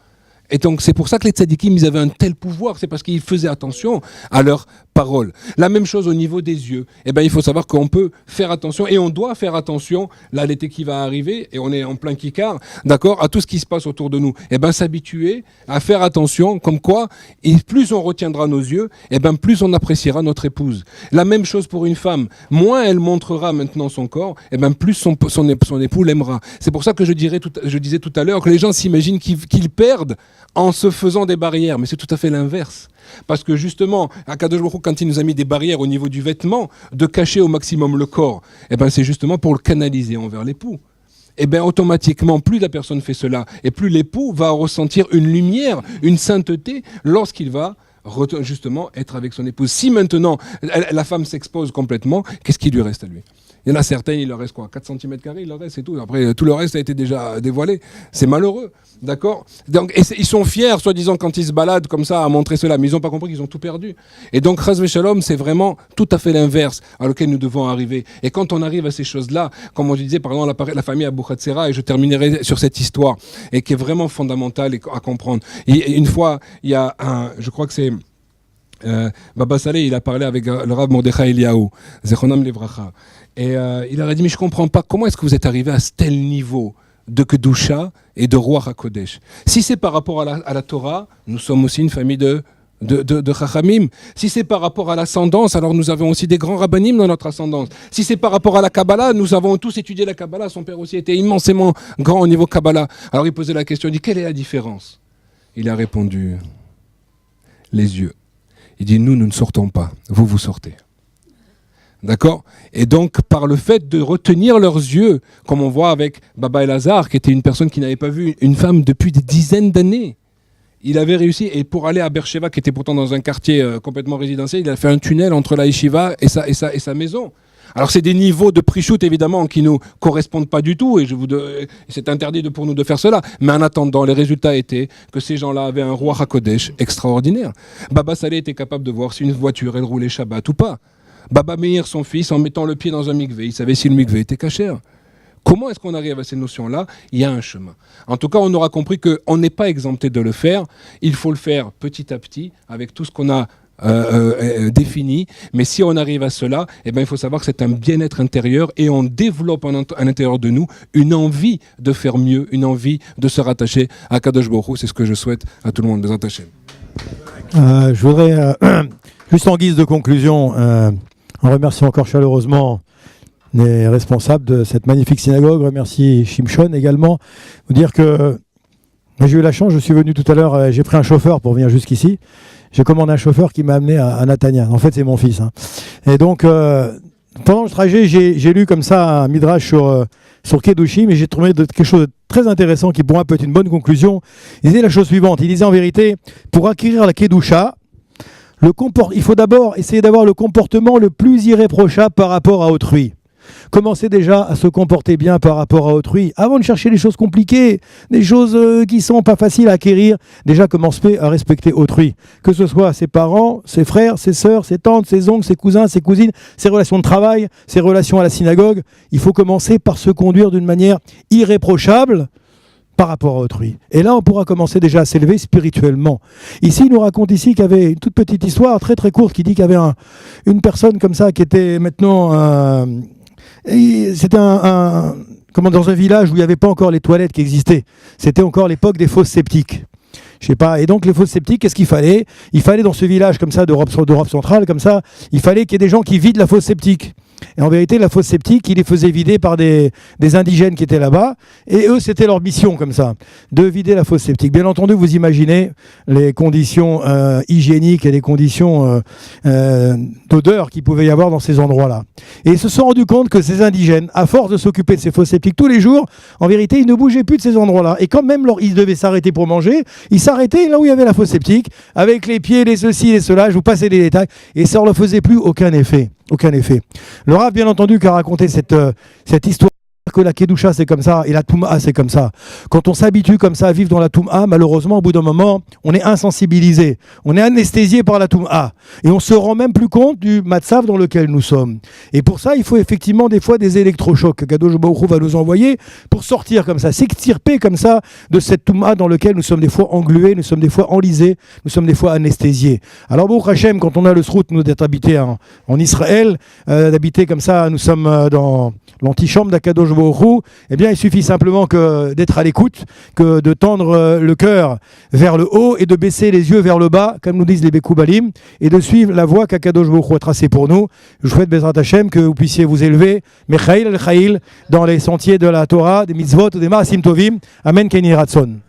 Et donc, c'est pour ça que les tzadikim, ils avaient un tel pouvoir. C'est parce qu'ils faisaient attention à leurs paroles. La même chose au niveau des yeux. Eh ben, il faut savoir qu'on peut faire attention et on doit faire attention. Là, l'été qui va arriver et on est en plein kikar, d'accord, à tout ce qui se passe autour de nous. Eh ben, s'habituer à faire attention, comme quoi, et plus on retiendra nos yeux, eh ben, plus on appréciera notre épouse. La même chose pour une femme. Moins elle montrera maintenant son corps, eh ben, plus son époux l'aimera. C'est pour ça que je disais tout à l'heure que les gens s'imaginent qu'ils perdent en se faisant des barrières, mais c'est tout à fait l'inverse. Parce que justement, Akadosh Baruch Hu, quand il nous a mis des barrières au niveau du vêtement, de cacher au maximum le corps, eh ben c'est justement pour le canaliser envers l'époux. Et bien automatiquement, plus la personne fait cela, et plus l'époux va ressentir une lumière, une sainteté, lorsqu'il va justement être avec son épouse. Si maintenant la femme s'expose complètement, qu'est-ce qui lui reste à lui ? Il y en a certains, il leur reste quoi, 4 cm², il leur reste, c'est tout. Après, tout le reste a été déjà dévoilé. C'est malheureux, d'accord ? Donc, ils sont fiers, soi-disant, quand ils se baladent comme ça, à montrer cela, mais ils n'ont pas compris qu'ils ont tout perdu. Et donc, Chas v'Shalom, c'est vraiment tout à fait l'inverse à lequel nous devons arriver. Et quand on arrive à ces choses-là, comme on disait, par exemple, la famille Abou Khatsera, et je terminerai sur cette histoire, et qui est vraiment fondamentale à comprendre. Et une fois, il y a je crois que c'est Baba Saleh, il a parlé avec le Rav Mordechai Eliyahu, Zechonam Livracha. Et il leur a dit, mais je ne comprends pas, comment est-ce que vous êtes arrivé à ce tel niveau de Kedusha et de Ruach HaKodesh ? Si c'est par rapport à la Torah, nous sommes aussi une famille de Chachamim. Si c'est par rapport à l'ascendance, alors nous avons aussi des grands rabbanim dans notre ascendance. Si c'est par rapport à la Kabbalah, nous avons tous étudié la Kabbalah. Son père aussi était immensément grand au niveau Kabbalah. Alors il posait la question, il dit, quelle est la différence ? Il a répondu, les yeux. Il dit, nous ne sortons pas, vous sortez. D'accord ? Et donc, par le fait de retenir leurs yeux, comme on voit avec Baba Elazar, qui était une personne qui n'avait pas vu une femme depuis des dizaines d'années, il avait réussi, et pour aller à Beersheba, qui était pourtant dans un quartier complètement résidentiel, il a fait un tunnel entre la yeshiva et sa maison. Alors c'est des niveaux de prichout évidemment qui nous correspondent pas du tout, et c'est interdit pour nous de faire cela. Mais en attendant, les résultats étaient que ces gens-là avaient un Ruach HaKodesh extraordinaire. Baba Saleh était capable de voir si une voiture elle roulait Shabbat ou pas. Baba Meir, son fils, en mettant le pied dans un mikvé, il savait si le mikvé était kasher. Comment est-ce qu'on arrive à ces notions-là ? Il y a un chemin. En tout cas, on aura compris qu'on n'est pas exempté de le faire. Il faut le faire petit à petit, avec tout ce qu'on a défini. Mais si on arrive à cela, eh ben, il faut savoir que c'est un bien-être intérieur et on développe à l'intérieur de nous une envie de faire mieux, une envie de se rattacher à Kadosh Baruch Hu. C'est ce que je souhaite à tout le monde, les attachés. Je voudrais, juste en guise de conclusion, en remerciant encore chaleureusement les responsables de cette magnifique synagogue, remercier Shimshon également, vous dire que j'ai eu la chance, je suis venu tout à l'heure, j'ai pris un chauffeur pour venir jusqu'ici, j'ai commandé un chauffeur qui m'a amené à Natania, en fait c'est mon fils. Et donc pendant le trajet, j'ai lu comme ça un midrash sur Kedushim, et j'ai trouvé quelque chose de très intéressant qui pour moi peut être une bonne conclusion. Il disait la chose suivante, il disait en vérité, pour acquérir la Kedusha, il faut d'abord essayer d'avoir le comportement le plus irréprochable par rapport à autrui. Commencez déjà à se comporter bien par rapport à autrui. Avant de chercher les choses compliquées, des choses qui ne sont pas faciles à acquérir, déjà commencez à respecter autrui. Que ce soit ses parents, ses frères, ses sœurs, ses tantes, ses oncles, ses cousins, ses cousines, ses relations de travail, ses relations à la synagogue. Il faut commencer par se conduire d'une manière irréprochable par rapport à autrui. Et là, on pourra commencer déjà à s'élever spirituellement. Ici, il nous raconte ici qu'il y avait une toute petite histoire très très courte qui dit qu'il y avait une personne comme ça qui était maintenant... c'était dans un village où il n'y avait pas encore les toilettes qui existaient. C'était encore l'époque des fosses septiques. Je sais pas. Et donc les fosses septiques, qu'est-ce qu'il fallait ? Il fallait dans ce village comme ça d'Europe centrale, comme ça, il fallait qu'il y ait des gens qui vident la fosse septique. Et en vérité, la fosse septique, ils les faisaient vider par des indigènes qui étaient là-bas. Et eux, c'était leur mission, comme ça, de vider la fosse septique. Bien entendu, vous imaginez les conditions hygiéniques et les conditions d'odeur qu'il pouvait y avoir dans ces endroits-là. Et ils se sont rendus compte que ces indigènes, à force de s'occuper de ces fosses septiques tous les jours, en vérité, ils ne bougeaient plus de ces endroits-là. Et quand même, ils devaient s'arrêter pour manger, ils s'arrêtaient là où il y avait la fosse septique, avec les pieds, les ceci, les cela, je vous passe les détails, et ça ne leur faisait plus aucun effet. Aucun effet. Le Rav, bien entendu, qui a raconté cette histoire que la Kedusha c'est comme ça et la Touma c'est comme ça. Quand on s'habitue comme ça à vivre dans la Touma, malheureusement au bout d'un moment, on est insensibilisé, on est anesthésié par la Touma et on se rend même plus compte du matzav dans lequel nous sommes. Et pour ça, il faut effectivement des fois des électrochocs que Kadosh Baruch Hu va nous envoyer pour sortir comme ça, s'extirper comme ça de cette Touma dans laquelle nous sommes des fois englués, nous sommes des fois enlisés, nous sommes des fois anesthésiés. Alors Baruch Hashem, quand on a le srout, nous d'être habités en Israël, d'habiter comme ça, nous sommes dans l'antichambre d'Akadosh Baruch Hu, eh bien il suffit simplement que d'être à l'écoute, que de tendre le cœur vers le haut et de baisser les yeux vers le bas, comme nous disent les Bekoubalim, et de suivre la voie qu'Akadosh Baruch Hu a tracée pour nous. Je vous souhaite Bezrat Hashem que vous puissiez vous élever, Mechaïl el Chaïl, dans les sentiers de la Torah, des mitzvot, des Maasim Tovim. Amen Keni Ratson.